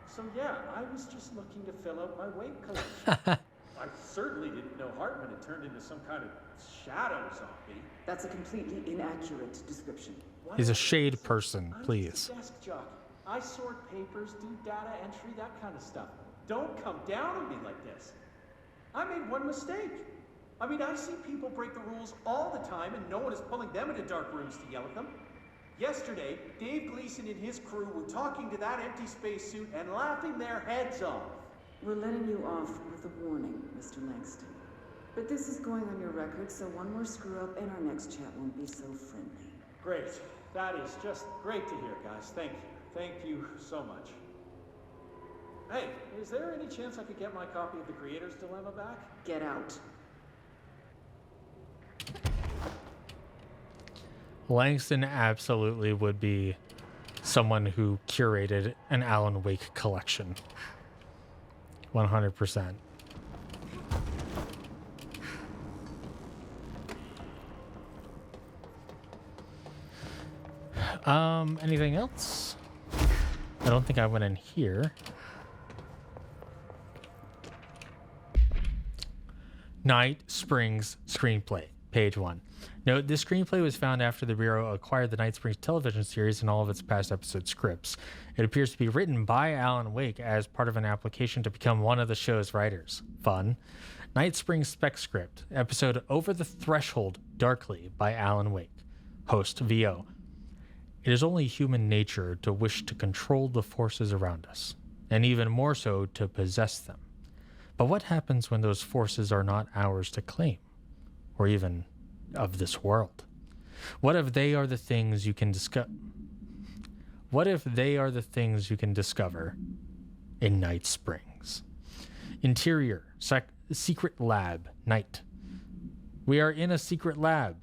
So yeah, I was just looking to fill out my Wake collection. I certainly didn't know Hartman had turned into some kind of shadow zombie. That's a completely inaccurate description. He's a shade person, please. I'm just a desk jockey. I sort papers, do data entry, that kind of stuff. Don't come down on me like this. I made one mistake. I mean, I see people break the rules all the time, and no one is pulling them into dark rooms to yell at them. Yesterday, Dave Gleason and his crew were talking to that empty spacesuit and laughing their heads off. We're letting you off with a warning, Mr. Langston. But this is going on your record, so one more screw-up and our next chat won't be so friendly. Great. That is just great to hear, guys. Thank you. Thank you so much. Hey, is there any chance I could get my copy of The Creator's Dilemma back? Get out. Langston absolutely would be someone who curated an Alan Wake collection. 100%. Anything else? I don't think I went in here. Night Springs screenplay, page 1. Note, this screenplay was found after the Bureau acquired the Night Springs television series and all of its past episode scripts. It appears to be written by Alan Wake as part of an application to become one of the show's writers. Fun. Night Springs spec script, episode Over the Threshold Darkly by Alan Wake. Host VO. It is only human nature to wish to control the forces around us, and even more so to possess them. But what happens when those forces are not ours to claim, or even of this world? What if they are the things you can discover? What if they are the things you can discover in Night Springs? Interior, secret lab, night. We are in a secret lab.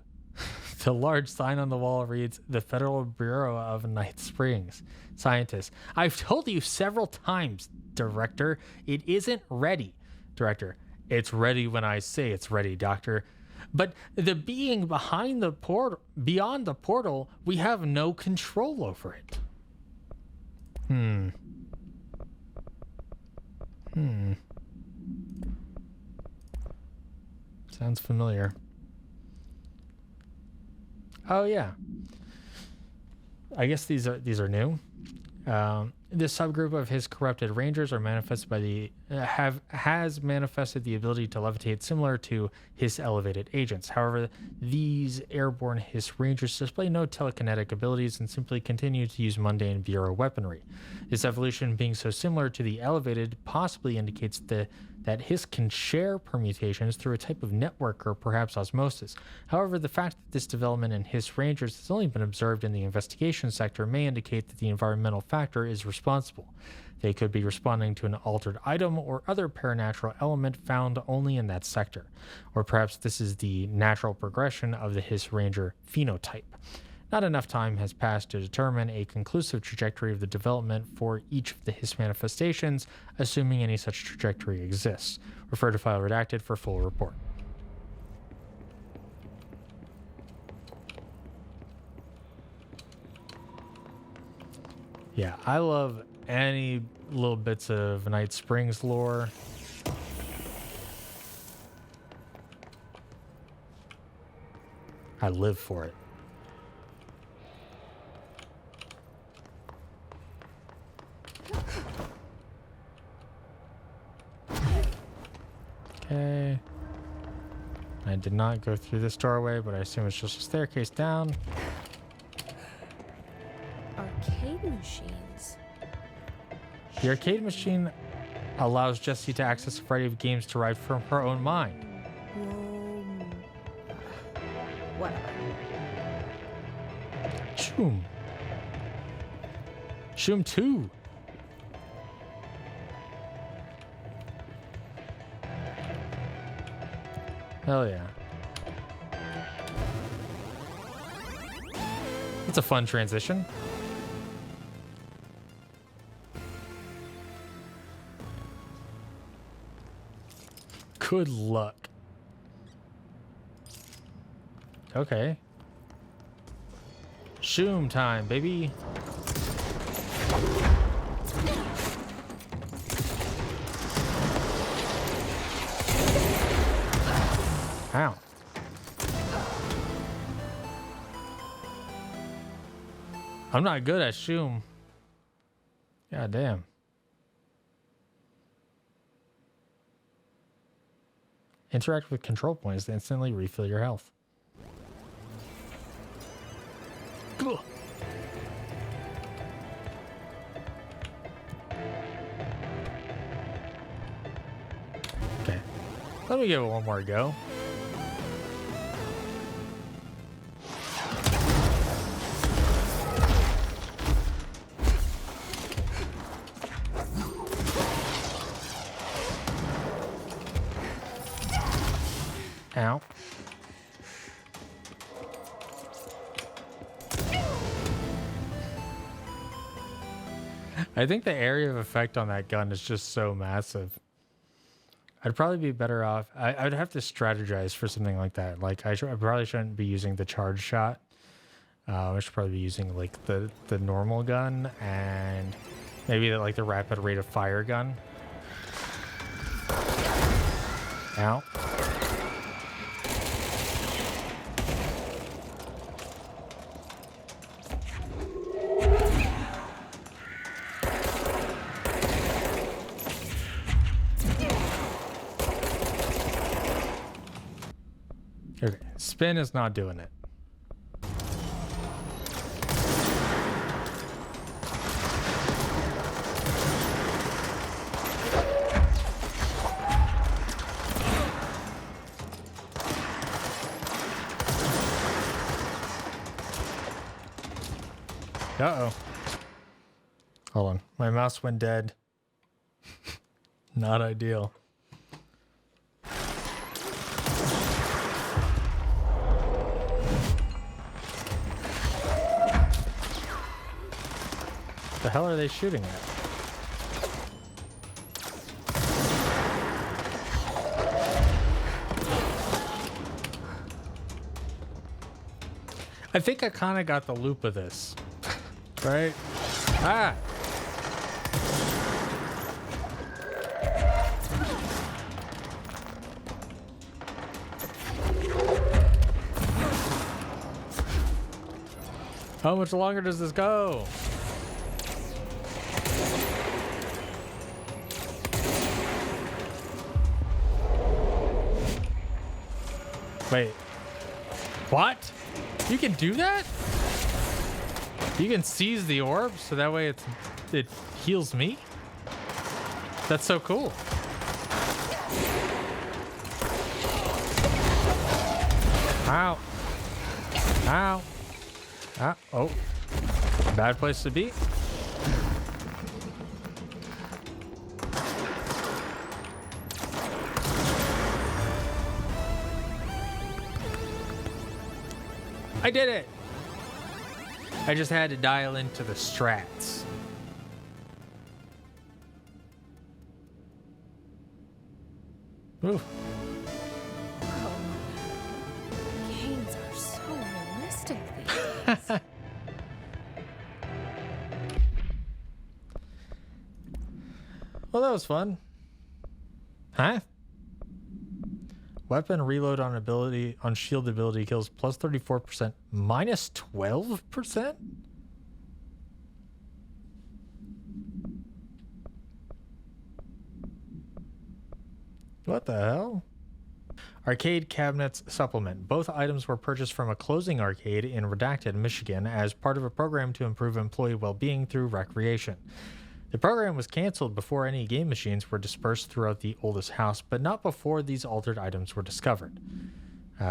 The large sign on the wall reads, the Federal Bureau of Night Springs. Scientist. I've told you several times, Director, it isn't ready. Director. It's ready when I say it's ready, Doctor. But the being behind the portal, beyond the portal, we have no control over it. Sounds familiar. Oh yeah. I guess these are new. This subgroup of his corrupted rangers are manifested by the has manifested the ability to levitate, similar to his elevated agents. However, these airborne Hiss rangers display no telekinetic abilities and simply continue to use mundane Bureau weaponry. This evolution, being so similar to the elevated, possibly indicates that Hiss can share permutations through a type of network or perhaps osmosis. However, the fact that this development in Hiss rangers has only been observed in the investigation sector may indicate that the environmental factor is responsible. They could be responding to an altered item or other paranatural element found only in that sector. Or perhaps this is the natural progression of the Hiss ranger phenotype. Not enough time has passed to determine a conclusive trajectory of the development for each of the Hiss manifestations, assuming any such trajectory exists. Refer to file redacted for full report. Yeah, I love any little bits of Night Springs lore. I live for it. Okay. I did not go through this doorway, but I assume it's just a staircase down. Arcade machines. The arcade machine allows Jessie to access a variety of games derived from her own mind. Whatever. Shoom. Shoom 2. Hell yeah. It's a fun transition. Good luck. Okay. Shoom time, baby. Ow. I'm not good at shoom. God damn. Interact with control points to instantly refill your health. Ugh. Okay. Let me give it one more go. Ow. I think the area of effect on that gun is just so massive. I'd probably be better off. I'd have to strategize for something like that. Like I probably shouldn't be using the charge shot. I should probably be using like the normal gun and maybe like the rapid rate of fire gun. Ow. Okay, spin is not doing it. Uh-oh. Hold on. My mouse went dead. Not ideal. The hell are they shooting at? I think I kind of got the loop of this. Right? Ah! How much longer does this go? Wait. What? You can do that? You can seize the orb so that way it heals me? That's so cool. Ow. Ow. Ah, oh. Bad place to be. I did it! I just had to dial into the strats. Oof. Games are so realistic these days. Well, that was fun. Huh? Weapon reload on shield ability kills plus 34%, minus 12%? What the hell? Arcade cabinets supplement. Both items were purchased from a closing arcade in Redacted, Michigan as part of a program to improve employee well-being through recreation. The program was canceled before any game machines were dispersed throughout the oldest house, but not before these altered items were discovered.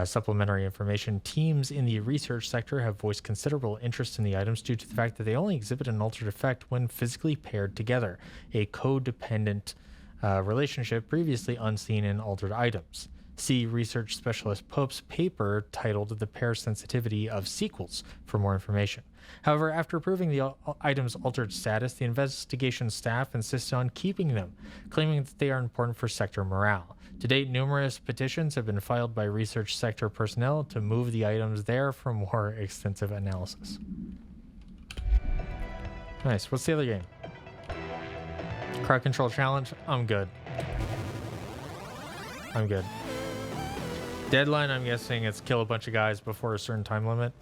Supplementary information. Teams in the research sector have voiced considerable interest in the items due to the fact that they only exhibit an altered effect when physically paired together, a codependent relationship previously unseen in altered items. See research specialist Pope's paper titled The Pair Sensitivity of Sequels for more information. However, after proving the item's altered status, the investigation staff insisted on keeping them, claiming that they are important for sector morale. To date, numerous petitions have been filed by research sector personnel to move the items there for more extensive analysis. Nice. What's the other game? Crowd control challenge? I'm good. I'm good. Deadline, I'm guessing it's kill a bunch of guys before a certain time limit.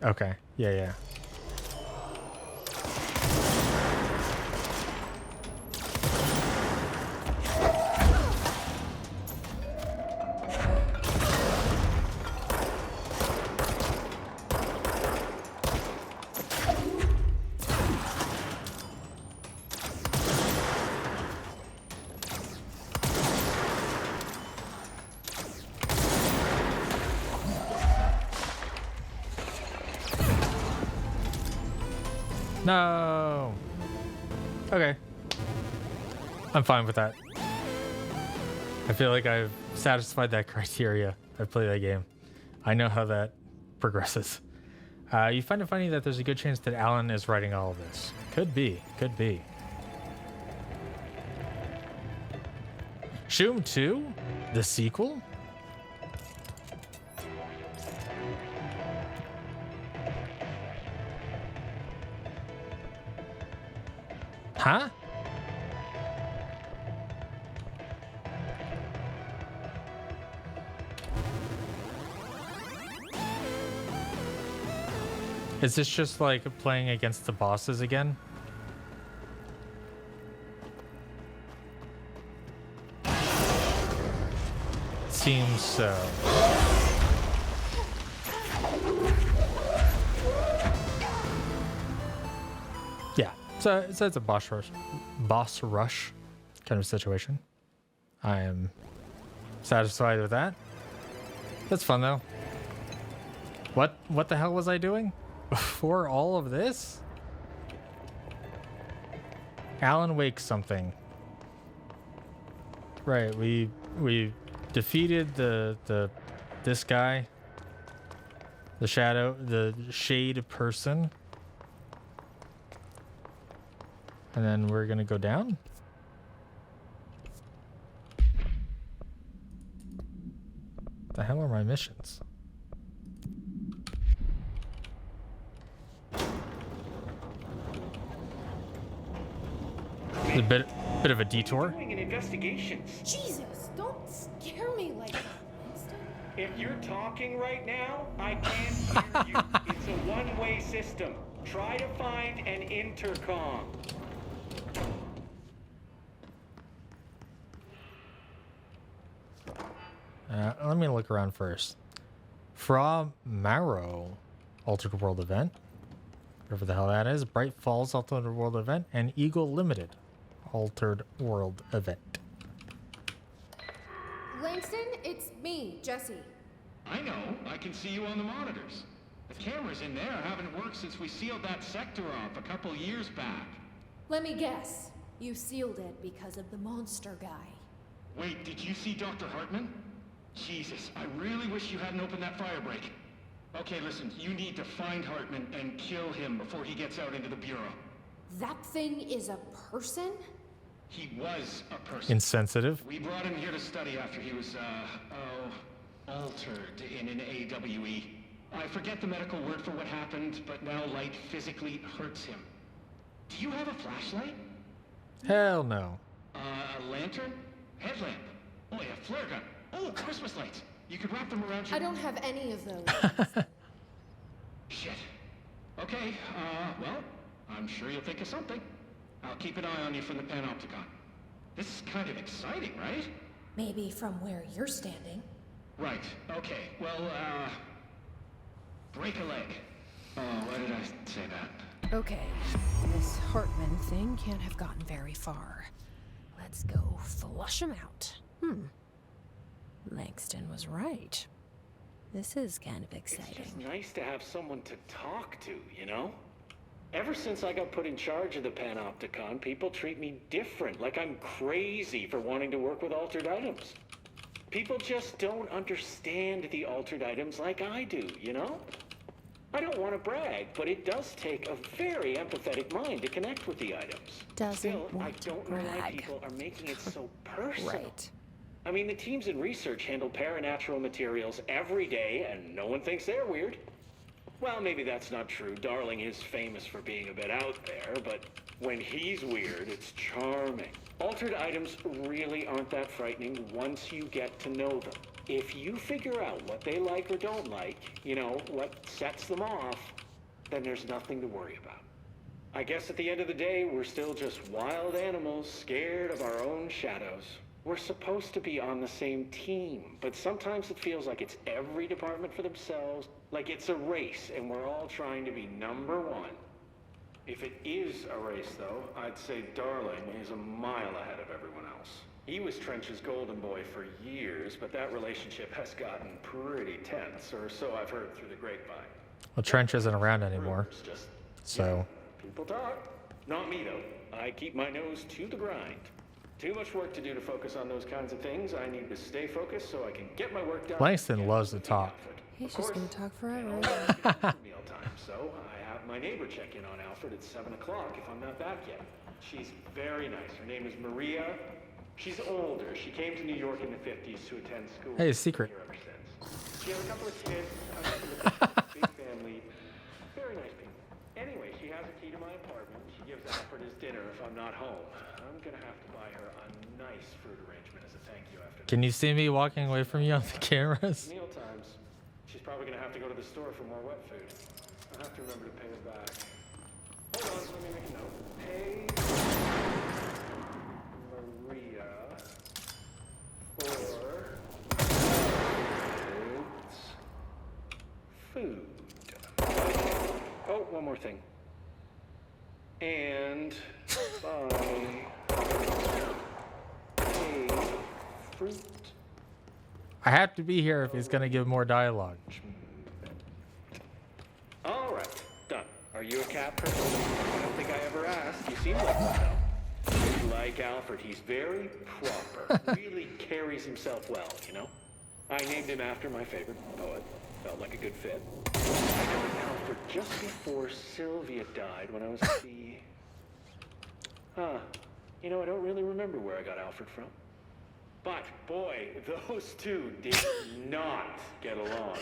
Okay. Yeah. No. Okay. I'm fine with that. I feel like I've satisfied that criteria. I play that game. I know how that progresses. You find it funny that there's a good chance that Alan is writing all of this. Could be. Shoom 2? The sequel? Huh? Is this just like playing against the bosses again? Seems so. Yeah. So it's a boss rush kind of situation. I am satisfied with that. That's fun though. What the hell was I doing before all of this? Alan Wake something. Right, we defeated this guy, the shade person. And then we're gonna go down. The hell are my missions? It's a bit of a detour. Doing an investigation. Jesus, don't scare me like that, Winston. If you're talking right now, I can't hear you. It's a one-way system. Try to find an intercom. Let me look around first. Fra Marrow Altered World Event. Whatever the hell that is. Bright Falls Altered World Event. And Eagle Limited Altered World Event. Langston, it's me, Jesse. I know. I can see you on the monitors. The cameras in there haven't worked since we sealed that sector off a couple years back. Let me guess. You sealed it because of the monster guy. Wait, did you see Dr. Hartman? Jesus, I really wish you hadn't opened that fire break. Okay, listen, you need to find Hartman and kill him before he gets out into the Bureau. That thing is a person? He was a person. Insensitive. We brought him here to study after he was, altered in an AWE. I forget the medical word for what happened, but now light physically hurts him. Do you have a flashlight? Hell no. A lantern? Headlamp? Oh, yeah, flare gun. Oh, Christmas lights. You could wrap them around your... I don't have any of those. Shit. Okay, well, I'm sure you'll think of something. I'll keep an eye on you from the Panopticon. This is kind of exciting, right? Maybe from where you're standing. Right, okay. Well, break a leg. Oh, why did I say that? Okay, this Hartman thing can't have gotten very far. Let's go flush him out. Langston was right. This is kind of exciting. It's just nice to have someone to talk to, you know? Ever since I got put in charge of the Panopticon, people treat me different, like I'm crazy for wanting to work with altered items. People just don't understand the altered items like I do, you know? I don't want to brag, but it does take a very empathetic mind to connect with the items. Still, I don't know why people are making it so personal. Right. I mean, the teams in research handle paranatural materials every day, and no one thinks they're weird. Well, maybe that's not true. Darling is famous for being a bit out there, but when he's weird, it's charming. Altered items really aren't that frightening once you get to know them. If you figure out what they like or don't like, you know, what sets them off, then there's nothing to worry about. I guess at the end of the day, we're still just wild animals scared of our own shadows. We're supposed to be on the same team, but sometimes it feels like it's every department for themselves, like it's a race and we're all trying to be number one. If it is a race, though, I'd say Darling is a mile ahead of everyone else. He was Trench's golden boy for years, but that relationship has gotten pretty tense, or so I've heard through the grapevine. Well, Trench isn't around anymore, Just, so... people talk. Not me, though. I keep my nose to the grind. Too much work to do to focus on those kinds of things. I need to stay focused so I can get my work done. Langston loves to talk. He's just gonna talk forever. Mealtime, so I have my neighbor check in on Alfred at 7 o'clock if I'm not back yet. She's very nice. Her name is Maria. She's older. She came to New York in the 50s to attend school. Hey, it's secret. Here ever since. She has a couple of kids, big family, very nice people. Anyway, she has a key to my apartment. She gives Alfred his dinner if I'm not home. I'm gonna have to buy her a nice fruit arrangement as a thank you after. Can you see me walking away from you on the cameras? Meal times. She's probably gonna have to go to the store for more wet food. I'll have to remember to pay her back. Hold on, let me make a note. Pay Maria for food. Oh, one more thing. And buy a fruit. I have to be here if he's going to give more dialogue. All right, done. Are you a cat person? I don't think I ever asked. You seem like one, though. Like Alfred, he's very proper. Really carries himself well, you know? I named him after my favorite poet. Felt like a good fit. I got Alfred just before Sylvia died when I was at the... You know, I don't really remember where I got Alfred from. But, boy, those two did not get along.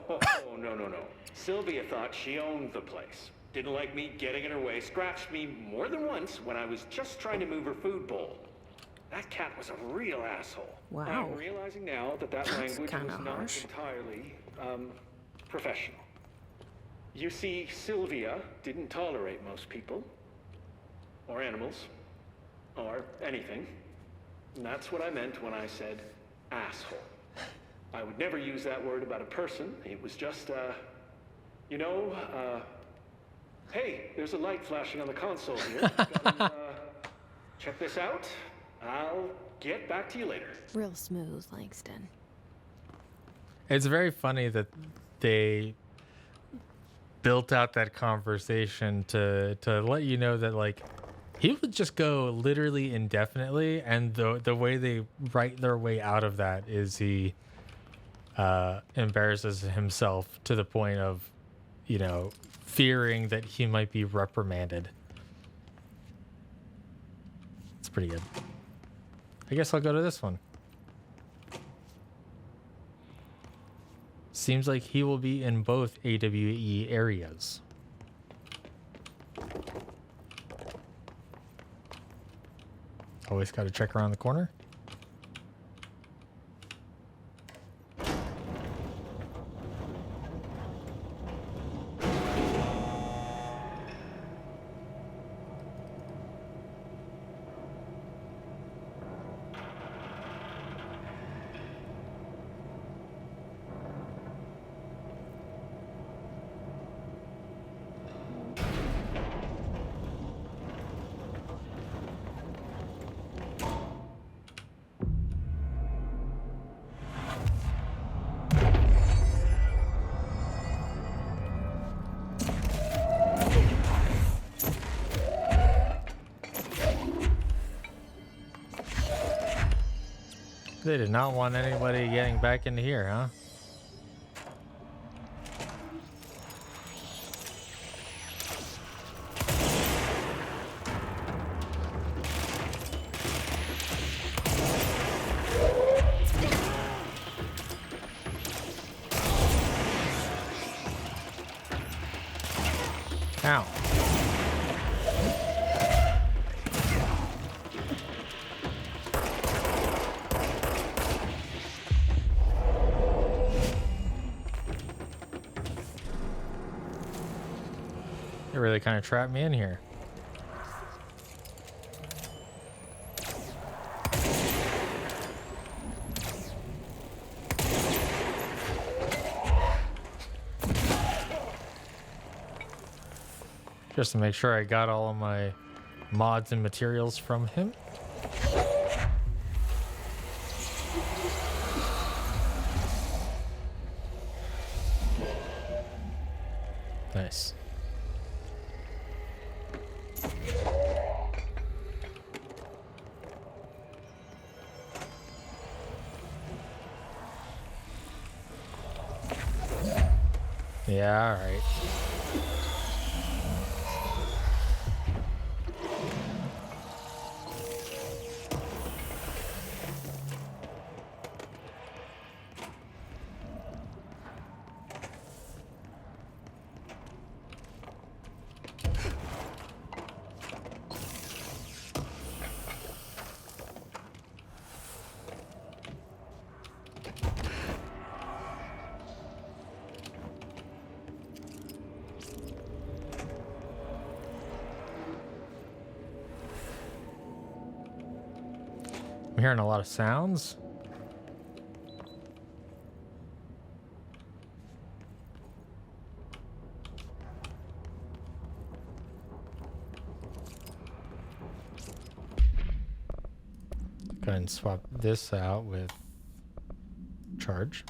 Oh, no. Sylvia thought she owned the place. Didn't like me getting in her way, scratched me more than once when I was just trying to move her food bowl. That cat was a real asshole. Wow. I'm realizing now that language was not entirely, professional. You see, Sylvia didn't tolerate most people, or animals, or anything. And that's what I meant when I said asshole. I would never use that word about a person. It was just, hey, there's a light flashing on the console here. Check this out. I'll get back to you later. Real smooth, Langston. It's very funny that they built out that conversation to let you know that, like, he would just go literally indefinitely, and the way they write their way out of that is he embarrasses himself to the point of, you know, fearing that he might be reprimanded. It's pretty good. I guess I'll go to this one. Seems like he will be in both AWE areas. Always got to check around the corner. They did not want anybody getting back into here, huh? Ow. They really kind of trapped me in here. Just to make sure I got all of my mods and materials from him. Nice. Yeah, all right. I'm hearing a lot of sounds. Go ahead and swap this out with charge.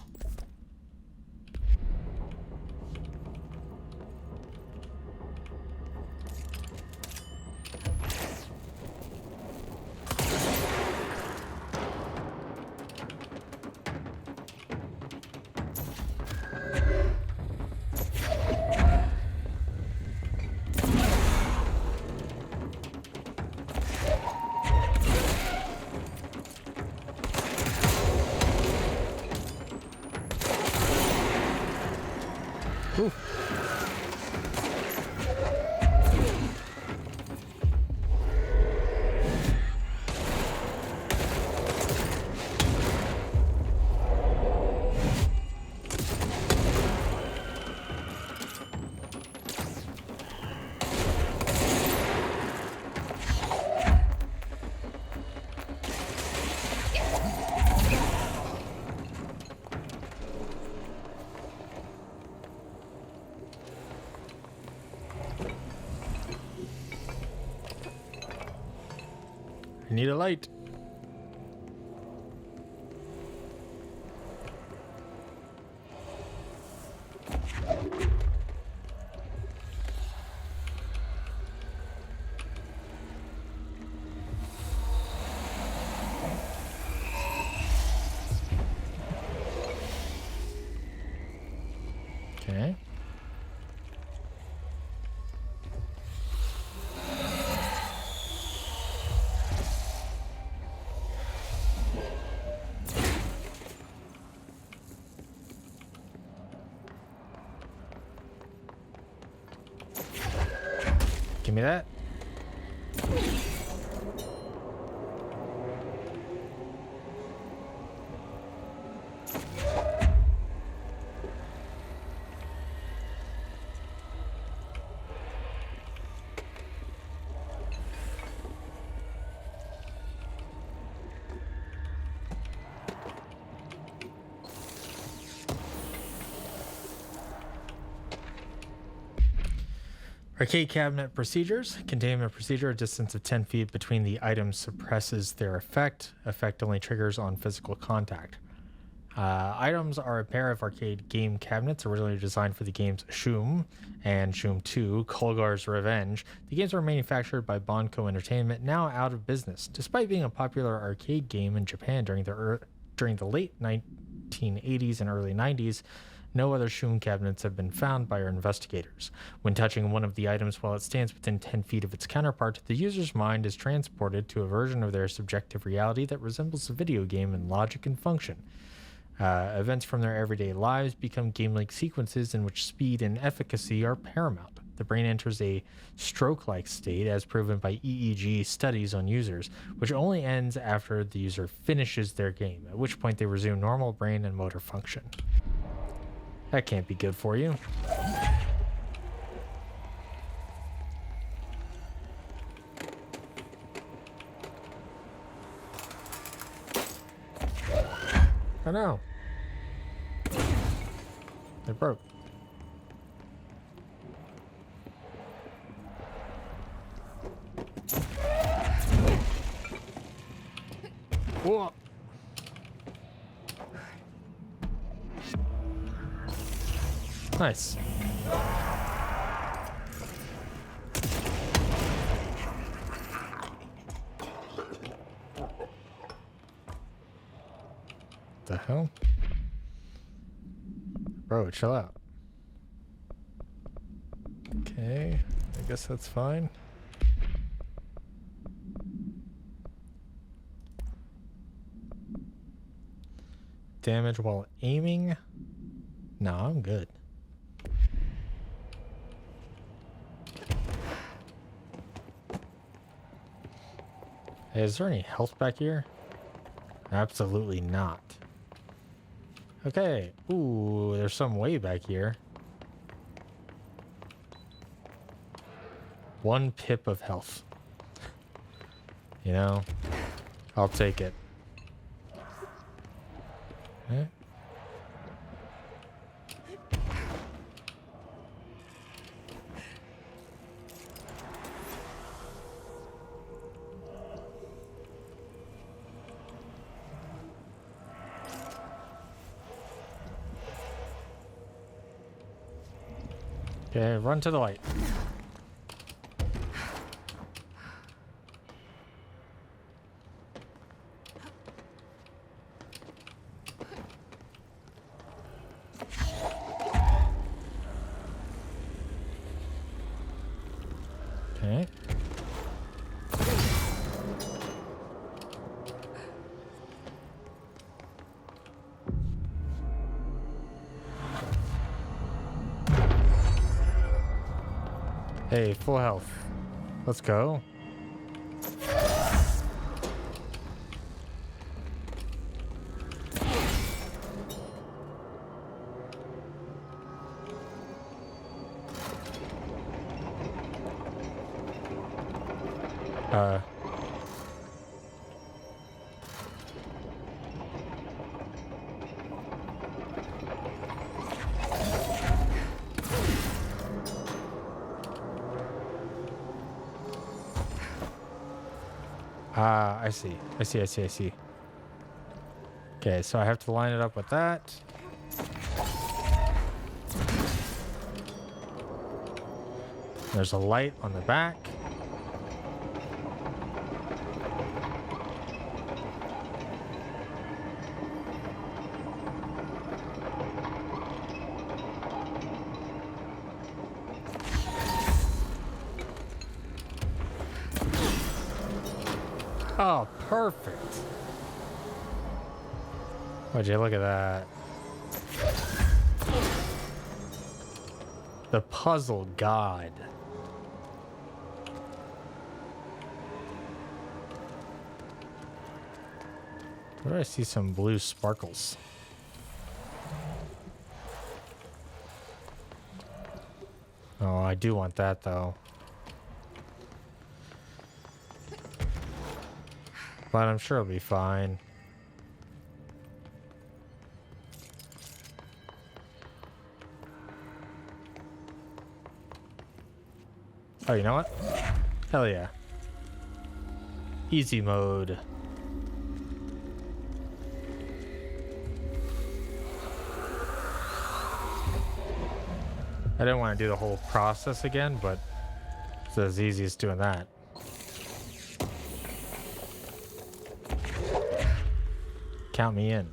I need a light. Okay. Give me that. Arcade cabinet procedures. Containment procedure. A distance of 10 feet between the items suppresses their effect. Effect only triggers on physical contact. Items are a pair of arcade game cabinets originally designed for the games Shoom and Shoom 2, Kolgar's Revenge. The games were manufactured by Bonco Entertainment, now out of business. Despite being a popular arcade game in Japan during the during the late 1980s and early 90s, no other Shun cabinets have been found by our investigators. When touching one of the items while it stands within 10 feet of its counterpart, the user's mind is transported to a version of their subjective reality that resembles a video game in logic and function. Events from their everyday lives become game-like sequences in which speed and efficacy are paramount. The brain enters a stroke-like state, as proven by EEG studies on users, which only ends after the user finishes their game, at which point they resume normal brain and motor function. That can't be good for you. Oh no. It broke. Whoa. Nice. The hell? Bro, chill out. Okay, I guess that's fine. Damage while aiming? No, I'm good. Hey, is there any health back here? Absolutely not. Okay. Ooh, there's some way back here. 1 pip of health. You know, I'll take it. Okay. Okay, run to the light. Okay. Hey, full health. Let's go. I see. I see. Okay, so I have to line it up with that. There's a light on the back. Oh, perfect. Would you look at that? The puzzle god. Where do I see some blue sparkles? Oh, I do want that though. But I'm sure it'll be fine. Oh, you know what? Hell yeah. Easy mode. I didn't want to do the whole process again, but it's as easy as doing that. Count me in.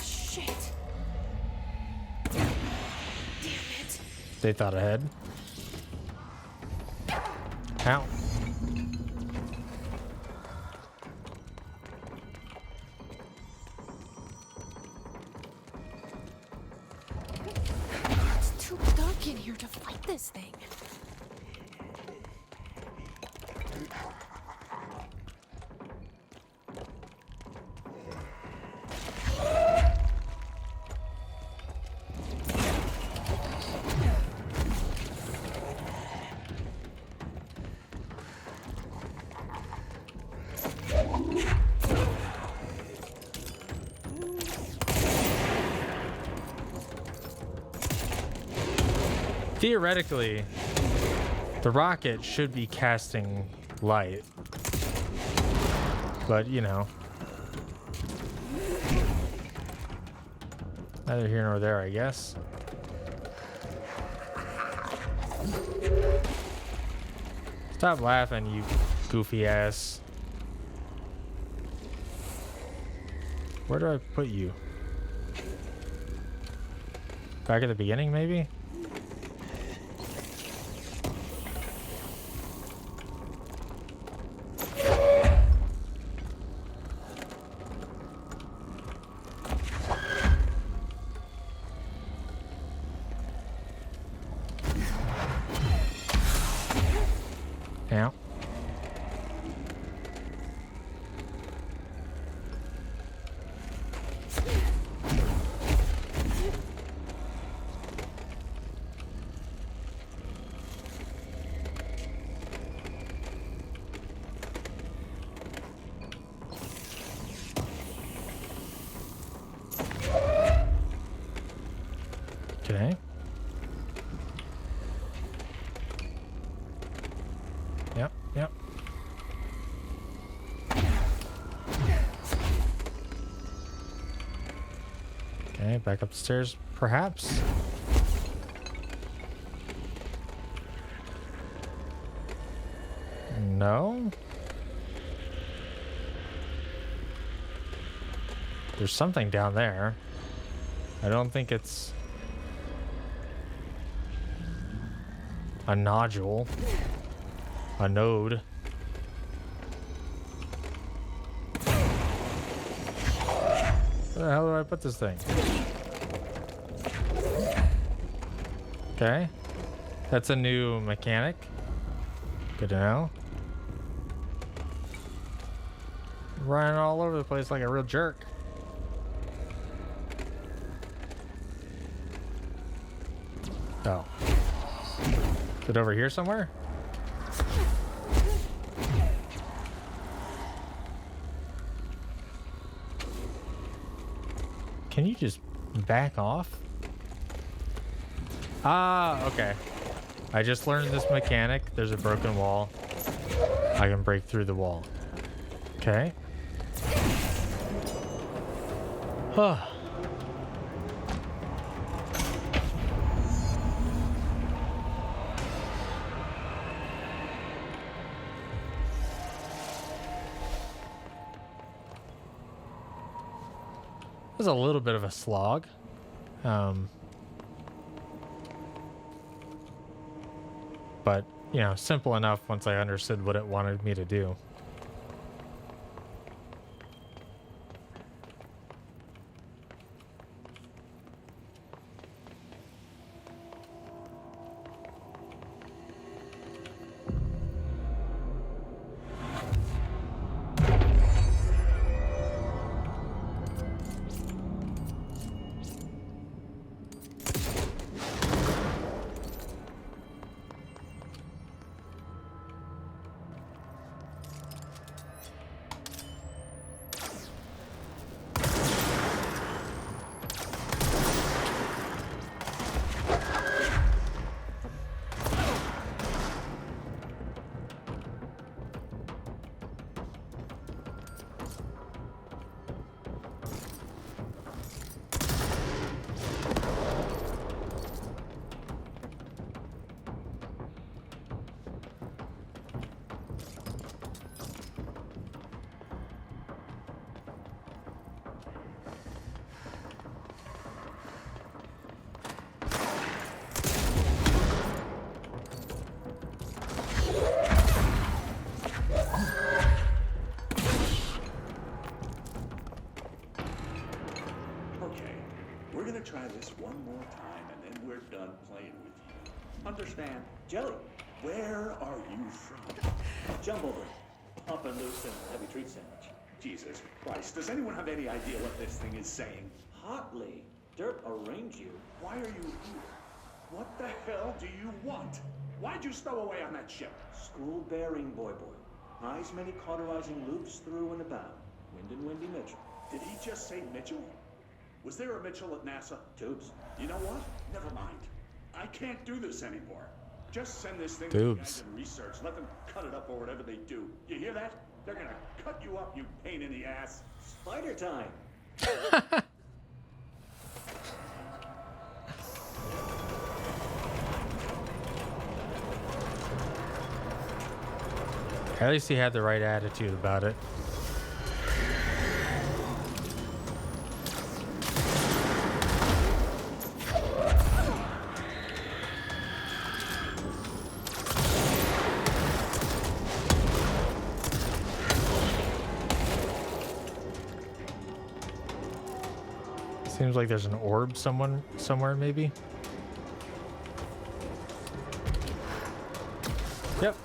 Shit. Damn it. They thought ahead. Ow. It's too dark in here to fight this thing. Theoretically, the rocket should be casting light. But, you know. Neither here nor there, I guess. Stop laughing, you goofy ass. Where do I put you? Back at the beginning, maybe? Yeah. Okay. Yep, yep. Okay, back up the stairs, perhaps. No. There's something down there. I don't think it's a nodule. A node. Where the hell do I put this thing? Okay. That's a new mechanic. Good to know. Running all over the place like a real jerk. Oh. Is it over here somewhere? Can you just back off? Ah, okay. I just learned this mechanic. There's a broken wall. I can break through the wall. Okay. Huh. It was a little bit of a slog. But, you know, simple enough once I understood what it wanted me to do. one more time, and then we're done playing with you. Understand. Jelly. Where are you from? Jumbleton. Pump and loose and heavy treat sandwich. Jesus Christ, does anyone have any idea what this thing is saying? Hotly. Dirt arrange you. Why are you here? What the hell do you want? Why'd you stow away on that ship? School bearing, boy. Eyes many cauterizing loops through and about. Wind and Windy Mitchell. Did he just say Mitchell? Was there a Mitchell at NASA? Tubes. You know what? Never mind. I can't do this anymore. Just send this thing Tubes. to the guys in research. Let them cut it up or whatever they do. You hear that? They're gonna cut you up, you pain in the ass. Spider time. At least he had the right attitude about it. Seems like there's an orb somewhere maybe. Yep.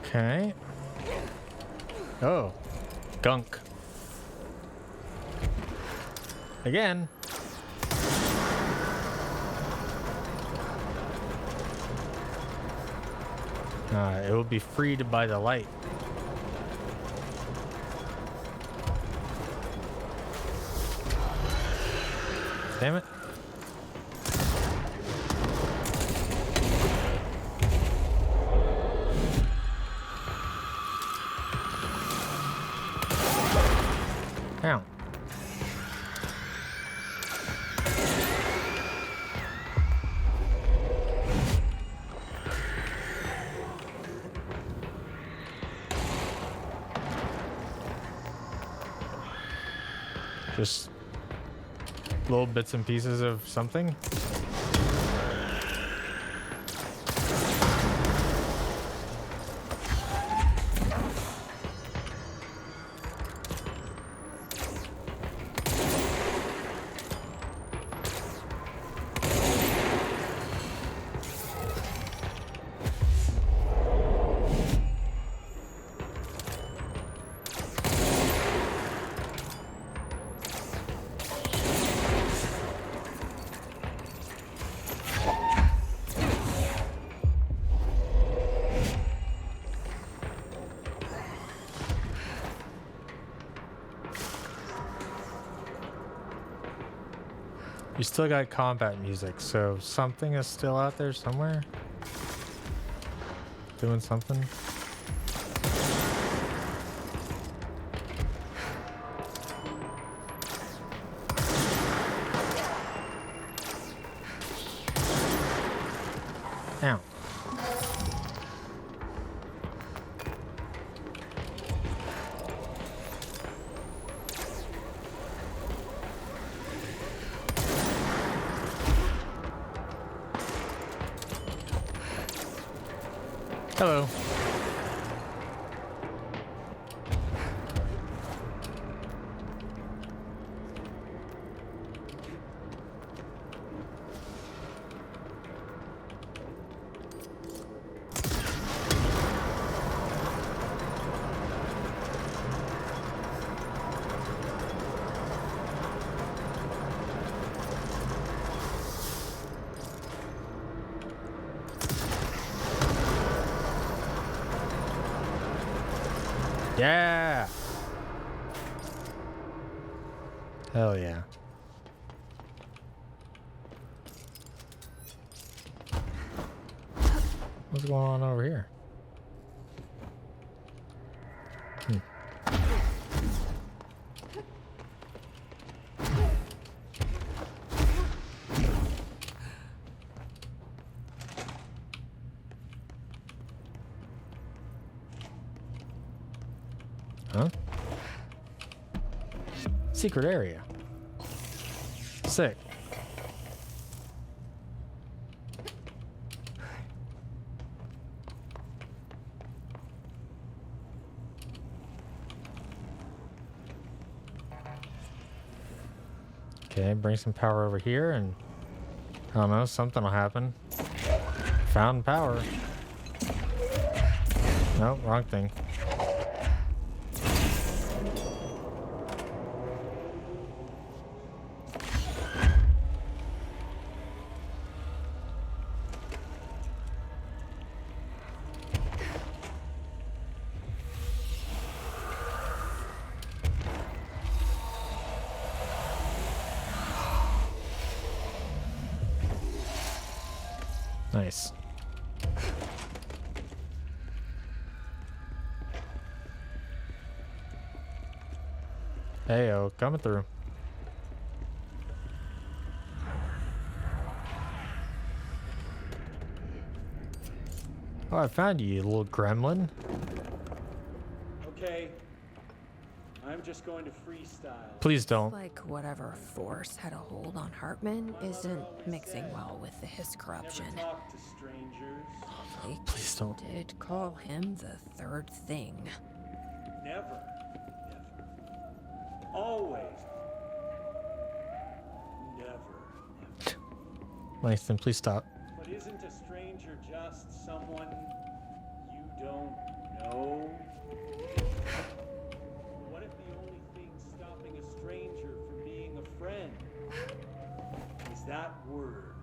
Okay. Oh. Gunk. Again. It will be freed by the light. Damn it. Ow. Just little bits and pieces of something. You still got combat music, so something is still out there somewhere. Doing something. Ow. Hello. Yeah. Hell yeah. What's going on over here? Huh? Secret area. Sick. Okay, bring some power over here and I don't know, something will happen. Found power. Nope, wrong thing. Nice. Heyo, coming through. Oh, I found you, you little gremlin. Okay. I'm just going to freestyle. Please don't. Like whatever force had a hold on Hartman isn't mixing well with the Hiss corruption. Never talk to strangers. They Please don't. did call him the third thing. Never. Always. Never. Langston, please stop. But isn't a stranger just someone you don't know? What if the only thing stopping a stranger from being a friend is that word?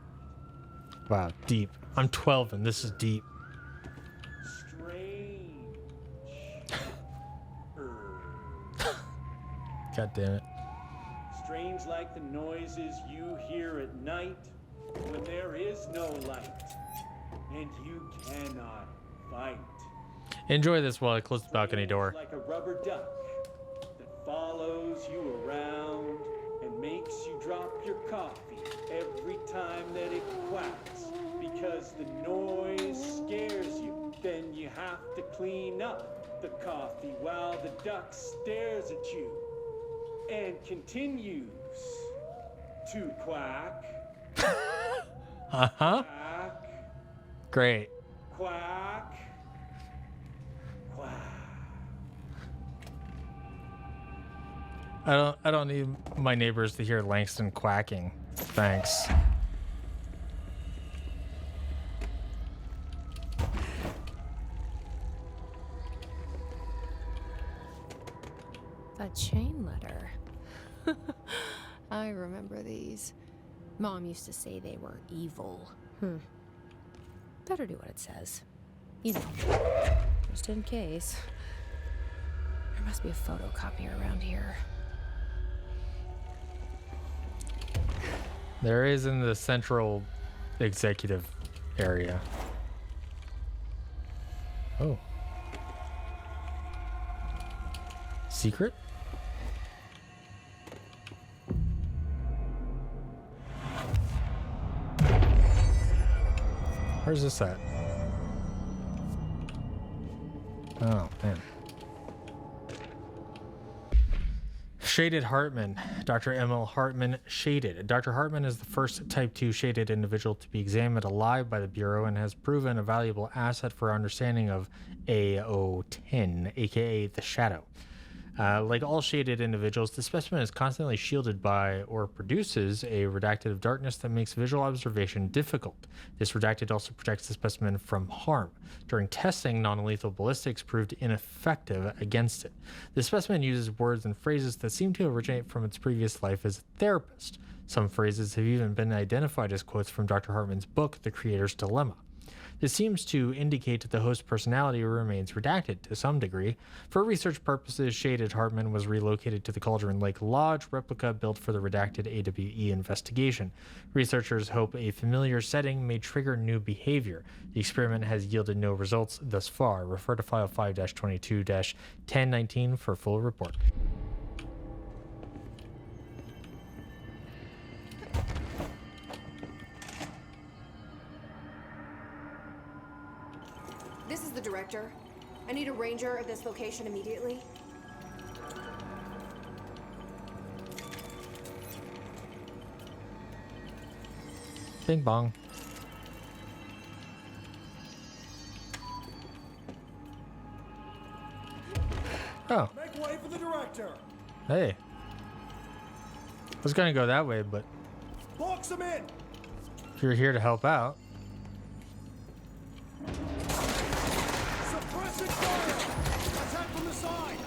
Wow, deep. I'm 12 and this is deep. Strange. God damn it. Strange like the noises you hear at night when there is no light and you cannot fight. Enjoy this while I close the balcony door. Like a rubber duck that follows you around and makes you drop your coffee every time that it quacks because the noise scares you. Then you have to clean up the coffee while the duck stares at you and continues to quack. Uh-huh. Quack. Great. Quack. Quack. I don't need my neighbors to hear Langston quacking. Thanks. A chain letter. I remember these. Mom used to say they were evil. Better do what it says. You know, just in case. There must be a photocopier around here. There is in the central executive area. Oh. Secret? Where's this at? Oh, man. Shaded Hartman. Dr. Emil Hartman shaded. Dr. Hartman is the first Type 2 shaded individual to be examined alive by the Bureau and has proven a valuable asset for understanding of AO10, aka the Shadow. Like all shaded individuals, the specimen is constantly shielded by or produces a redacted of darkness that makes visual observation difficult. This redacted also protects the specimen from harm. During testing, non-lethal ballistics proved ineffective against it. The specimen uses words and phrases that seem to originate from its previous life as a therapist. Some phrases have even been identified as quotes from Dr. Hartman's book, The Creator's Dilemma. This seems to indicate that the host personality remains redacted to some degree. For research purposes, Shaded Hartman was relocated to the Cauldron Lake Lodge replica built for the redacted AWE investigation. Researchers hope a familiar setting may trigger new behavior. The experiment has yielded no results thus far. Refer to File 5-22-1019 for full report. This is the director. I need a ranger at this location immediately. Bing bong. Oh. Make way for the director. Hey. I was gonna go that way, but Box him in. if you're here to help out. Suppressing fire. Attack from the side.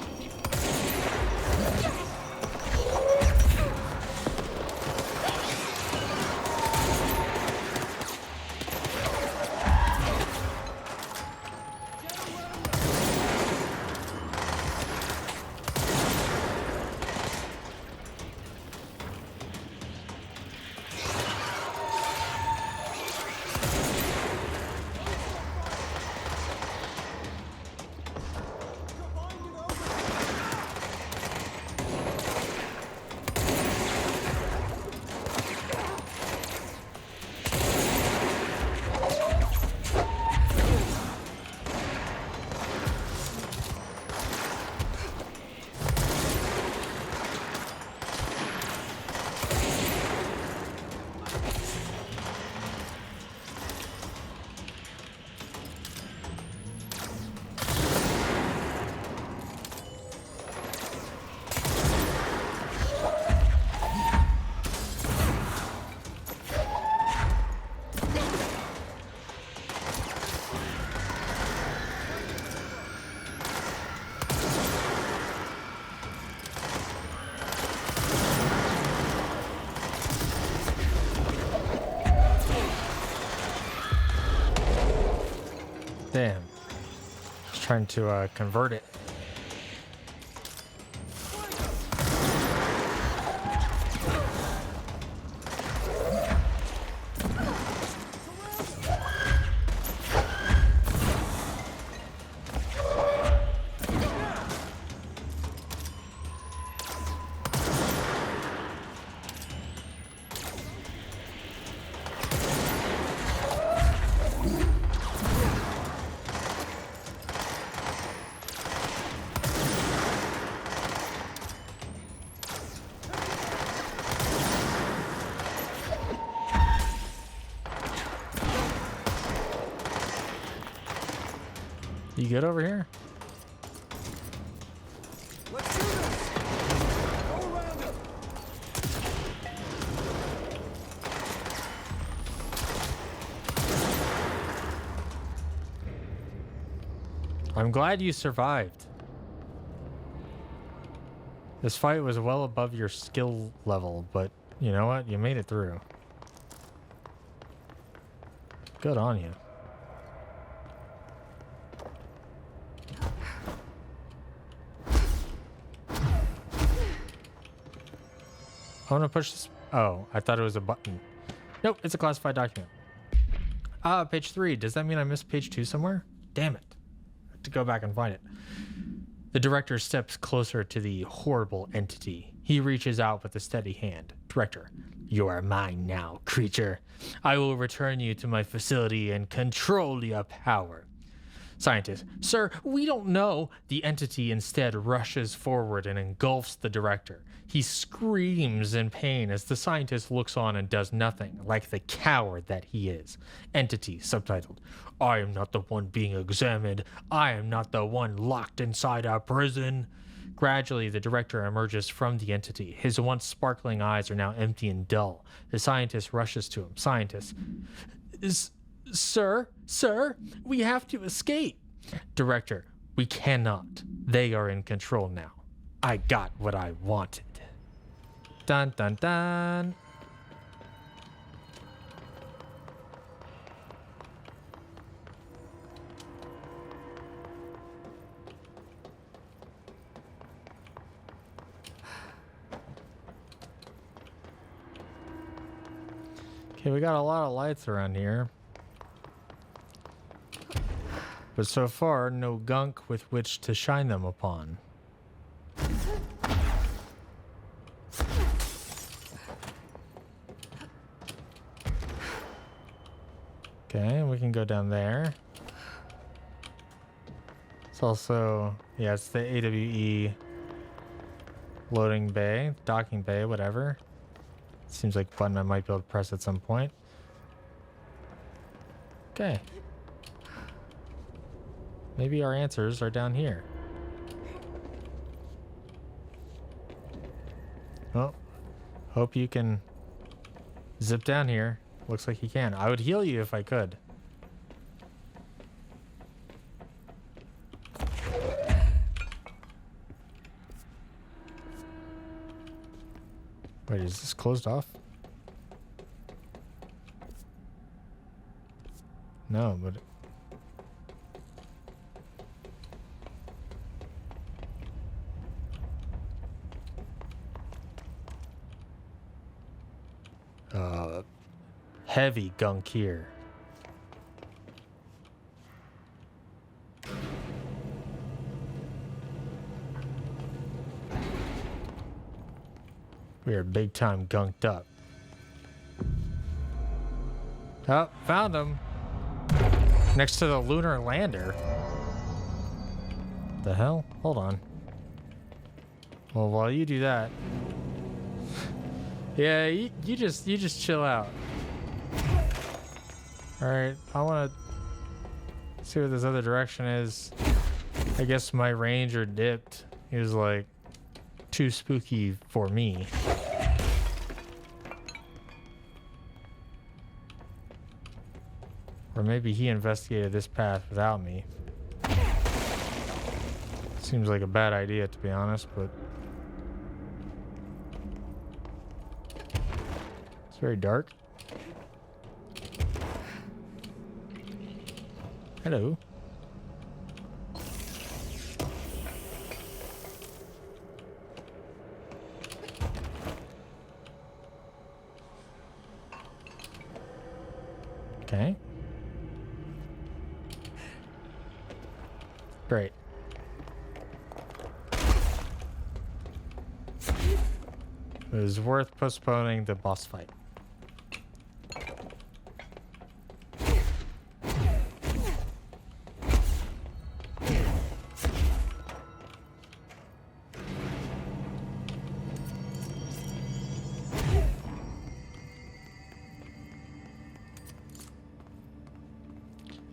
Damn. Just trying to convert it. You good over here? Let's do this. Go around him. I'm glad you survived. This fight was well above your skill level, but you know what? You made it through. Good on you. I want to push this. Oh, I thought it was a button. Nope, it's a classified document. Ah, page 3. Does that mean I missed page 2 somewhere? Damn it. I have to go back and find it. The director steps closer to the horrible entity. He reaches out with a steady hand. Director, you are mine now, creature. I will return you to my facility and control your power. Scientist, sir, we don't know. The entity instead rushes forward and engulfs the director. He screams in pain as the scientist looks on and does nothing, like the coward that he is. Entity, subtitled, I am not the one being examined. I am not the one locked inside a prison. Gradually, the director emerges from the entity. His once sparkling eyes are now empty and dull. The scientist rushes to him. Scientist, Sir, we have to escape. Director, we cannot. They are in control now. I got what I wanted. Dun dun dun. Okay, we got a lot of lights around here. But so far, no gunk with which to shine them upon. Okay, we can go down there. It's also, yeah, it's the AWE loading bay, docking bay, whatever. Seems like a button I might be able to press at some point. Okay. Maybe our answers are down here. Well, hope you can zip down here. Looks like you can. I would heal you if I could. Wait, is this closed off? No, but... heavy gunk here. We are big time gunked up. Oh, found him. Next to the lunar lander. The hell? Hold on. Well, while you do that, yeah, you just chill out. All right, I want to see what this other direction is. I guess my ranger dipped. He was like too spooky for me. Or maybe he investigated this path without me. Seems like a bad idea, to be honest, but it's very dark. Hello. Okay. Great. It was worth postponing the boss fight.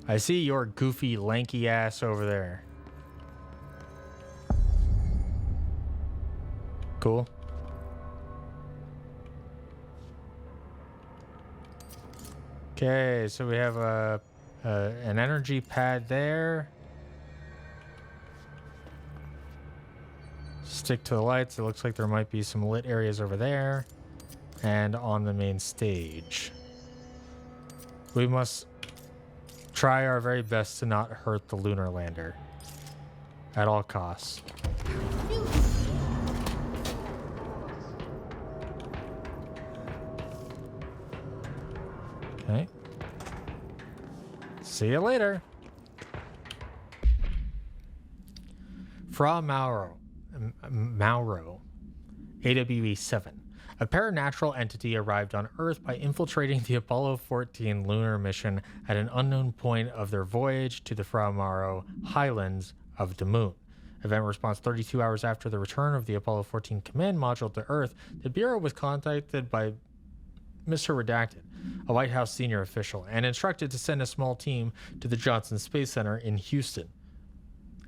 I see your goofy, lanky ass over there. Cool. Okay, so we have an energy pad there. Stick to the lights. It looks like there might be some lit areas over there. And on the main stage. We must try our very best to not hurt the lunar lander. At all costs. Okay. See you later. Fra Mauro, AWE 7. A paranatural entity arrived on Earth by infiltrating the Apollo 14 lunar mission at an unknown point of their voyage to the Fra Mauro highlands of the moon. Event response 32 hours after the return of the Apollo 14 command module to Earth, the Bureau was contacted by Mr. Redacted, a White House senior official, and instructed to send a small team to the Johnson Space Center in Houston.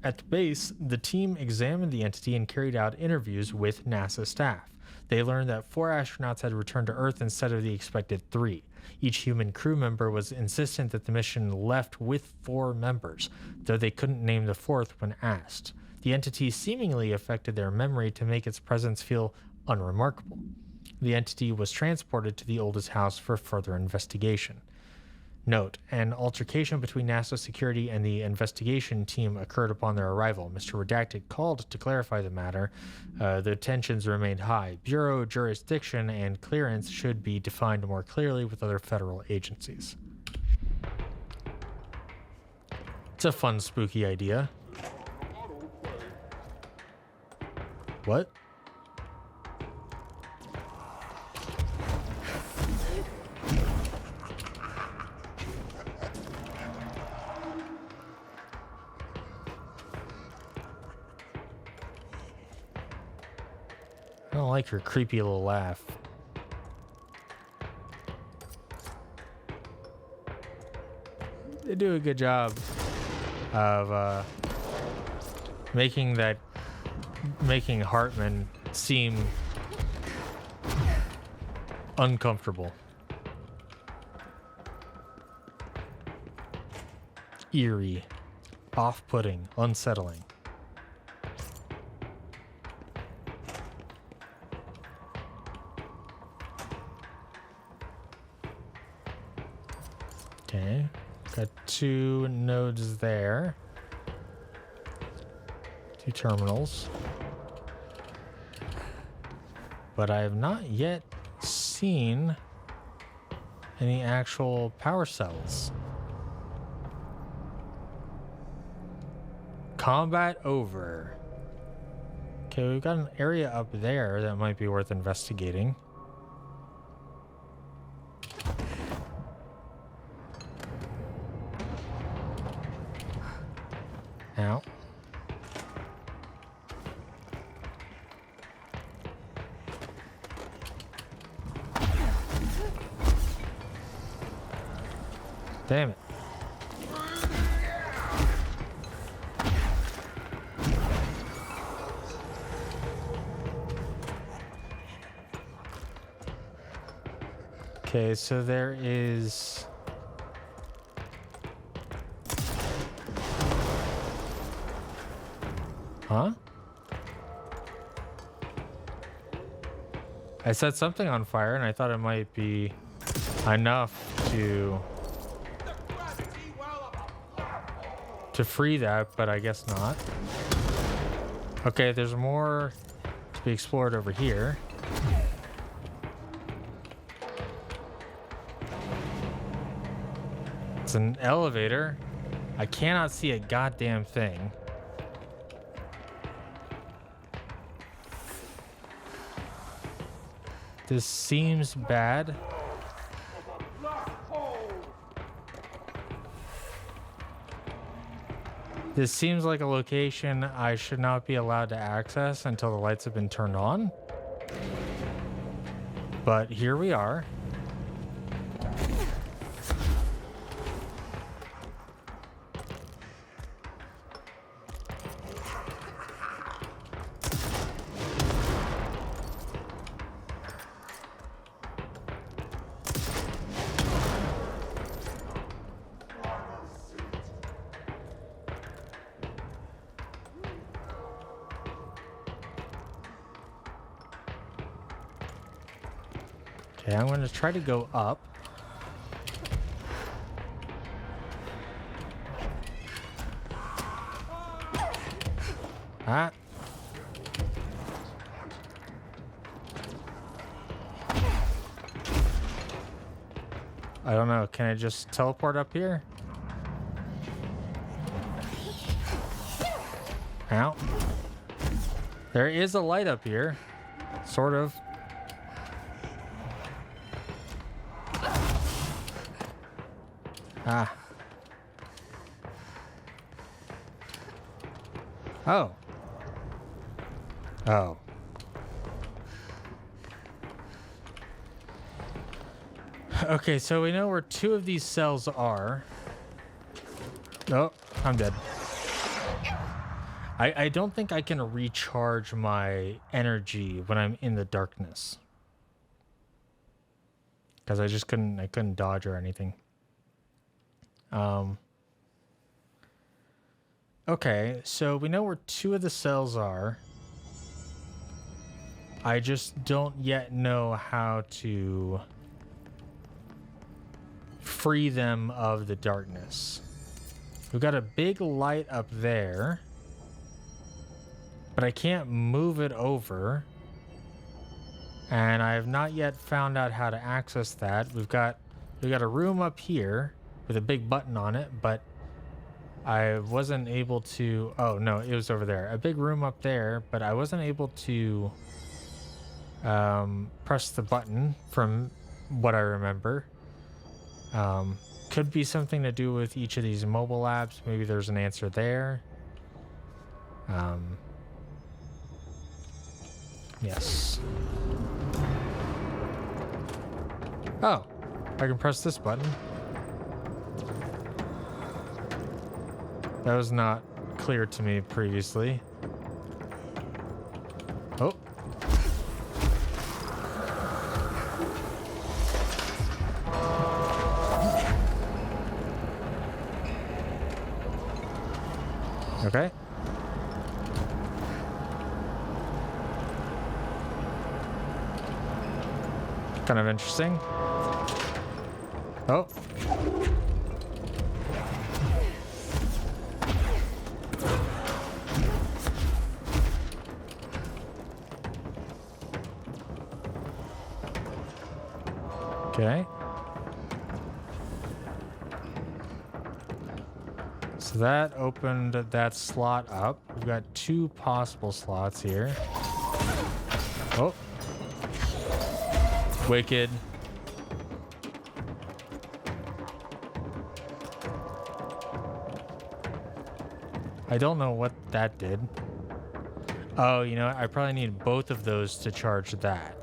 At the base, the team examined the entity and carried out interviews with NASA staff. They learned that 4 astronauts had returned to Earth instead of the expected 3. Each human crew member was insistent that the mission left with 4 members, though they couldn't name the 4th when asked. The entity seemingly affected their memory to make its presence feel unremarkable. The entity was transported to the oldest house for further investigation. Note, an altercation between NASA security and the investigation team occurred upon their arrival. Mr. Redacted called to clarify the matter. The tensions remained high. Bureau jurisdiction and clearance should be defined more clearly with other federal agencies. It's a fun, spooky idea. What? I don't like her creepy little laugh. They do a good job of making Hartman seem uncomfortable, eerie, off-putting, unsettling. Okay, got 2 nodes there. 2 terminals. But I have not yet seen any actual power cells. Combat over. Okay, we've got an area up there that might be worth investigating. Ow. Damn it. Okay, so there is... Huh? I set something on fire and I thought it might be enough to free that, but I guess not. Okay, there's more to be explored over here. It's an elevator. I cannot see a goddamn thing. This seems bad. This seems like a location I should not be allowed to access until the lights have been turned on. But here we are. Okay, I'm going to try to go up. Ah. I don't know. Can I just teleport up here? Ow. There is a light up here. Sort of. Ah. Oh. Oh. Okay, so we know where 2 of these cells are. Oh, I'm dead. I don't think I can recharge my energy when I'm in the darkness. Because I couldn't dodge or anything. Okay, so we know where 2 of the cells are. I just don't yet know how to free them of the darkness. We've got a big light up there, but I can't move it over. And I have not yet found out how to access that. We've got a room up here with a big button on it, but I wasn't able to... Oh, no, it was over there. A big room up there, but I wasn't able to press the button from what I remember. Could be something to do with each of these mobile labs. Maybe there's an answer there. Yes. Oh, I can press this button. That was not clear to me previously. Oh. Okay. Kind of interesting. Oh. Okay. So that opened that slot up. We've got 2 possible slots here. Oh. Wicked. I don't know what that did. Oh, you know, I probably need both of those to charge that.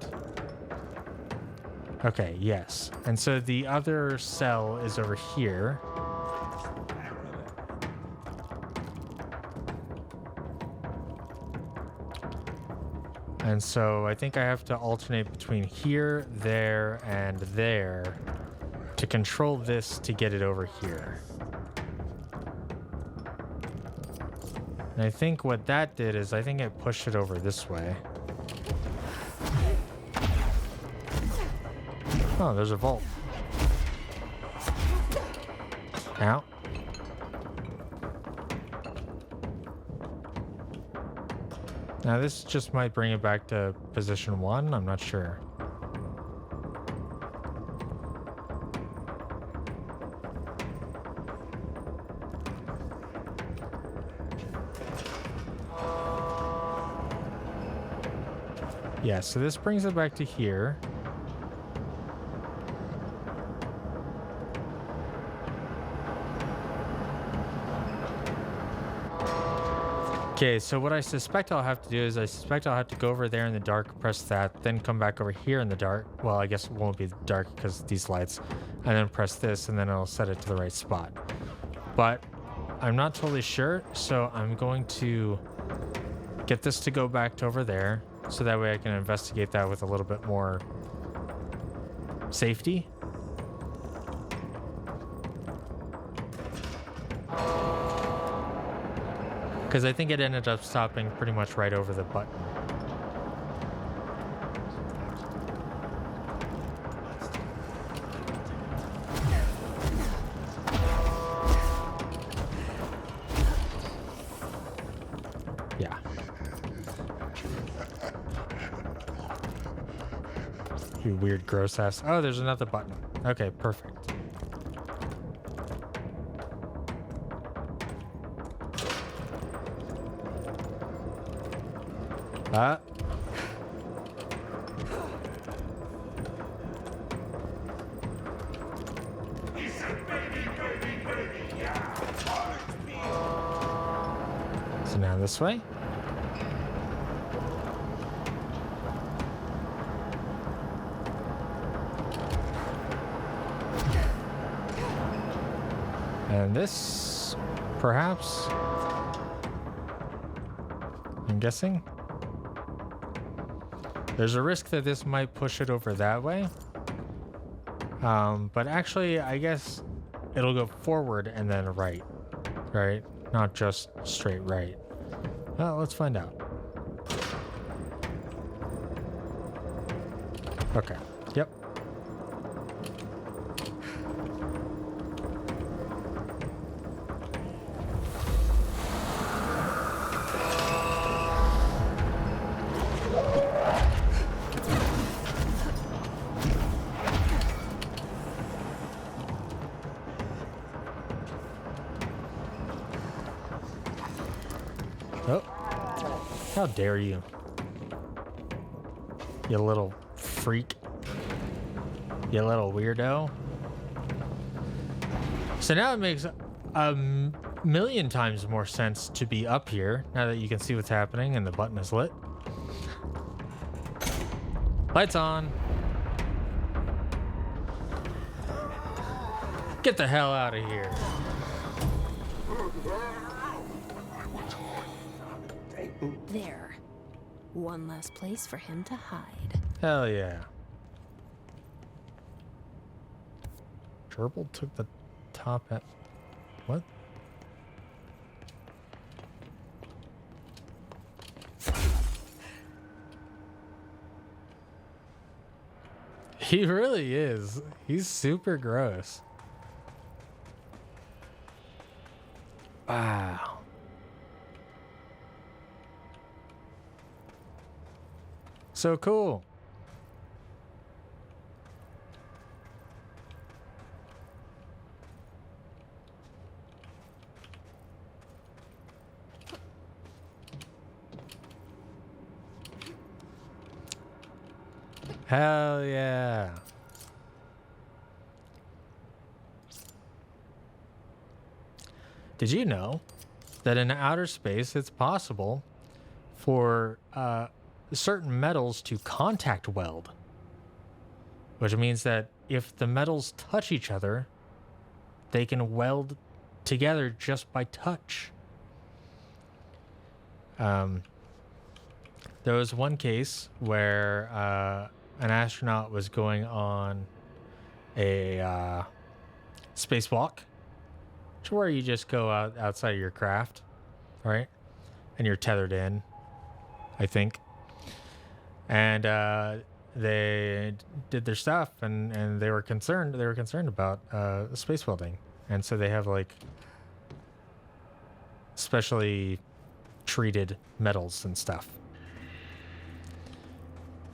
Okay, yes. And so the other cell is over here. And so I think I have to alternate between here, there, and there to control this to get it over here. And I think what that did is I think it pushed it over this way. Oh, there's a vault. Ow. Now this just might bring it back to position 1. I'm not sure. Yeah, so this brings it back to here. Okay, so what I suspect I'll have to do is I suspect I'll have to go over there in the dark, press that, then come back over here in the dark. Well, I guess it won't be dark because of these lights. And then press this, and then it'll set it to the right spot. But I'm not totally sure, so I'm going to get this to go back to over there, so that way I can investigate that with a little bit more safety. Because I think it ended up stopping pretty much right over the button. Yeah. You weird, gross ass. Oh, there's another button. Okay, perfect. So now this way. And this, perhaps, I'm guessing. There's a risk that this might push it over that way. But actually, I guess it'll go forward and then right, right? Not just straight right. Well, let's find out. Okay, yep. How dare you? You little freak. You little weirdo. So now it makes a million times more sense to be up here now that you can see what's happening and the button is lit. Lights on. Get the hell out of here. There. One last place for him to hide. Hell yeah. Gerbil took the top at... What? He really is. He's super gross. Wow. So cool. Hell yeah. Did you know that in outer space it's possible for certain metals to contact weld? Which means that if the metals touch each other, they can weld together just by touch. There was one case where an astronaut was going on a spacewalk, to where you just go outside of your craft, right? And you're tethered in, I think. And they did their stuff, and they were concerned. They were concerned about space welding, and so they have like specially treated metals and stuff.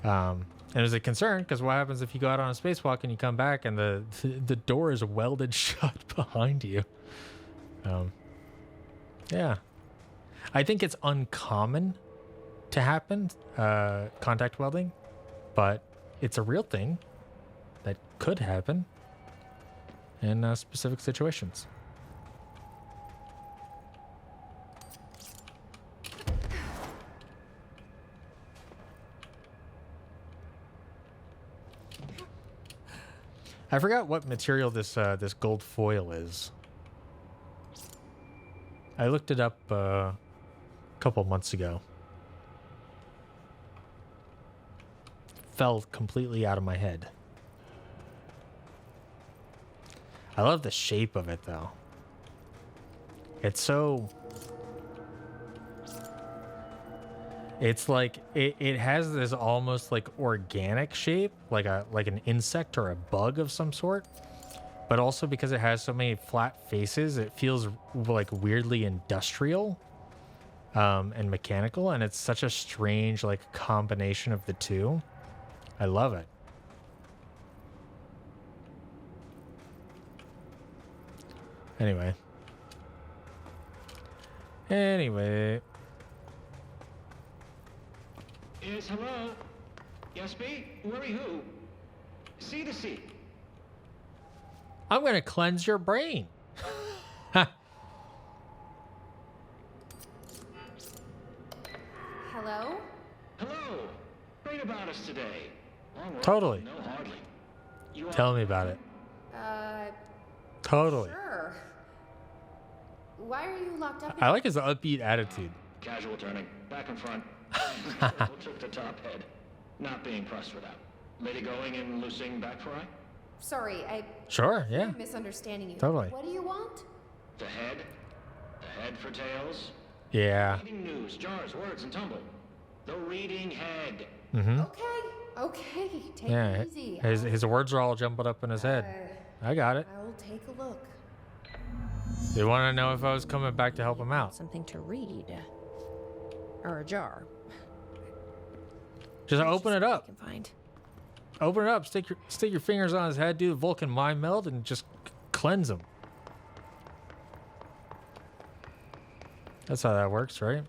And it was a concern because what happens if you go out on a spacewalk and you come back and the door is welded shut behind you? Yeah. I think it's uncommon to happen, contact welding, but it's a real thing that could happen in specific situations. I forgot what material this this gold foil is. I looked it up a couple months ago. Fell completely out of my head. I love the shape of it though. It's so... It's like it has this almost like organic shape, like an insect or a bug of some sort. But also because it has so many flat faces, it feels like weirdly industrial and mechanical, and it's such a strange like combination of the two. I love it. Anyway. Yes, hello? Yes, me? Worry who? C to C. I'm gonna cleanse your brain. Hello? Hello. Great about us today. Long road. Totally. No, hardly. Tell me about it. Totally. Sure. Why are you locked up? I like his upbeat attitude. Casual turning. Back and front. Took the top head. Not being pressed for that. Lady going and loosing back fry? Sorry, Sure, yeah. I'm misunderstanding you. Totally. What do you want? The head? The head for tails? Yeah. Reading news, jars, words, and tumble. The reading head. Mm-hmm. Okay, take Yeah, it easy. his words are all jumbled up in his head. I got it. I'll take a look. They want to know if I was coming back to help him out. Something to read. Or a jar. Just open it up. I can find. Open it up. Stick your fingers on his head. Do the Vulcan mind meld and just cleanse him. That's how that works, right?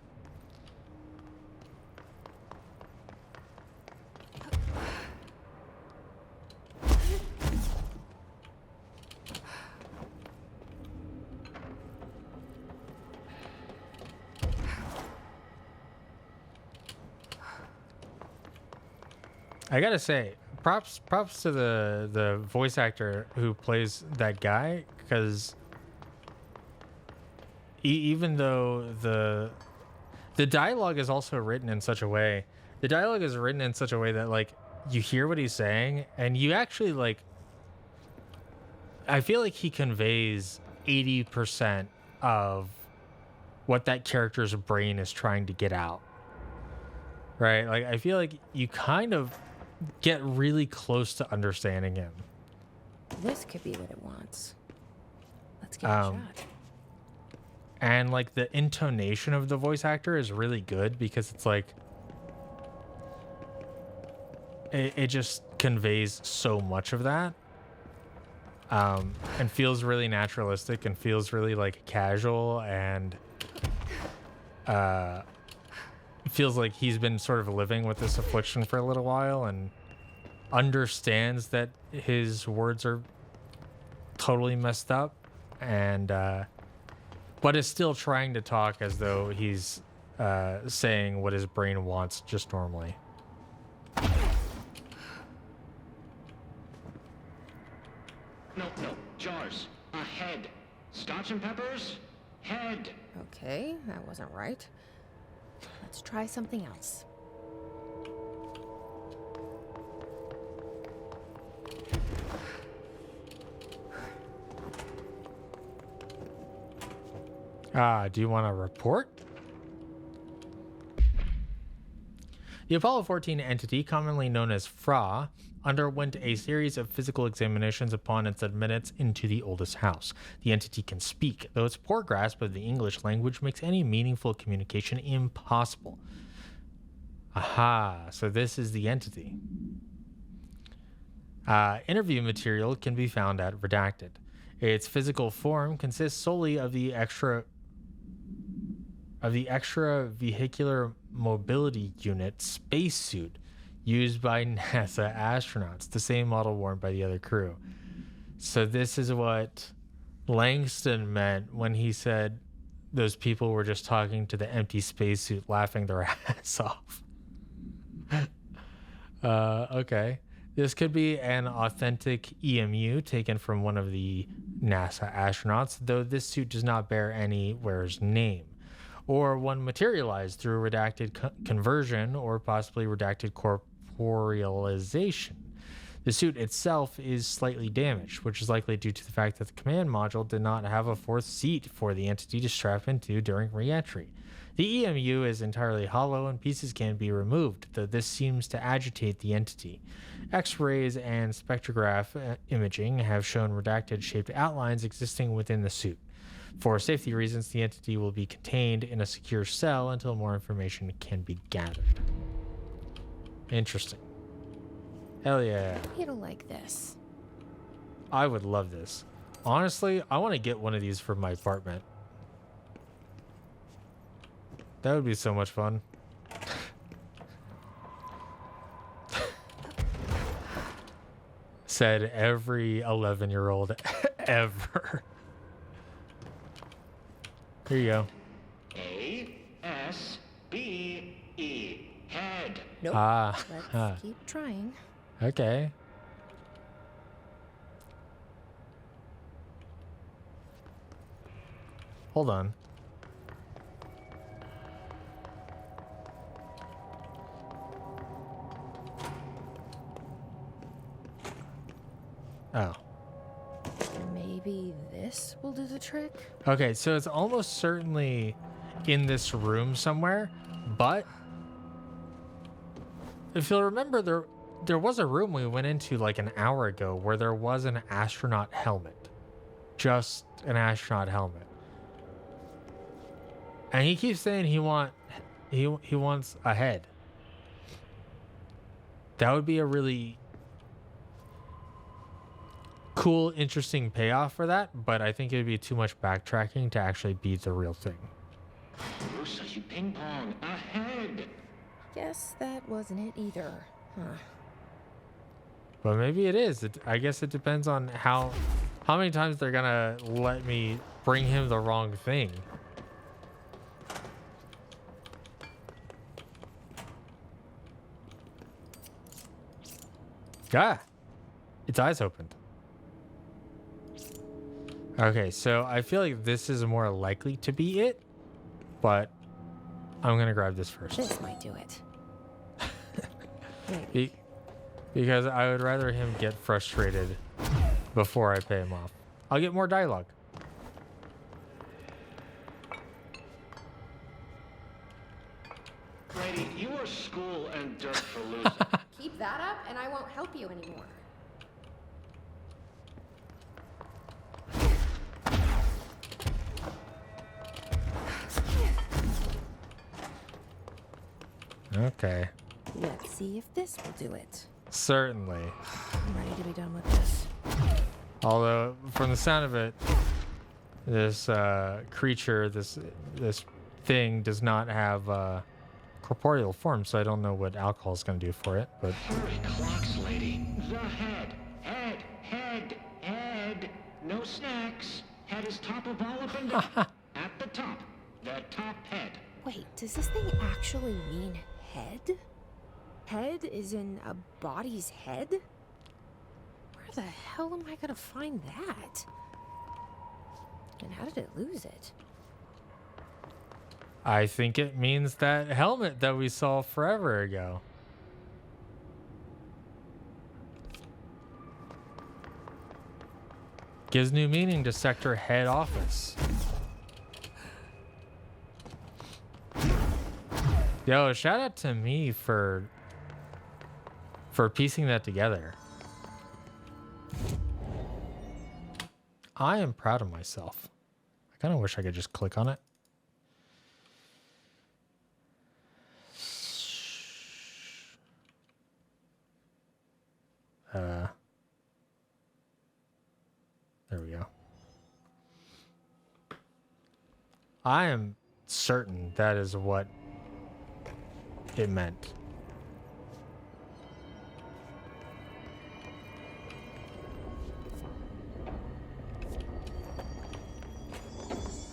I gotta say, props to the voice actor who plays that guy, because even though the dialogue is also written in such a way, that like you hear what he's saying and you actually like. I feel like he conveys 80% of what that character's brain is trying to get out. Right? Like, I feel like you kind of get really close to understanding him. This could be what it wants. Let's give it a shot. And like the intonation of the voice actor is really good because it's like it just conveys so much of that. And feels really naturalistic and feels really like casual, and feels like he's been sort of living with this affliction for a little while and understands that his words are totally messed up, and but is still trying to talk as though he's saying what his brain wants just normally. No, jars. A head. Scotch and peppers? Head. Okay, that wasn't right. Let's try something else. Do you want to report? The Apollo 14 entity, commonly known as FRA, underwent a series of physical examinations upon its admittance into the oldest house. The entity can speak, though its poor grasp of the English language makes any meaningful communication impossible. Aha, so this is the entity. Interview material can be found at Redacted. Its physical form consists solely of the extravehicular mobility unit spacesuit used by NASA astronauts, the same model worn by the other crew. So this is what Langston meant when he said those people were just talking to the empty spacesuit, laughing their ass off. Okay. This could be an authentic EMU taken from one of the NASA astronauts, though this suit does not bear any wearer's name, or one materialized through redacted conversion or possibly redacted corporealization. The suit itself is slightly damaged, which is likely due to the fact that the command module did not have a fourth seat for the entity to strap into during re-entry. The EMU is entirely hollow and pieces can be removed, though this seems to agitate the entity. X-rays and spectrograph imaging have shown redacted-shaped outlines existing within the suit. For safety reasons, the entity will be contained in a secure cell until more information can be gathered. Interesting. Hell yeah. It'll like this. I would love this. Honestly, I want to get one of these for my apartment. That would be so much fun. Said every 11-year-old ever. Here you go. A-S-B-E. Head. Nope. Let's keep trying. Okay. Hold on. Oh. Maybe this will do the trick? Okay, so it's almost certainly in this room somewhere, but if you'll remember, there was a room we went into like an hour ago where there was an astronaut helmet. Just an astronaut helmet. And he keeps saying he wants a head. That would be a really cool, interesting payoff for that, but I think it would be too much backtracking to actually be the real thing. Rosa, you ping pong. A head. Guess that wasn't it either. Huh. But maybe it is. I guess it depends on how many times they're gonna let me bring him the wrong thing. Ah, its eyes opened. Okay, so I feel like this is more likely to be it, but I'm gonna grab this first. This might do it. Because I would rather him get frustrated before I pay him off. I'll get more dialogue. Lady, you are school and dirt for losing. Keep that up, and I won't help you anymore. Okay. Let's see if this will do it. Certainly. I'm ready to be done with this. Although, from the sound of it, this creature, this thing, does not have corporeal form, so I don't know what alcohol is going to do for it. But Hurry, clocks, lady. The head. No snacks. Head is top of all up and down. At the top. The top head. Wait, does this thing actually mean head? Head is in a body's head? Where the hell am I gonna find that? And how did it lose it? I think it means that helmet that we saw forever ago. Gives new meaning to Sector Head Office. Yo, shout out to me for piecing that together. I am proud of myself. I kind of wish I could just click on it. There we go. I am certain that is what it meant.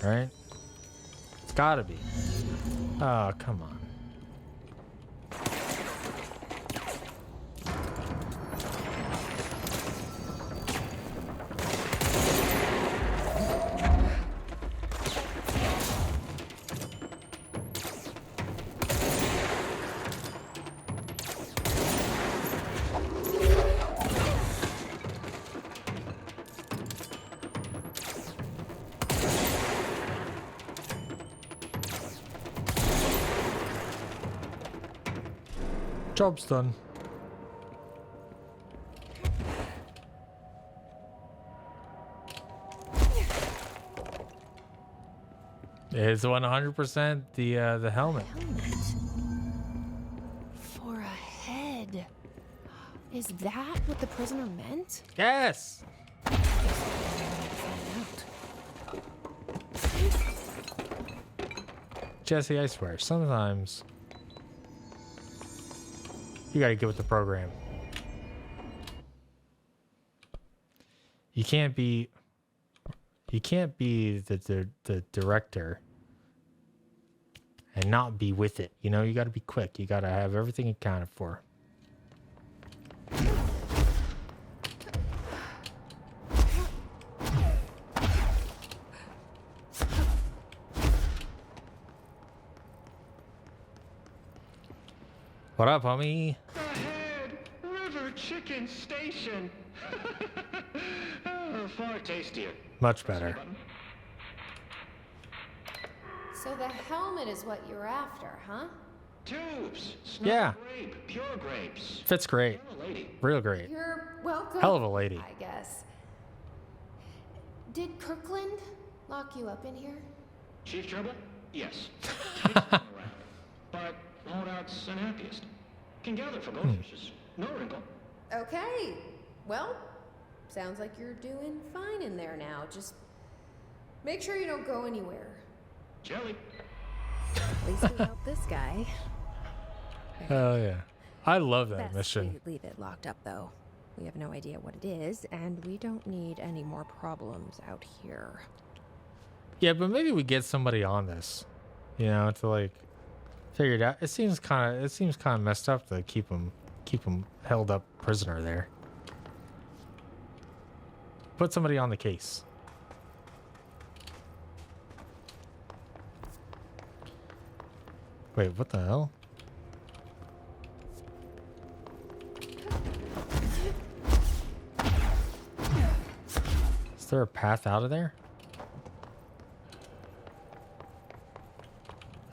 Right? It's gotta be. Oh, come on. Job's done. It's 100% the helmet. For a head. Is that what the prisoner meant? Yes. Jesse, I swear, sometimes you gotta get with the program. You can't be the director and not be with it. You know, you gotta be quick. You gotta have everything accounted for. What up, homie? Ahead, River Chicken Station. Oh, far tastier. Much better. So the helmet is what you're after, huh? Tubes. Yeah. Grape, pure grapes. Fits great. You're a lady. Real great. You're welcome. Hell of a lady. I guess. Did Kirkland lock you up in here? Chief Trouble? Yes. She's around. But holdout's unhappiest. Can gather for goldfishes. No wrinkle. Okay. Well, sounds like you're doing fine in there now. Just make sure you don't go anywhere. Jelly. At least we helped this guy. Hell yeah. I love that Best mission. we leave it locked up, though. We have no idea what it is, and we don't need any more problems out here. Yeah, but maybe we get somebody on this, you know, to like figure it out. It seems kind of messed up to keep keep him held up prisoner there. Put somebody on the case. Wait, what the hell? Is there a path out of there?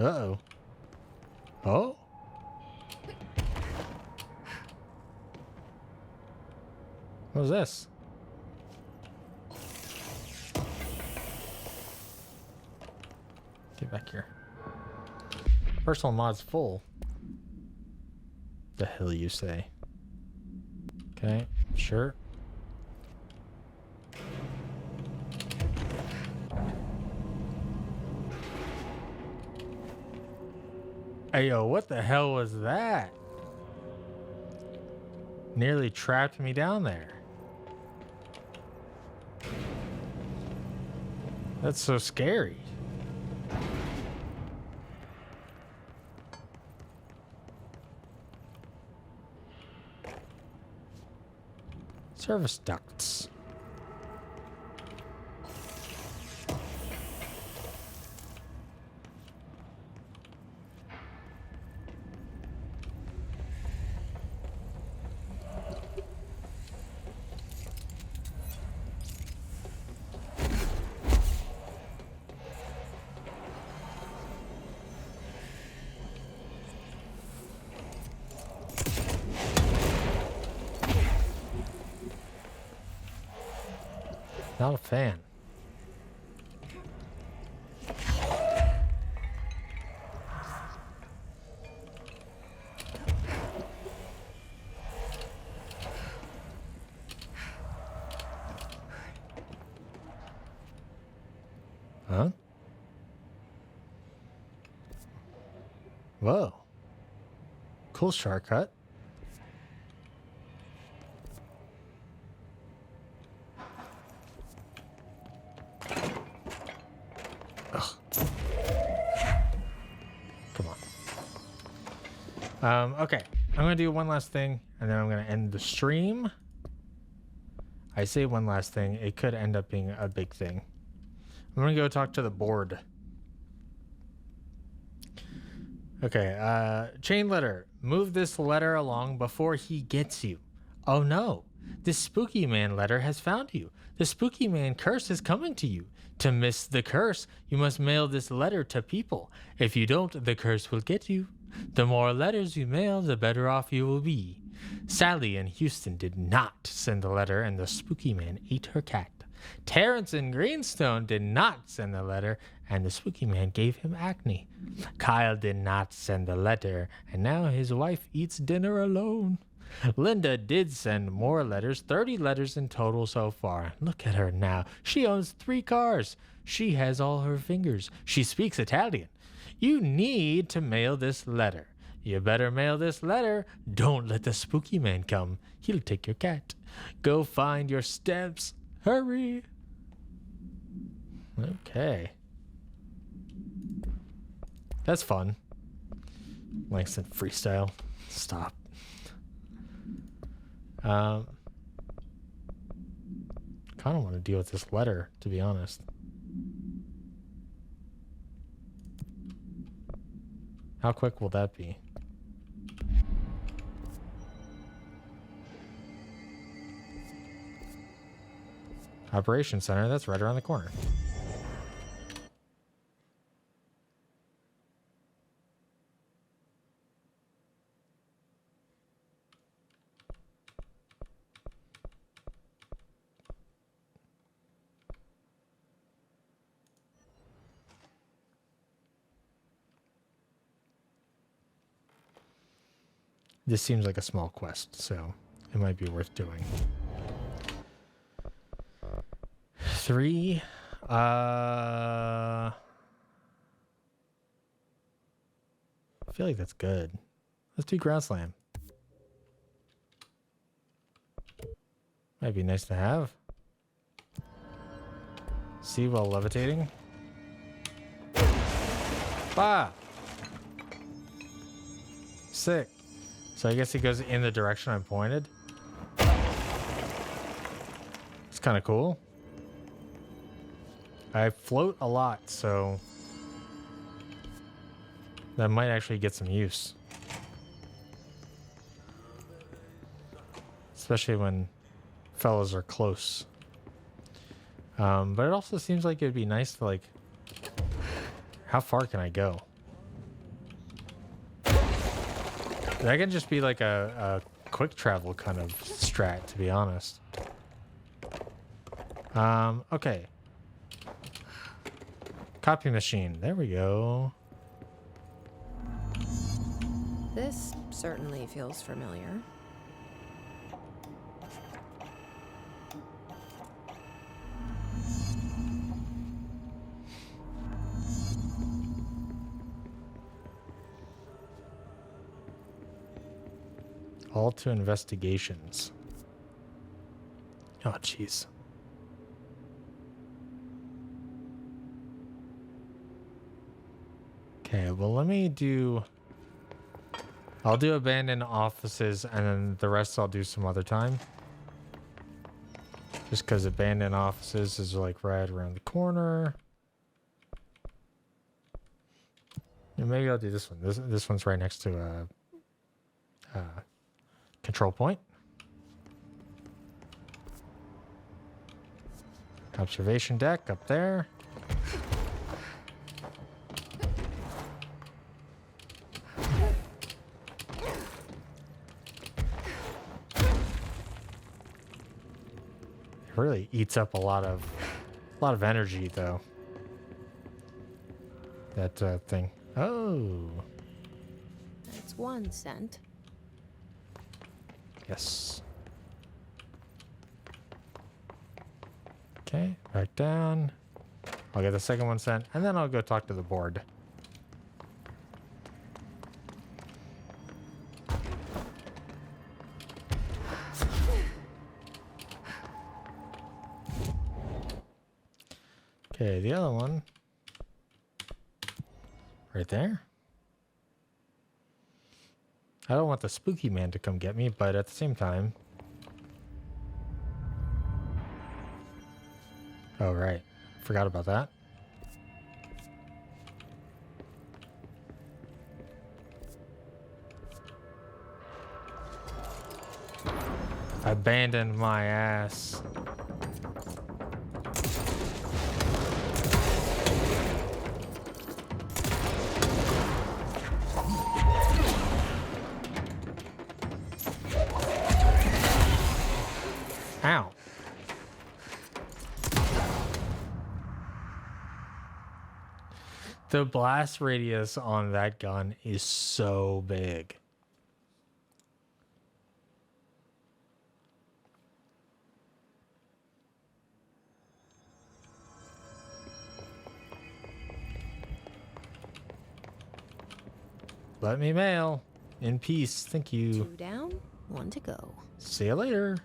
Uh-oh. Oh? What was this? Get back here. Personal mod's full. The hell you say? Okay, sure. Hey, yo, what the hell was that? Nearly trapped me down there. That's so scary. Service ducts. Not a fan. Huh? Whoa. Cool shortcut. Okay, I'm gonna do one last thing and then I'm gonna end the stream. I say one last thing, it could end up being a big thing. I'm gonna go talk to the board. Okay, chain letter. Move this letter along before he gets you. Oh no, this spooky man letter has found you. The spooky man curse is coming to you. To miss the curse, you must mail this letter to people. If you don't, the curse will get you. The more letters you mail, the better off you will be. Sally in Houston did not send the letter, and the spooky man ate her cat. Terrence in Greenstone did not send the letter, and the spooky man gave him acne. Kyle did not send the letter, and now his wife eats dinner alone. Linda did send more letters, 30 letters in total so far. Look at her now. She owns 3 cars. She has all her fingers. She speaks Italian. You need to mail this letter. You better mail this letter. Don't let the spooky man come. He'll take your cat. Go find your stamps. Hurry. Okay. That's fun. Langston freestyle. Stop. Kind of want to deal with this letter, to be honest. How quick will that be? Operations Center, that's right around the corner. This seems like a small quest, so it might be worth doing. 3. I feel like that's good. Let's do ground slam. Might be nice to have. See while levitating. Bah! Sick. So I guess he goes in the direction I pointed. It's kind of cool. I float a lot, so that might actually get some use. Especially when fellas are close. But it also seems like it'd be nice to, like, how far can I go? That can just be like a quick travel kind of strat, to be honest. Okay. Copy machine. There we go. This certainly feels familiar. All to investigations. Oh, jeez. Okay, well, let me do... I'll do abandoned offices, and then the rest I'll do some other time. Just because abandoned offices is, like, right around the corner. And maybe I'll do this one. This one's right next to a control point. Observation deck up there. It really eats up a lot of energy, though. That thing. Oh. That's one cent. Yes. Okay, back down. I'll get the second one sent, and then I'll go talk to the board. Okay, the other one. Right there. I don't want the spooky man to come get me, but at the same time... Oh, right. Forgot about that. Abandoned my ass. Ow. The blast radius on that gun is so big. Let me mail. In peace. Thank you. 2 down, 1 to go. See you later.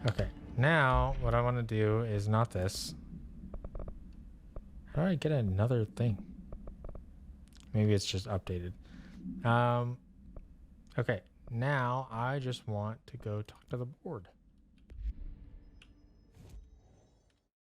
Okay, now what I want to do is not this. How do I get another thing? Maybe it's just updated. Okay, now I just want to go talk to the board.